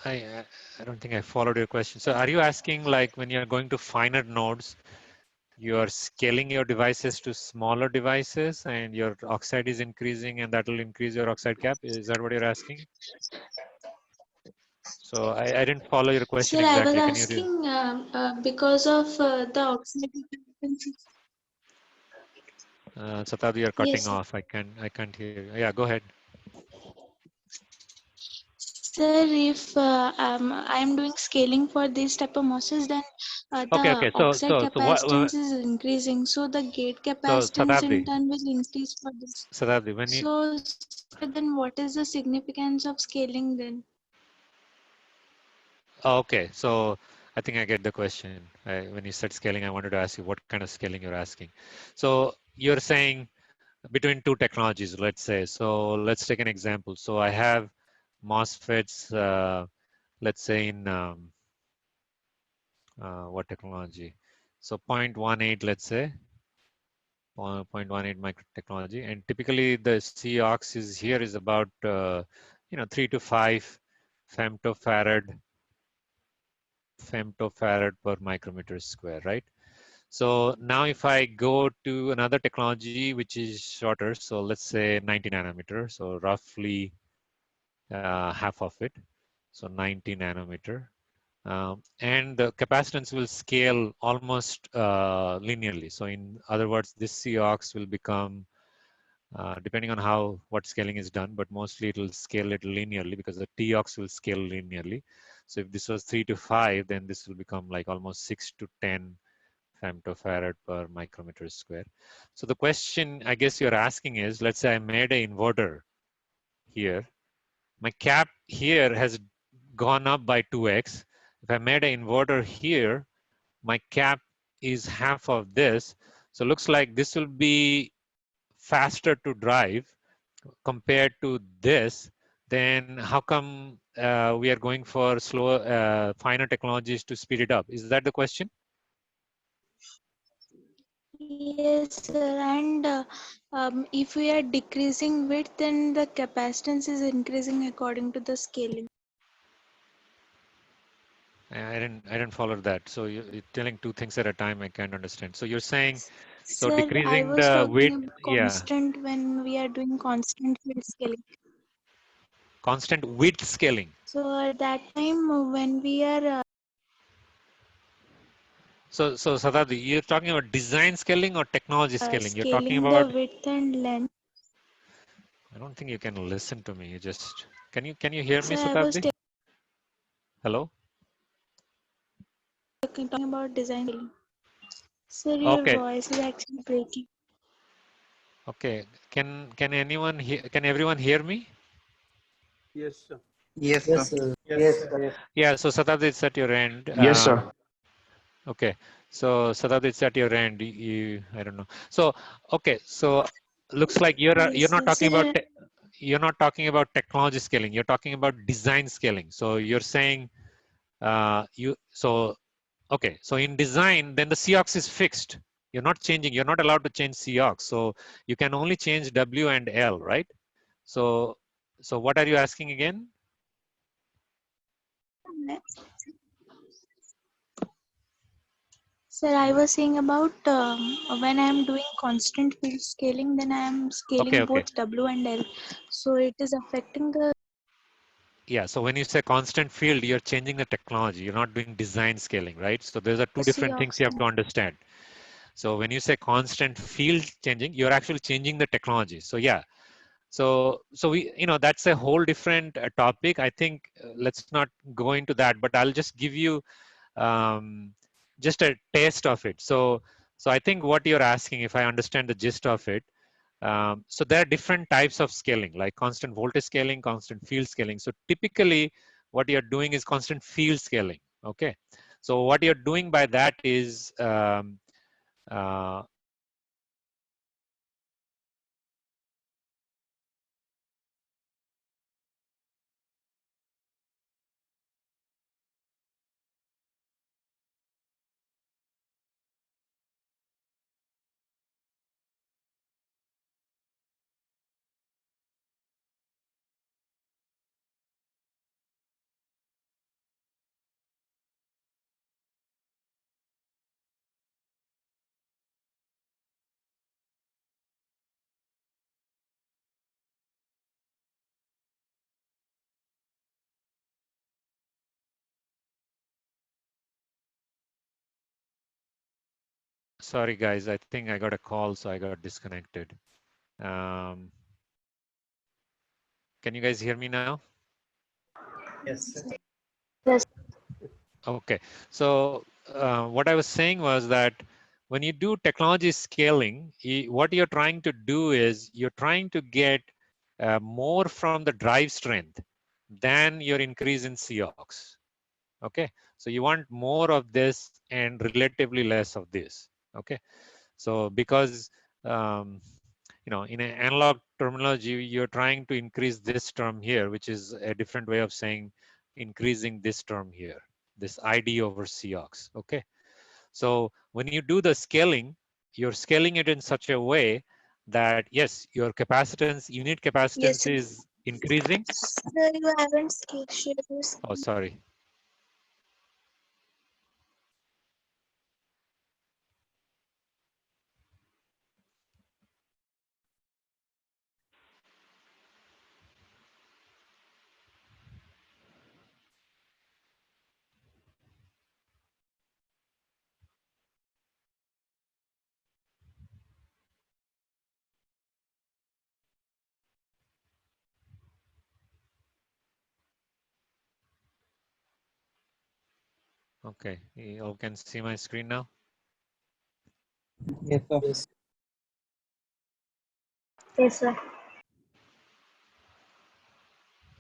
[SPEAKER 1] I don't think I followed your question. So are you asking, like, when you're going to finer nodes, you are scaling your devices to smaller devices and your oxide is increasing and that will increase your oxide cap? Is that what you're asking? So I didn't follow your question
[SPEAKER 6] Sir, I was
[SPEAKER 1] exactly. Can you
[SPEAKER 6] asking because of the oxide capacitance.
[SPEAKER 1] Satabdi, you're cutting
[SPEAKER 6] Yes, sir.
[SPEAKER 1] off. I can't hear you. Yeah, go ahead.
[SPEAKER 6] Sir, if I am doing scaling for these type of mosses, then
[SPEAKER 1] Okay.
[SPEAKER 6] the oxide
[SPEAKER 1] So what
[SPEAKER 6] capacitance is increasing. So the gate
[SPEAKER 1] so
[SPEAKER 6] capacitance in
[SPEAKER 1] Satabdi,
[SPEAKER 6] turn will increase for this.
[SPEAKER 1] Satabdi, when you
[SPEAKER 6] So sir, then what is the significance of scaling then?
[SPEAKER 1] okay, so I think I get the question. When you said scaling, I wanted to ask you what kind of scaling you're asking. So you're saying between two technologies, let's say. So let's take an example. So I have MOSFETs, let's say in what technology? So 0.18, let's say, 0.18 micro technology. And typically the COX is here is about, 3 to 5 femtofarad per micrometer square, right? So now if I go to another technology, which is shorter, so let's say 90 nanometer, so roughly half of it, so 90 nanometer. And the capacitance will scale almost linearly. So in other words, this COX will become, depending on what scaling is done, but mostly it will scale it linearly because the TOX will scale linearly. So if this was 3 to 5, then this will become like almost 6 to 10 femtofarad per micrometer square. So the question I guess you're asking is, let's say I made an inverter here. My cap here has gone up by 2x. If I made an inverter here, my cap is half of this. So it looks like this will be faster to drive compared to this. Then how come we are going for slower, finer technologies to speed it up? Is that the question?
[SPEAKER 6] Yes, sir. And if we are decreasing width, then the capacitance is increasing according to the scaling.
[SPEAKER 1] I didn't follow that. So you're telling two things at a time. I can't understand. So you're saying So
[SPEAKER 6] Sir, I
[SPEAKER 1] decreasing
[SPEAKER 6] was
[SPEAKER 1] the
[SPEAKER 6] talking
[SPEAKER 1] width,
[SPEAKER 6] about
[SPEAKER 1] yeah,
[SPEAKER 6] constant when we are doing constant field scaling.
[SPEAKER 1] constant width scaling.
[SPEAKER 6] So at that time when we are
[SPEAKER 1] So Sadhati, you're talking about design scaling or technology scaling? You're talking
[SPEAKER 6] scaling the
[SPEAKER 1] about.
[SPEAKER 6] width and length.
[SPEAKER 1] I don't think you can listen to me. You just can you hear me,
[SPEAKER 6] So I was
[SPEAKER 1] Satabdi? Hello.
[SPEAKER 6] talking about design scaling. Sir, your
[SPEAKER 1] Okay.
[SPEAKER 6] voice is actually breaking.
[SPEAKER 1] Okay. Can anyone hear? Can everyone hear me?
[SPEAKER 9] Yes, sir.
[SPEAKER 4] Yes,
[SPEAKER 3] Yes,
[SPEAKER 4] sir.
[SPEAKER 3] sir.
[SPEAKER 9] Yes.
[SPEAKER 1] Yeah. So Satabdi, it's at your end.
[SPEAKER 10] Yes, sir.
[SPEAKER 1] Okay. So Satabdi, it's at your end. I don't know. So okay. So looks like you're
[SPEAKER 6] Yes,
[SPEAKER 1] not talking about
[SPEAKER 6] sir.
[SPEAKER 1] you're not talking about technology scaling. You're talking about design scaling. So you're saying okay, so in design, then the COX is fixed. You're not changing. You're not allowed to change COX. So you can only change W and L, right? So what are you asking again?
[SPEAKER 6] Sir, I was saying about when I am doing constant field scaling, then I am
[SPEAKER 1] Okay,
[SPEAKER 6] scaling
[SPEAKER 1] okay.
[SPEAKER 6] both W and L. So it is affecting the
[SPEAKER 1] Yeah, so when you say constant field, you're changing the technology. You're not doing design scaling, right? So those are two different things
[SPEAKER 6] COX.
[SPEAKER 1] you have to understand. So when you say constant field changing, you're actually changing the technology. So yeah, so we, that's a whole different topic. I think let's not go into that, but I'll just give you just a taste of it. So I think what you're asking, if I understand the gist of it, so there are different types of scaling, like constant voltage scaling, constant field scaling. So typically what you're doing is constant field scaling. Okay. So what you're doing by that is uh, sorry guys, I think I got a call, so I got disconnected. Can you guys hear me now?
[SPEAKER 3] Yes.
[SPEAKER 8] Yes.
[SPEAKER 1] Okay, so what I was saying was that when you do technology scaling, what you're trying to do is you're trying to get more from the drive strength than your increase in COX. Okay, so you want more of this and relatively less of this. Okay, so because in an analog terminology, you're trying to increase this term here, which is a different way of saying increasing this term here, this ID over COX. Okay, so when you do the scaling, you're scaling it in such a way that yes, your capacitance, unit
[SPEAKER 6] yes.
[SPEAKER 1] capacitance is increasing.
[SPEAKER 6] Sir, you haven't shared this.
[SPEAKER 1] Oh, sorry. Okay, you all can see my screen now.
[SPEAKER 4] Yes, sir.
[SPEAKER 3] Yes.
[SPEAKER 8] Yes, sir.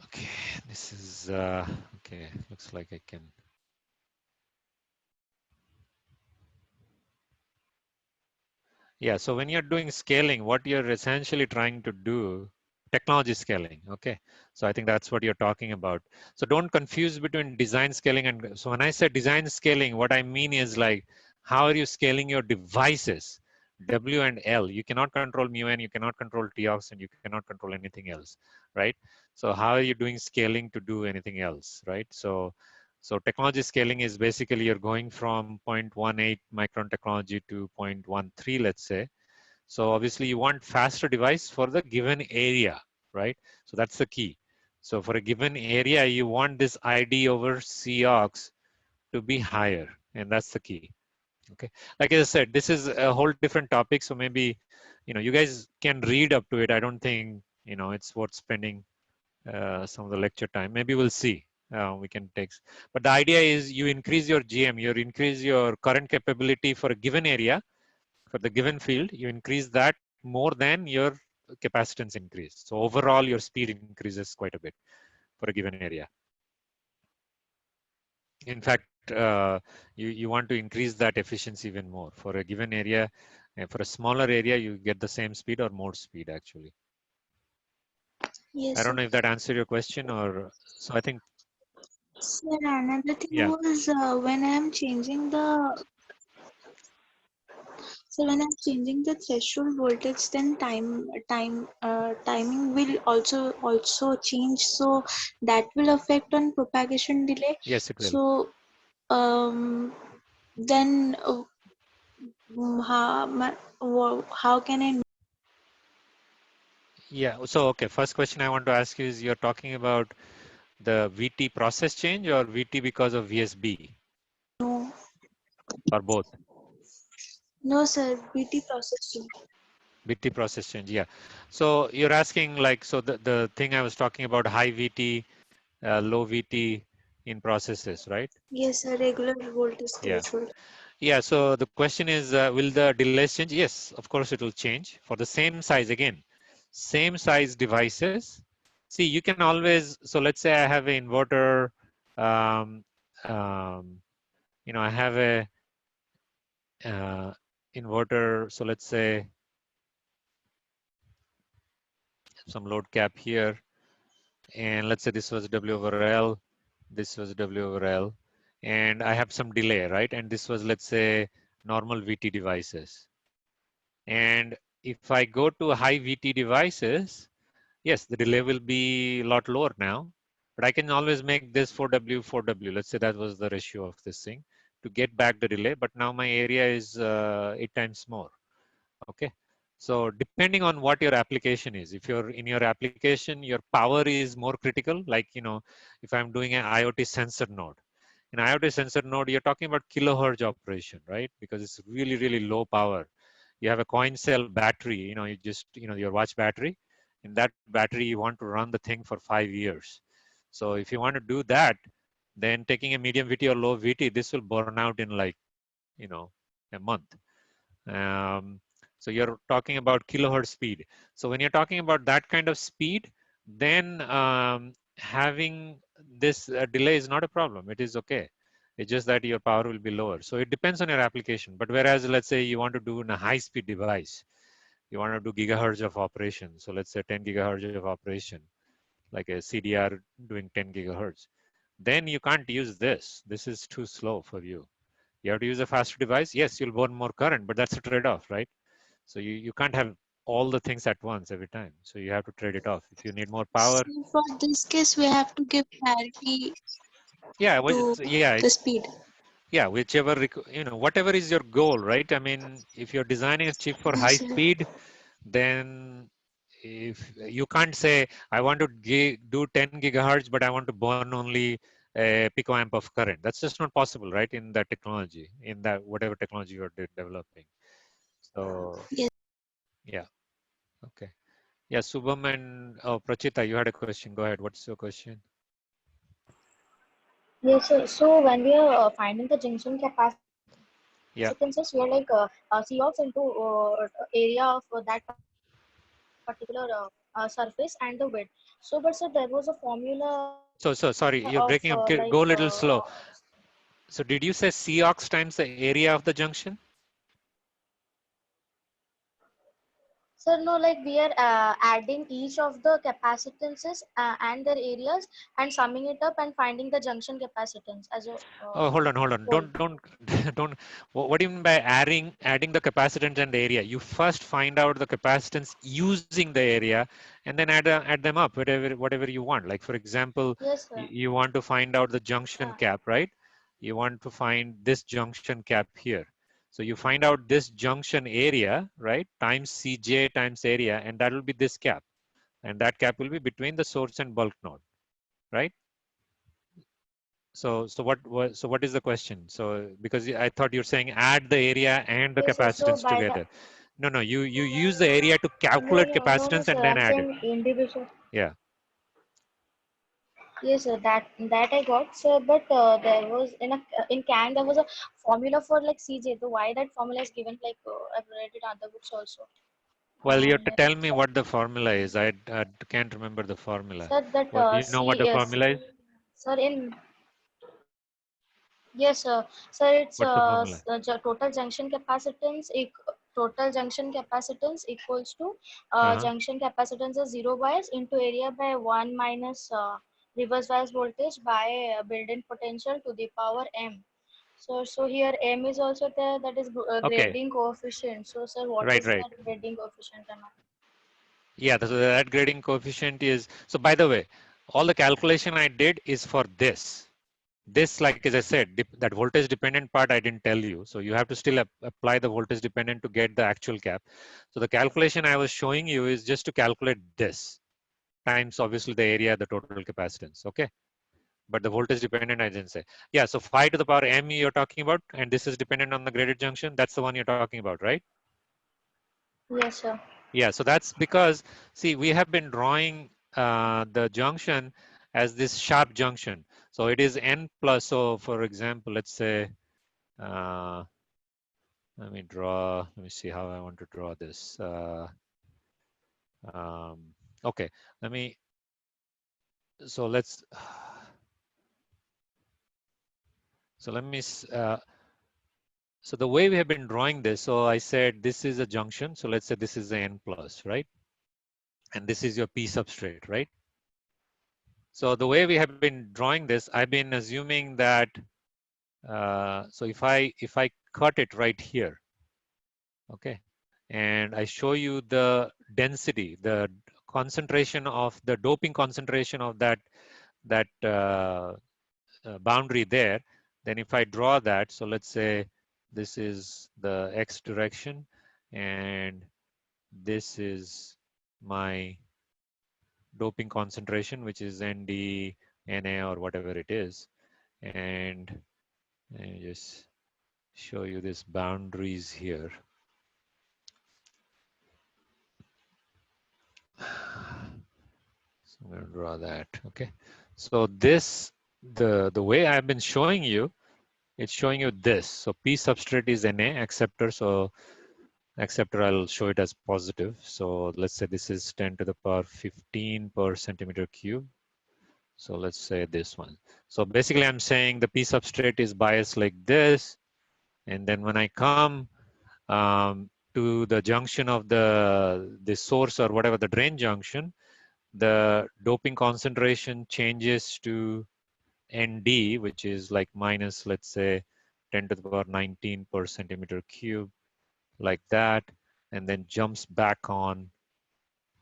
[SPEAKER 1] Okay, this is okay. Looks like I can. Yeah, so when you're doing scaling, what you're essentially trying to do, technology scaling, okay? So I think that's what you're talking about. So don't confuse between design scaling and, so when I say design scaling, what I mean is like, how are you scaling your devices? W and L, you cannot control mu n, you cannot control TOX, and you cannot control anything else, right? So how are you doing scaling to do anything else, right? So So technology scaling is basically you're going from 0.18 micron technology to 0.13, let's say. So obviously you want faster device for the given area, right? So that's the key. So for a given area, you want this ID over COX to be higher, and that's the key. Okay, like I said, this is a whole different topic. So maybe, you guys can read up to it. I don't think, it's worth spending some of the lecture time. Maybe we'll see. We can take, but the idea is you increase your GM, you increase your current capability for a given area, for the given field, you increase that more than your capacitance increase. So overall, your speed increases quite a bit for a given area. In fact, you want to increase that efficiency even more for a given area. For a smaller area, you get the same speed or more speed actually.
[SPEAKER 6] Yes,
[SPEAKER 1] I don't
[SPEAKER 6] sir.
[SPEAKER 1] know if that answered your question, or so I think.
[SPEAKER 6] Sir, another thing
[SPEAKER 1] Yeah.
[SPEAKER 6] was when I am changing the threshold voltage, then timing will also change. So that will affect on propagation delay.
[SPEAKER 1] Yes, it will.
[SPEAKER 6] So then how can I?
[SPEAKER 1] Yeah. So okay, first question I want to ask you is, you're talking about the VT process change or VT because of VSB?
[SPEAKER 6] No.
[SPEAKER 1] Or both?
[SPEAKER 6] No, sir. VT processing.
[SPEAKER 1] VT process change, yeah. So you're asking, like, so the thing I was talking about, high VT, low VT in processes, right?
[SPEAKER 6] Yes, sir. Regular voltage
[SPEAKER 1] Yeah.
[SPEAKER 6] threshold.
[SPEAKER 1] Yeah. So the question is, will the delays change? Yes, of course it will change for the same size. Again, same size devices. See, you can always. So let's say I have an inverter. Um, I have a inverter. So let's say some load cap here, and let's say this was W over L, this was W over L, and I have some delay, right? And this was, let's say, normal VT devices. And if I go to high VT devices, yes, the delay will be a lot lower now, but I can always make this 4W, 4W. Let's say that was the ratio of this thing to get back the delay, but now my area is 8 times more. Okay. So depending on what your application is, if you're in your application, your power is more critical. Like, if I'm doing an IoT sensor node, in IoT sensor node, you're talking about kilohertz operation, right? Because it's really, really low power. You have a coin cell battery, you just, your watch battery. In that battery, you want to run the thing for 5 years. So if you want to do that, then taking a medium VT or low VT, this will burn out in like, a month. So you're talking about kilohertz speed. So when you're talking about that kind of speed, then having this delay is not a problem. It is okay. It's just that your power will be lower. So it depends on your application. But whereas, let's say you want to do in a high-speed device, you want to do gigahertz of operation. So let's say 10 gigahertz of operation, like a CDR doing 10 gigahertz. Then you can't use this. This is too slow for you. You have to use a faster device. Yes, you'll burn more current, but that's a trade-off, right? So you can't have all the things at once every time. So you have to trade it off. If you need more power.
[SPEAKER 6] So for this case, we have to give priority
[SPEAKER 1] Yeah,
[SPEAKER 6] to the speed.
[SPEAKER 1] Yeah, whichever, whatever is your goal, right? I mean, if you're designing a chip for high
[SPEAKER 6] Yes, sir.
[SPEAKER 1] speed, then if you can't say, I want to do 10 gigahertz, but I want to burn only a picoamp of current. That's just not possible, right? In that technology, in that whatever technology you're developing. So,
[SPEAKER 6] yes.
[SPEAKER 1] Yeah. Okay. Yeah, Subham and Prachita, you had a question. Go ahead. What's your question?
[SPEAKER 8] Yes, sir. So when we are finding the junction capacitances,
[SPEAKER 1] Yeah.
[SPEAKER 8] we are like COX into area of that particular surface and the width. So, but sir, there was a formula
[SPEAKER 1] So sorry, you're
[SPEAKER 8] of
[SPEAKER 1] breaking up. Go a little slow. So did you say COX times the area of the junction?
[SPEAKER 8] Sir, no, like we are adding each of the capacitances and their areas and summing it up and finding the junction capacitance as a
[SPEAKER 1] Oh, hold on.
[SPEAKER 8] whole.
[SPEAKER 1] Don't, don't. What do you mean by adding the capacitance and the area? You first find out the capacitance using the area, and then add them up, whatever you want. Like for example,
[SPEAKER 8] Yes, sir.
[SPEAKER 1] you want to find out the junction cap, right? You want to find this junction cap here. So you find out this junction area, right? Times Cj times area, and that will be this cap, and that cap will be between the source and bulk node, right? So what is the question? So because I thought you're saying add the area and the
[SPEAKER 8] Yes, sir. So
[SPEAKER 1] capacitance
[SPEAKER 8] by the
[SPEAKER 1] together. No, you use the area to calculate
[SPEAKER 8] no,
[SPEAKER 1] capacitance and
[SPEAKER 8] sir.
[SPEAKER 1] then
[SPEAKER 8] I'm
[SPEAKER 1] add it.
[SPEAKER 8] saying individual.
[SPEAKER 1] Yeah.
[SPEAKER 8] Yes, sir. That I got, sir. But there was in CAN there was a formula for like CJ. So why that formula is given? Like I've read it in other books also.
[SPEAKER 1] Well, you have to
[SPEAKER 8] Like,
[SPEAKER 1] tell me what the formula is. I can't remember the formula.
[SPEAKER 8] sir, that
[SPEAKER 1] What, you know what the
[SPEAKER 8] yes,
[SPEAKER 1] formula is?
[SPEAKER 8] sir. In Yes, sir. So it's
[SPEAKER 1] What's the formula?
[SPEAKER 8] total junction capacitance equals to
[SPEAKER 1] Uh-huh.
[SPEAKER 8] junction capacitance is zero bias into area by 1 minus reverse bias voltage by built-in potential to the power m. So here m is also there, that is
[SPEAKER 1] Okay.
[SPEAKER 8] grading coefficient. So sir, what
[SPEAKER 1] Right,
[SPEAKER 8] is
[SPEAKER 1] right.
[SPEAKER 8] that grading coefficient and all?
[SPEAKER 1] Yeah, so that grading coefficient is, so by the way, all the calculation I did is for this. This, like as I said, that voltage dependent part I didn't tell you. So you have to still apply the voltage dependent to get the actual cap. So the calculation I was showing you is just to calculate this times obviously the area, the total capacitance. Okay. But the voltage dependent I didn't say. Yeah. So 5 to the power m you're talking about, and this is dependent on the graded junction. That's the one you're talking about, right?
[SPEAKER 8] Yes, sir.
[SPEAKER 1] Yeah. So that's because, see, we have been drawing the junction as this sharp junction. So it is n plus. So for example, let's say, let me see how I want to draw this. Okay, let me, so let's, so let me, so the way we have been drawing this, so I said this is a junction. So let's say this is the n plus, right? And this is your P substrate, right? So the way we have been drawing this, I've been assuming that, so if I cut it right here, okay, and I show you the density, the concentration of the doping concentration of that boundary there, then if I draw that, so let's say this is the x direction and this is my doping concentration, which is ND, Na, or whatever it is. And let me just show you these boundaries here. So I'm going to draw that. Okay. So this, the way I've been showing you, it's showing you this. So P substrate is Na acceptor. So acceptor, I'll show it as positive. So let's say this is 10 to the power 15 per centimeter cube. So let's say this one. So basically I'm saying the P substrate is biased like this. And then when I come to the junction of the source or whatever, the drain junction, the doping concentration changes to ND, which is like minus, let's say, 10 to the power 19 per centimeter cube, like that, and then jumps back on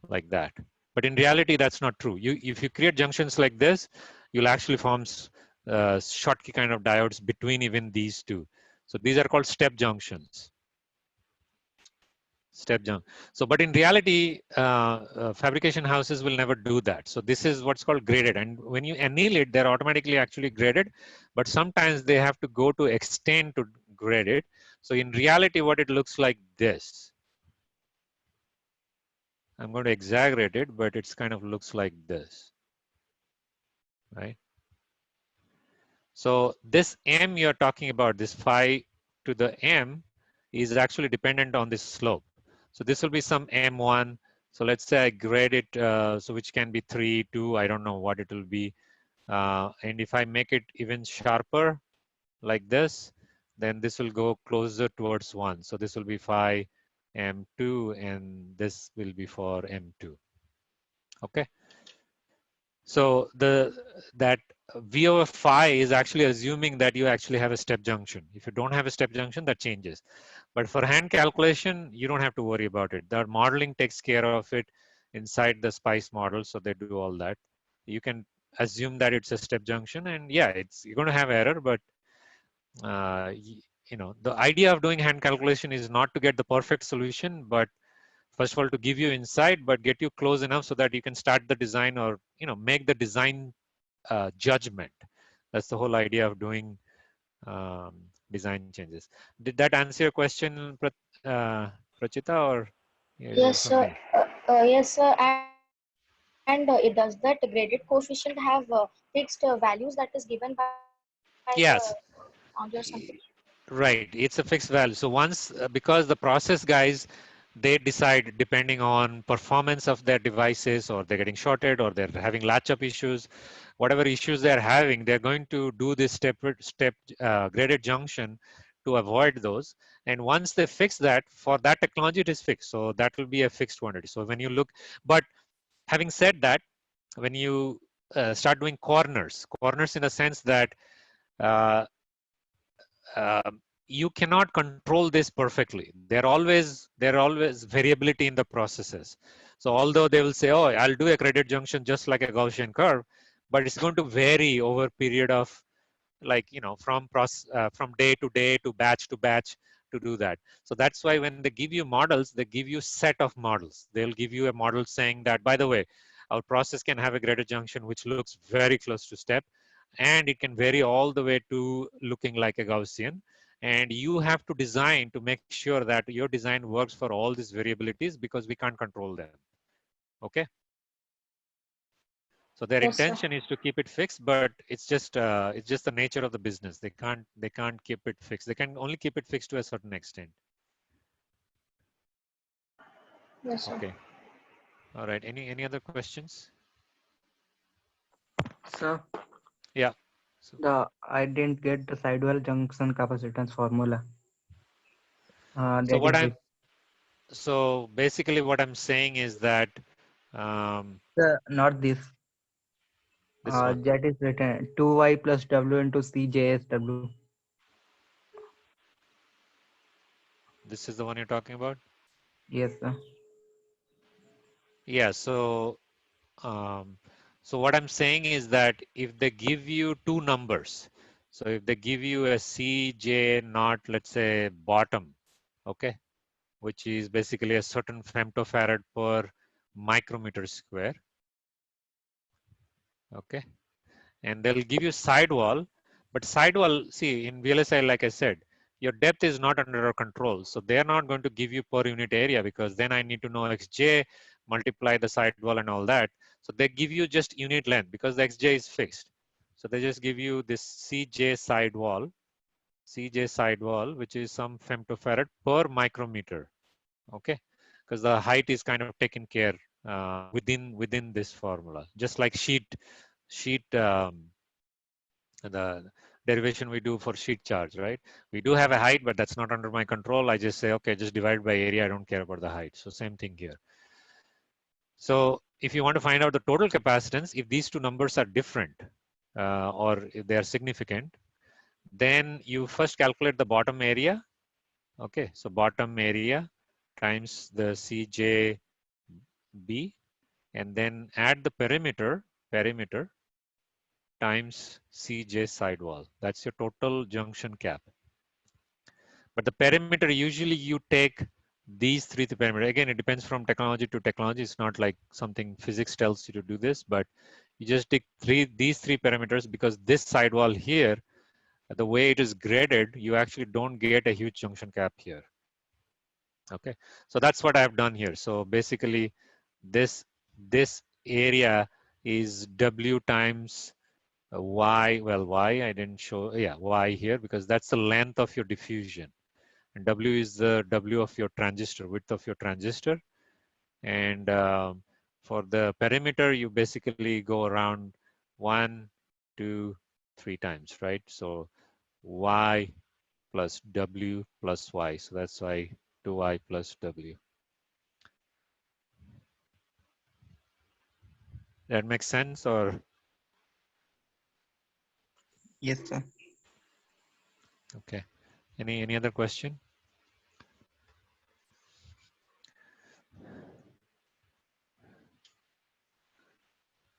[SPEAKER 1] like that. But in reality, that's not true. If you create junctions like this, you'll actually form Schottky kind of diodes between even these two. So these are called step junctions. Step jump. So, but in reality, fabrication houses will never do that. So this is what's called graded. And when you anneal it, they're automatically actually graded, but sometimes they have to go to extend to grade it. So in reality, what it looks like this. I'm going to exaggerate it, but it's kind of looks like this, right? So this M you're talking about, this phi to the M, is actually dependent on this slope. So this will be some M1. So let's say I grade it, so which can be 3, 2, I don't know what it will be. And if I make it even sharper like this, then this will go closer towards 1. So this will be phi M2, and this will be for M2. Okay. So that V over phi is actually assuming that you actually have a step junction. If you don't have a step junction, that changes. But for hand calculation, you don't have to worry about it. The modeling takes care of it inside the SPICE model, so they do all that. You can assume that it's a step junction, and yeah, you're going to have error, but you know, the idea of doing hand calculation is not to get the perfect solution, but first of all to give you insight, but get you close enough so that you can start the design, or you know, make the design judgment. That's the whole idea of doing design changes. Did that answer your question, Prachita, or is there
[SPEAKER 8] Yes, sir.
[SPEAKER 1] something?
[SPEAKER 8] Yes, sir. And it does that graded coefficient have fixed values that is given by the
[SPEAKER 1] Yes.
[SPEAKER 8] foundry or something?
[SPEAKER 1] Right, it's a fixed value. So once, because the process guys, they decide depending on performance of their devices, or they're getting shorted, or they're having latch up issues, whatever issues they're having, they're going to do this step graded junction to avoid those. And once they fix that, for that technology, it is fixed. So that will be a fixed quantity. So when you look, but having said that, when you start doing corners in the sense that uh, you cannot control this perfectly. There always variability in the processes. So although they will say, oh, I'll do a credit junction just like a Gaussian curve, but it's going to vary over a period of, like, you know, from day to day to batch to do that. So that's why when they give you models, they give you set of models. They'll give you a model saying that, by the way, our process can have a graded junction which looks very close to step, and it can vary all the way to looking like a Gaussian. And you have to design to make sure that your design works for all these variabilities, because we can't control them. Okay. So their
[SPEAKER 8] Yes, sir.
[SPEAKER 1] intention is to keep it fixed, but it's just the nature of the business. They can't keep it fixed. They can only keep it fixed to a certain extent.
[SPEAKER 8] Yes, sir.
[SPEAKER 1] Okay. All right. Any other questions?
[SPEAKER 4] So
[SPEAKER 1] Yeah. So,
[SPEAKER 4] I didn't get the sidewall junction capacitance formula.
[SPEAKER 1] so
[SPEAKER 4] That
[SPEAKER 1] what
[SPEAKER 4] is
[SPEAKER 1] I'm
[SPEAKER 4] it.
[SPEAKER 1] so basically what I'm saying is that
[SPEAKER 4] Not this.
[SPEAKER 1] this one.
[SPEAKER 4] That is written 2y plus w into CJSW.
[SPEAKER 1] This is the one you're talking about.
[SPEAKER 4] Yes, sir.
[SPEAKER 1] Yeah. Um, so what I'm saying is that if they give you two numbers, so if they give you a CJ naught, let's say bottom, okay, which is basically a certain femtofarad per micrometer square, okay, and they'll give you sidewall, but sidewall, see, in VLSI, like I said, your depth is not under our control, so they're not going to give you per unit area, because then I need to know xj, multiply the sidewall and all that. So they give you just unit length, because the xj is fixed. So they just give you this cj sidewall, which is some femtofarad per micrometer, okay, because the height is kind of taken care within this formula, just like sheet the derivation we do for sheet charge, right? We do have a height, but that's not under my control. I just say, okay, just divide by area. I don't care about the height. So same thing here. So if you want to find out the total capacitance, if these two numbers are different or if they are significant, then you first calculate the bottom area. Okay, so bottom area times the CJB, and then add the perimeter times CJ sidewall. That's your total junction cap. But the perimeter, usually you take these three perimeter. Again, it depends from technology to technology. It's not like something physics tells you to do this, but you just take these three parameters, because this sidewall here, the way it is graded, you actually don't get a huge junction cap here. Okay, so that's what I've done here. So basically, this area is W times Y. Well, Y I didn't show. Yeah, Y here, because that's the length of your diffusion. And W is the W of your transistor, width of your transistor. And for the perimeter, you basically go around 1, 2, 3 times, right? So Y plus W plus Y. So that's why 2I plus W. That makes sense, or?
[SPEAKER 4] Yes, sir.
[SPEAKER 1] Okay. Any other question?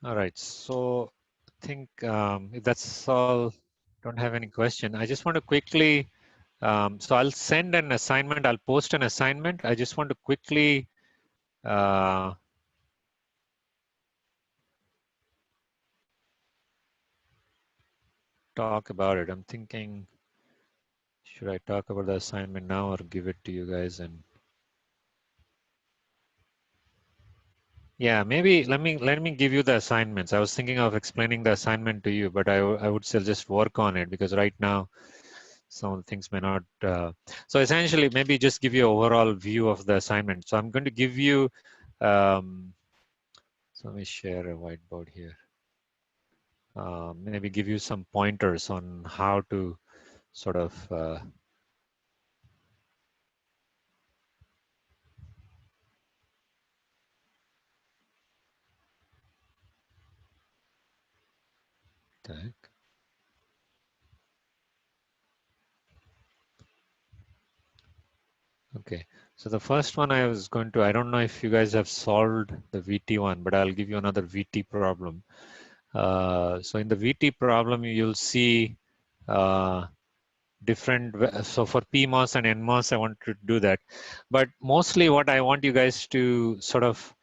[SPEAKER 1] All right. So I think if that's all, don't have any question. I just want to quickly, so I'll send an assignment. I'll post an assignment. I just want to quickly talk about it. I'm thinking, should I talk about the assignment now or give it to you guys? And yeah, maybe let me give you the assignments. I was thinking of explaining the assignment to you, but I would still just work on it because right now some of the things may not. So essentially, maybe just give you an overall view of the assignment. So I'm going to give you. So let me share a whiteboard here. Maybe give you some pointers on how to sort of. Okay. Okay, so the first one I was going to, I don't know if you guys have solved the VT one, but I'll give you another VT problem. So in the VT problem, you'll see different, so for PMOS and NMOS, I want to do that. But mostly what I want you guys to sort of,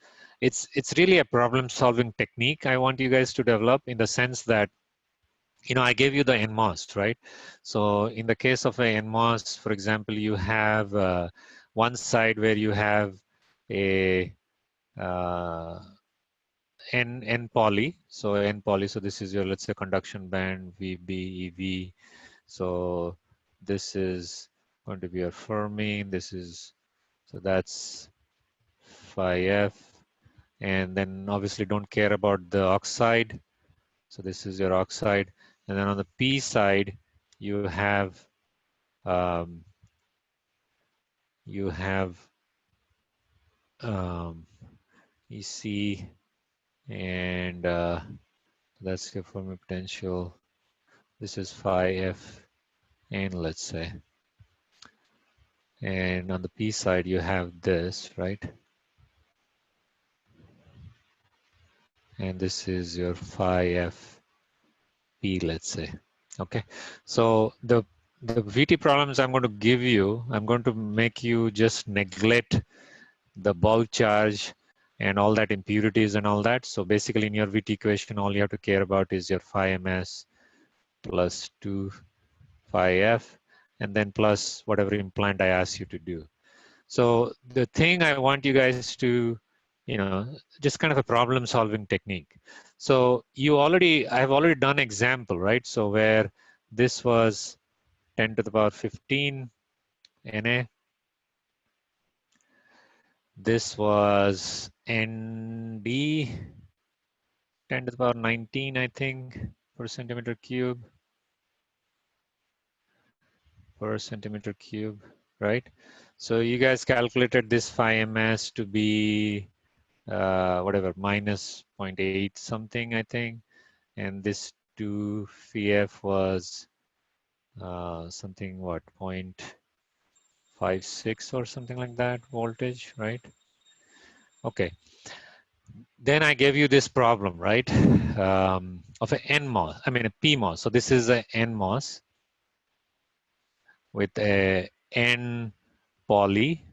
[SPEAKER 1] it's really a problem solving technique I want you guys to develop in the sense that, you know, I gave you the NMOS, right? So in the case of a NMOS, for example, you have one side where you have a N poly. So N poly, so this is your, let's say, conduction band, VB, EV. So this is going to be your Fermi. This is, so that's phi F. And then obviously don't care about the oxide. So this is your oxide. And then on the P side, you have EC, and that's your Fermi potential. This is phi F N, let's say. And on the P side, you have this, right? And this is your phi F P, let's say. Okay, so the VT problems I'm going to give you, I'm going to make you just neglect the bulk charge and all that impurities and all that. So basically in your VT equation, all you have to care about is your phi ms plus 2 phi f, and then plus whatever implant I ask you to do. So the thing I want you guys to, you know, just kind of a problem solving technique. So I have already done example, right? So where this was 10 to the power 15 Na, this was Nd 10 to the power 19, I think, per centimeter cube, right? So you guys calculated this phi ms to be whatever, minus 0.8 something, I think. And this 2 phi f was something, what, 0.56 or something like that voltage, right? Okay. Then I gave you this problem, right? Of an NMOS, I mean a PMOS. So this is a NMOS with a N poly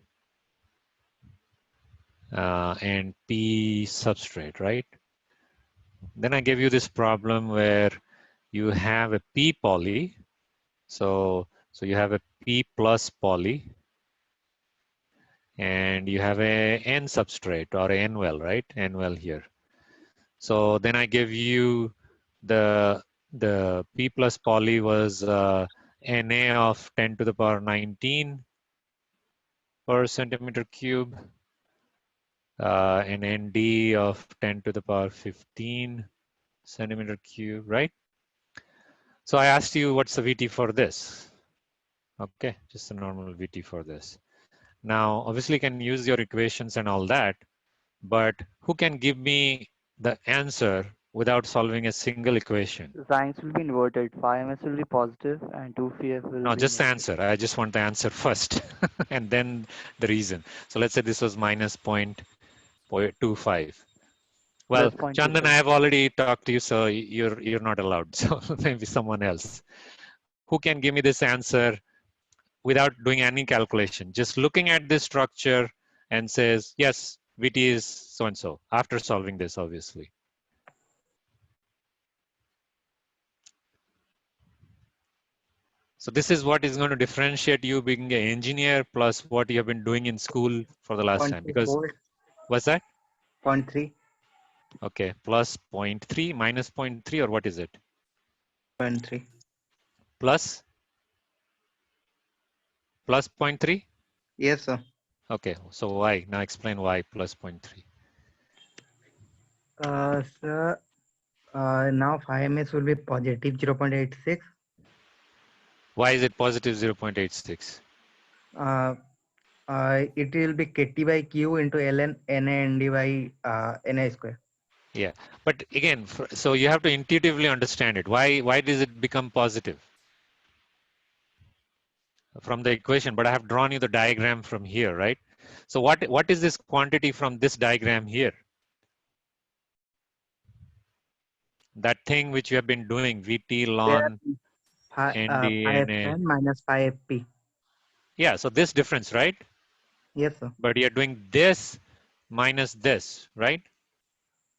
[SPEAKER 1] and P substrate, right? Then I gave you this problem where you have a P poly. So you have a P plus poly and you have a N substrate or a N well, right? N well here. So then I give you the P plus poly was Na of 10 to the power 19 per centimeter cube, and Nd of 10 to the power 15 centimeter cube, right? So I asked you what's the VT for this? Okay, just a normal VT for this. Now, obviously, you can use your equations and all that, but who can give me the answer without solving a single equation?
[SPEAKER 5] The signs will be inverted. Phi ms will be positive and 2pf will
[SPEAKER 1] No,
[SPEAKER 5] be
[SPEAKER 1] just the
[SPEAKER 5] negative.
[SPEAKER 1] answer. I just want the answer first and then the reason. So let's say this was minus 0.25. Well,
[SPEAKER 5] Plus
[SPEAKER 1] Chandan, I
[SPEAKER 5] 0.25.
[SPEAKER 1] have already talked to you, so you're not allowed. So maybe someone else. Who can give me this answer without doing any calculation? Just looking at this structure and says, yes, VT is so-and-so, after solving this, obviously. So this is what is going to differentiate you being an engineer plus what you have been doing in school for the last time.
[SPEAKER 4] 0.3
[SPEAKER 1] Because
[SPEAKER 4] volt,
[SPEAKER 1] what's that?
[SPEAKER 4] 0.3,
[SPEAKER 1] Okay, plus 0.3, minus 0.3, or what is it?
[SPEAKER 4] 0.3.
[SPEAKER 1] Plus 0.3?
[SPEAKER 4] Yes, sir.
[SPEAKER 1] Okay, so why? Now explain why plus 0.3.
[SPEAKER 4] Sir, now phi ms will be positive 0.86.
[SPEAKER 1] Why is it positive 0.86?
[SPEAKER 4] It will be KT by Q into ln NA by NA square.
[SPEAKER 1] Yeah, but again, so you have to intuitively understand it. Why does it become positive? From the equation, but I have drawn you the diagram from here, right? So what is this quantity from this diagram here? That thing which you have been doing, VT
[SPEAKER 4] There
[SPEAKER 1] ln
[SPEAKER 4] phi
[SPEAKER 1] ND,
[SPEAKER 4] fn minus phi fp.
[SPEAKER 1] Yeah, so this difference, right?
[SPEAKER 4] Yes, sir.
[SPEAKER 1] But you're doing this minus this, right?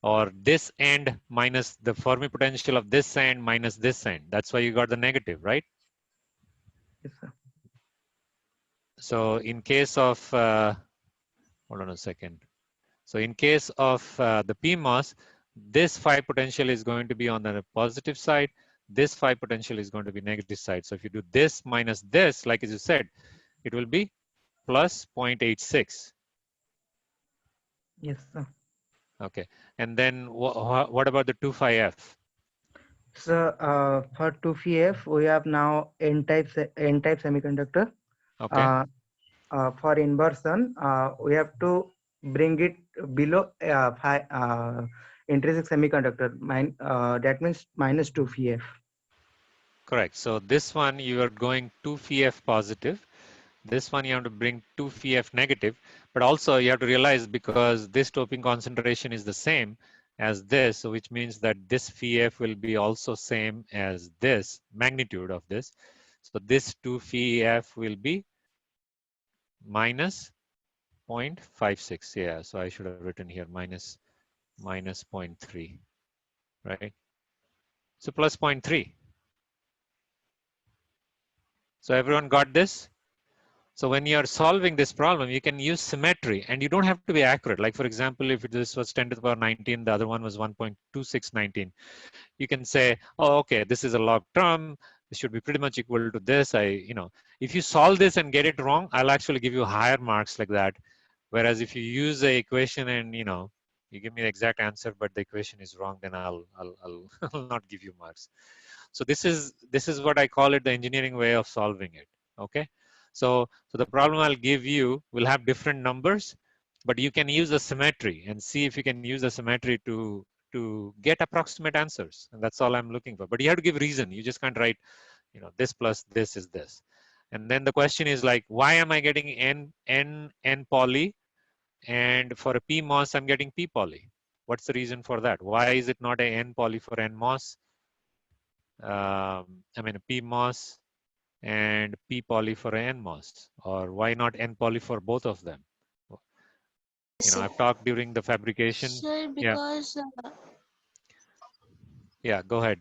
[SPEAKER 1] Or this end minus the Fermi potential of this end minus this end. That's why you got the negative, right?
[SPEAKER 4] Yes, sir.
[SPEAKER 1] So in case of, hold on a second. So in case of the PMOS, this phi potential is going to be on the positive side. This phi potential is going to be negative side. So if you do this minus this, like as you said, it will be plus 0.86.
[SPEAKER 4] Yes, sir.
[SPEAKER 1] Okay. And then what about the 2 phi F?
[SPEAKER 4] So for 2pf, we have now n-type semiconductor.
[SPEAKER 1] Okay.
[SPEAKER 4] For inversion, we have to bring it below intrinsic semiconductor. That means minus 2pf.
[SPEAKER 1] Correct. So this one you are going 2 phi F positive. This one you have to bring 2 phi F negative. But also you have to realize because this doping concentration is the same as this, so which means that this phi F will be also same as this magnitude of this. So this 2 phi F will be minus 0.56. Yeah, so I should have written here minus 0.3, right? So plus 0.3. So everyone got this? So when you're solving this problem, you can use symmetry and you don't have to be accurate. Like for example, if this was 10 to the power 19, the other one was 1.2619. You can say, oh, okay, this is a log term. This should be pretty much equal to this. If you solve this and get it wrong, I'll actually give you higher marks like that. Whereas if you use the equation and, you give me the exact answer, but the equation is wrong, then I'll I'll not give you marks. So this is what I call it the engineering way of solving it. Okay. So the problem I'll give you will have different numbers, but you can use the symmetry and see if you can use the symmetry to get approximate answers. And that's all I'm looking for. But you have to give reason. You just can't write, this plus this is this. And then the question is like, why am I getting n poly? And for a PMOS, I'm getting p poly. What's the reason for that? Why is it not a n poly for NMOS? I mean, a PMOS and p poly for a NMOS, or why not n poly for both of them?
[SPEAKER 6] Sir,
[SPEAKER 1] I've talked during the fabrication.
[SPEAKER 6] sir,
[SPEAKER 1] Yeah,
[SPEAKER 6] because
[SPEAKER 1] yeah. Go ahead,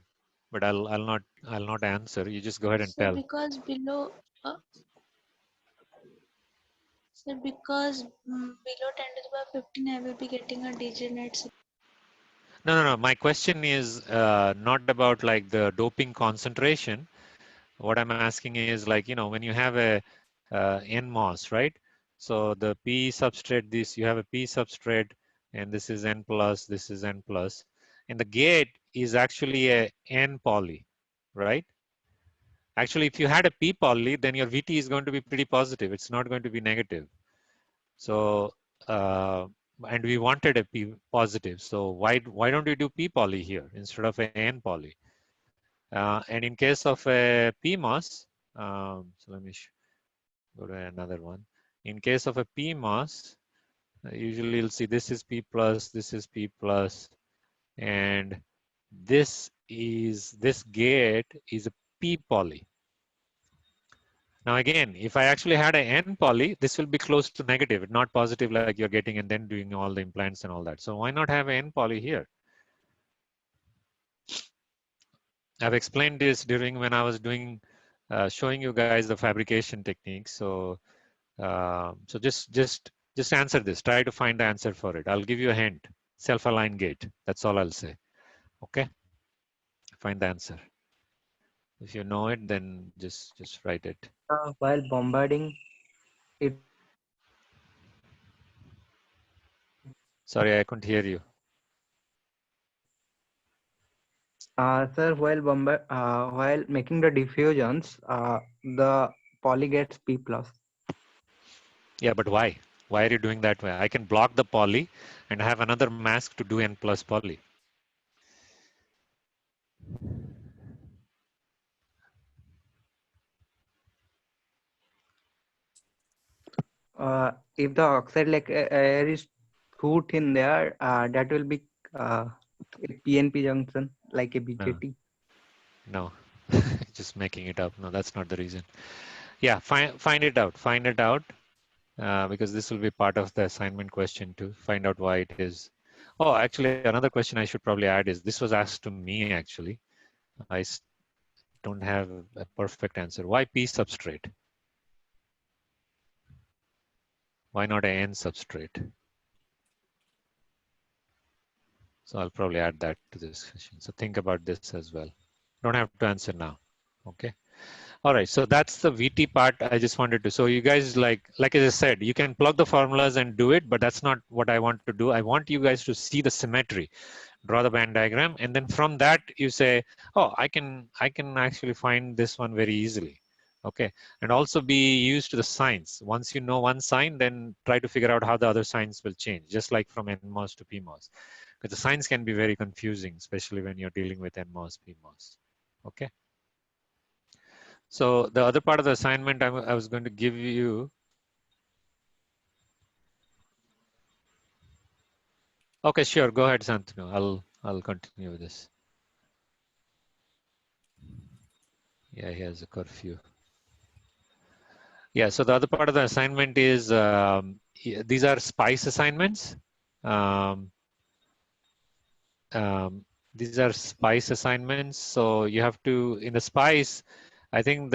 [SPEAKER 1] but I'll not answer. You just go ahead and
[SPEAKER 6] sir,
[SPEAKER 1] tell.
[SPEAKER 6] because below sir, because below 10 to the power 15, I will be getting a degenerate.
[SPEAKER 1] No. My question is not about like the doping concentration. What I'm asking is like, when you have a NMOS, right? So the P substrate, you have a P substrate, and this is N plus, this is N plus. And the gate is actually a N poly, right? Actually, if you had a P poly, then your VT is going to be pretty positive. It's not going to be negative. So, and we wanted a P positive. So why don't we do P poly here instead of a N poly? And in case of a PMOS, so let me go to another one. In case of a PMOS, usually you'll see this is P plus, this is P plus, and this gate is a P poly. Now again, if I actually had an N poly, this will be close to negative, not positive like you're getting and then doing all the implants and all that. So why not have an N poly here? I've explained this during when I was doing, showing you guys the fabrication techniques. So, so just answer this. Try to find the answer for it. I'll give you a hint. Self-aligned gate. That's all I'll say. Okay. Find the answer. If you know it, then just write it.
[SPEAKER 4] While bombarding it.
[SPEAKER 1] Sorry, I couldn't hear you.
[SPEAKER 4] Sir, while making the diffusions, the poly gets P plus.
[SPEAKER 1] Yeah, but why? Why are you doing that way? I can block the poly and have another mask to do N plus poly.
[SPEAKER 4] If the oxide like air is too thin there, that will be a PNP junction like a BJT.
[SPEAKER 1] No, just making it up. No, that's not the reason. Yeah, find it out. Find it out because this will be part of the assignment question to find out why it is. Oh, actually, another question I should probably add is this was asked to me actually. I don't have a perfect answer. Why P substrate? Why not a N substrate? So I'll probably add that to this question. So think about this as well. Don't have to answer now. Okay. All right. So that's the VT part I just wanted to. So you guys like as I said, you can plug the formulas and do it, but that's not what I want to do. I want you guys to see the symmetry, draw the band diagram. And then from that you say, oh, I can actually find this one very easily. Okay. And also be used to the signs. Once you know one sign, then try to figure out how the other signs will change, just like from NMOS to PMOS. Because the signs can be very confusing, especially when you're dealing with NMOS, PMOS. Okay. So the other part of the assignment I was going to give you. Okay, sure. Go ahead, Santanu. I'll continue with this. Yeah, he has a curfew. Yeah. So the other part of the assignment is these are SPICE assignments. These are SPICE assignments. So you have to in the SPICE. I think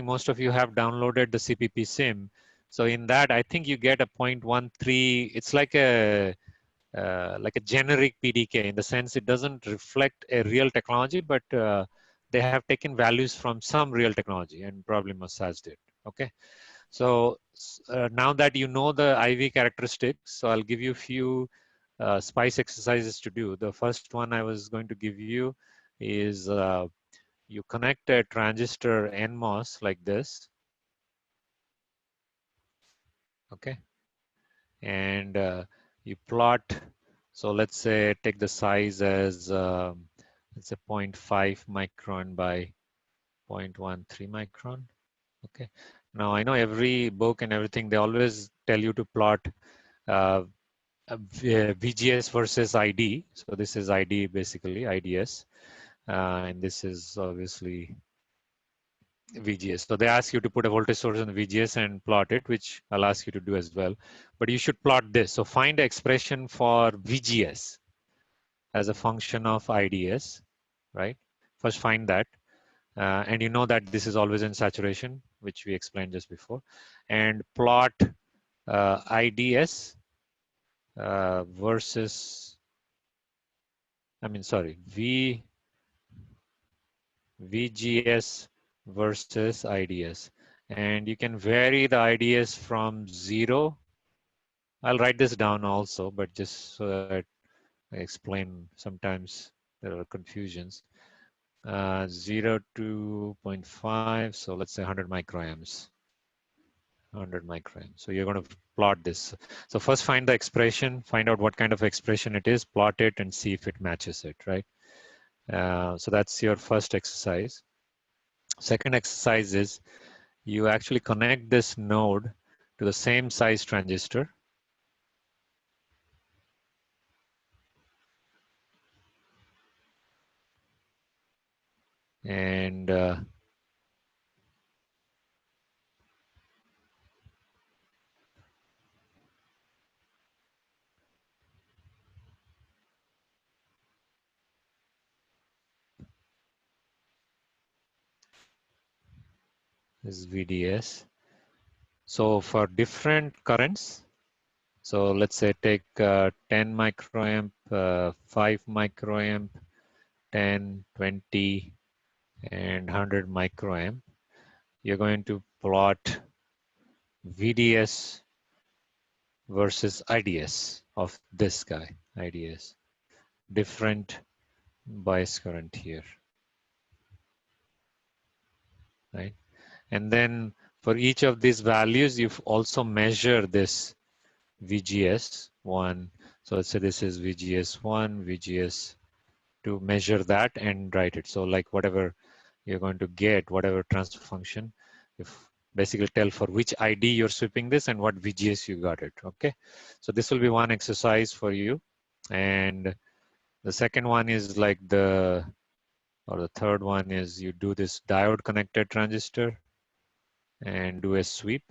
[SPEAKER 1] most of you have downloaded the CPP sim. So in that, I think you get a 0.13. It's like a generic PDK in the sense it doesn't reflect a real technology, but they have taken values from some real technology and probably massaged it. Okay. So now that you know the IV characteristics, so I'll give you a few SPICE exercises to do. The first one I was going to give you is you connect a transistor NMOS like this. Okay. And you plot, so let's say take the size as let's say 0.5 micron by 0.13 micron. Okay. Now I know every book and everything, they always tell you to plot VGS versus ID. So this is ID basically, IDS. And this is obviously VGS. So they ask you to put a voltage source on the VGS and plot it, which I'll ask you to do as well. But you should plot this. So find an expression for VGS as a function of IDS, right? First find that. And you know that this is always in saturation, which we explained just before. And plot IDS versus, VGS versus IDS. And you can vary the IDS from 0. I'll write this down also, but just so that I explain, sometimes there are confusions. 0 to 0.5, so let's say 100 microamps. 100 microamp. So you're going to plot this. So first find the expression, find out what kind of expression it is, plot it, and see if it matches it, right? So that's your first exercise. Second exercise is you actually connect this node to the same size transistor. And this is VDS. So for different currents, so let's say take 10 microamp, 5 microamp, 10, 20, and 100 microamp. You're going to plot VDS versus IDS of this guy, IDS. Different bias current here, right? And then for each of these values, you also measure this VGS1. So let's say this is VGS1, VGS to measure that and write it. So like whatever you're going to get, whatever transfer function, if basically tell for which ID you're sweeping this and what VGS you got it, okay? So this will be one exercise for you. And the second one is like the third one is you do this diode connected transistor and do a sweep.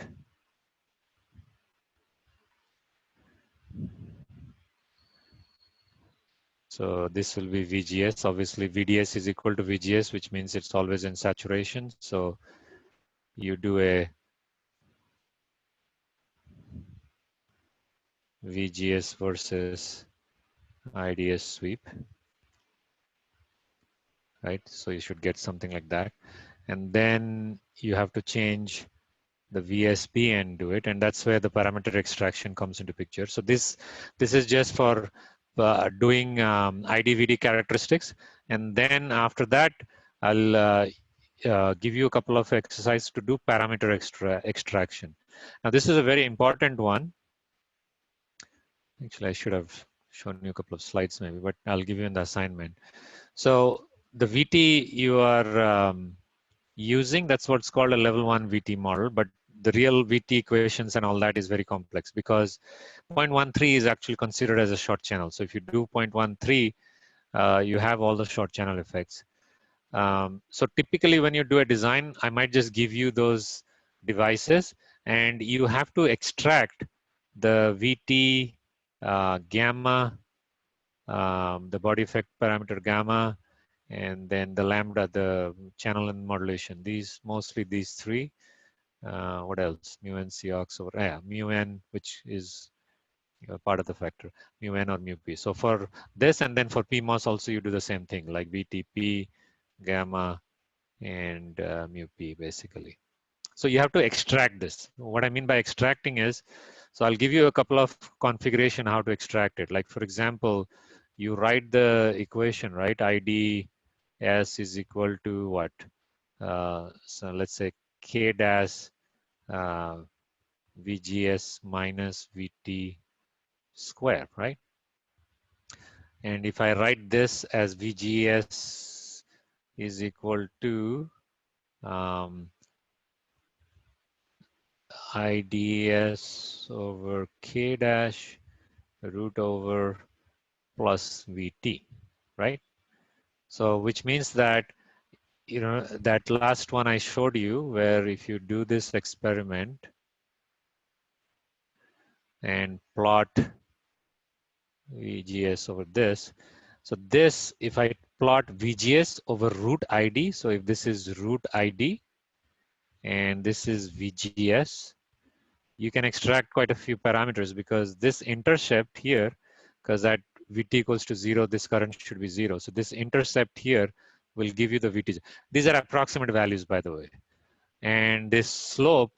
[SPEAKER 1] So this will be VGS. Obviously, VDS is equal to VGS, which means it's always in saturation. So you do a VGS versus IDS sweep, right? So you should get something like that. And then you have to change the VSB and do it. And that's where the parameter extraction comes into picture. So this is just for doing ID-VD characteristics. And then after that, I'll give you a couple of exercises to do parameter extraction. Now, this is a very important one. Actually, I should have shown you a couple of slides maybe, but I'll give you in the assignment. So the VT you are using, that's what's called a level 1 VT model, but the real VT equations and all that is very complex because 0.13 is actually considered as a short channel. So if you do 0.13, you have all the short channel effects. So typically when you do a design, I might just give you those devices and you have to extract the VT, gamma, the body effect parameter gamma, and then the lambda, the channel and modulation. These mostly these three. What else? Mu n Cox over mu n, which is part of the factor, mu n or mu p. So for this and then for PMOS also you do the same thing like VTP, gamma, and mu p basically. So you have to extract this. What I mean by extracting is, so I'll give you a couple of configuration how to extract it. Like for example, you write the equation, right? ID S is equal to what? So let's say K dash VGS minus VT square, right? And if I write this as VGS is equal to IDS over K dash root over plus VT, right? So which means that, you know, that last one I showed you where if you do this experiment and plot VGS over this, so this, if I plot VGS over root ID, so if this is root ID and this is VGS, you can extract quite a few parameters because this intercept here, because at VT equals to 0, this current should be 0. So this intercept here will give you the VT. These are approximate values, by the way. And this slope,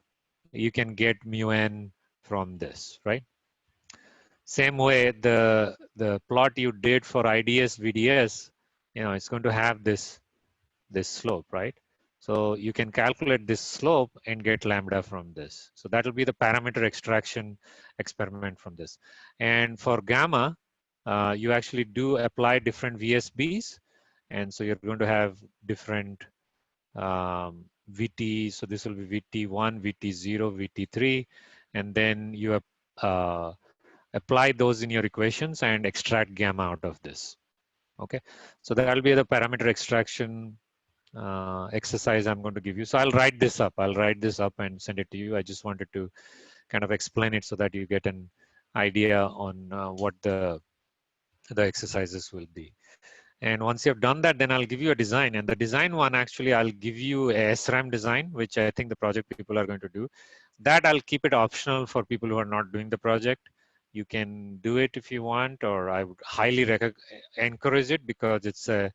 [SPEAKER 1] you can get mu n from this, right? Same way, the plot you did for IDS, VDS, you know, it's going to have this slope, right? So you can calculate this slope and get lambda from this. So that will be the parameter extraction experiment from this. And for gamma, you actually do apply different VSBs. And so you're going to have different VT. So this will be VT1, VT0, VT3. And then you apply those in your equations and extract gamma out of this. Okay. So that will be the parameter extraction exercise I'm going to give you. So I'll write this up. I'll write this up and send it to you. I just wanted to kind of explain it so that you get an idea on what the exercises will be. And once you have done that, then I'll give you a design. And the design one, actually, I'll give you a SRAM design, which I think the project people are going to do. That I'll keep it optional for people who are not doing the project. You can do it if you want, or I would highly encourage it because it's a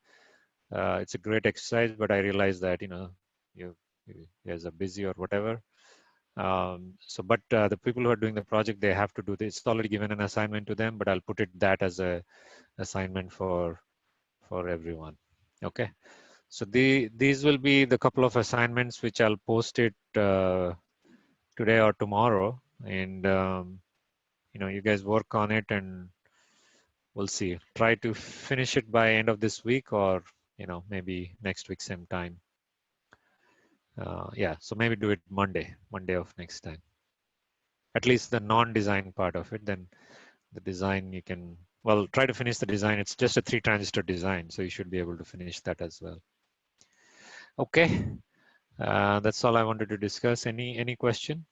[SPEAKER 1] great exercise. But I realize that you guys are busy or whatever. But the people who are doing the project, they have to do this. It's already given an assignment to them, but I'll put it that as a assignment for everyone. Okay. So these will be the couple of assignments which I'll post it today or tomorrow, and you guys work on it, and we'll see. Try to finish it by end of this week, or maybe next week same time. Yeah, so maybe do it Monday of next time. At least the non-design part of it. Then the design you can, well, try to finish the design. It's just a 3-transistor design, so you should be able to finish that as well. Okay, that's all I wanted to discuss. Any question?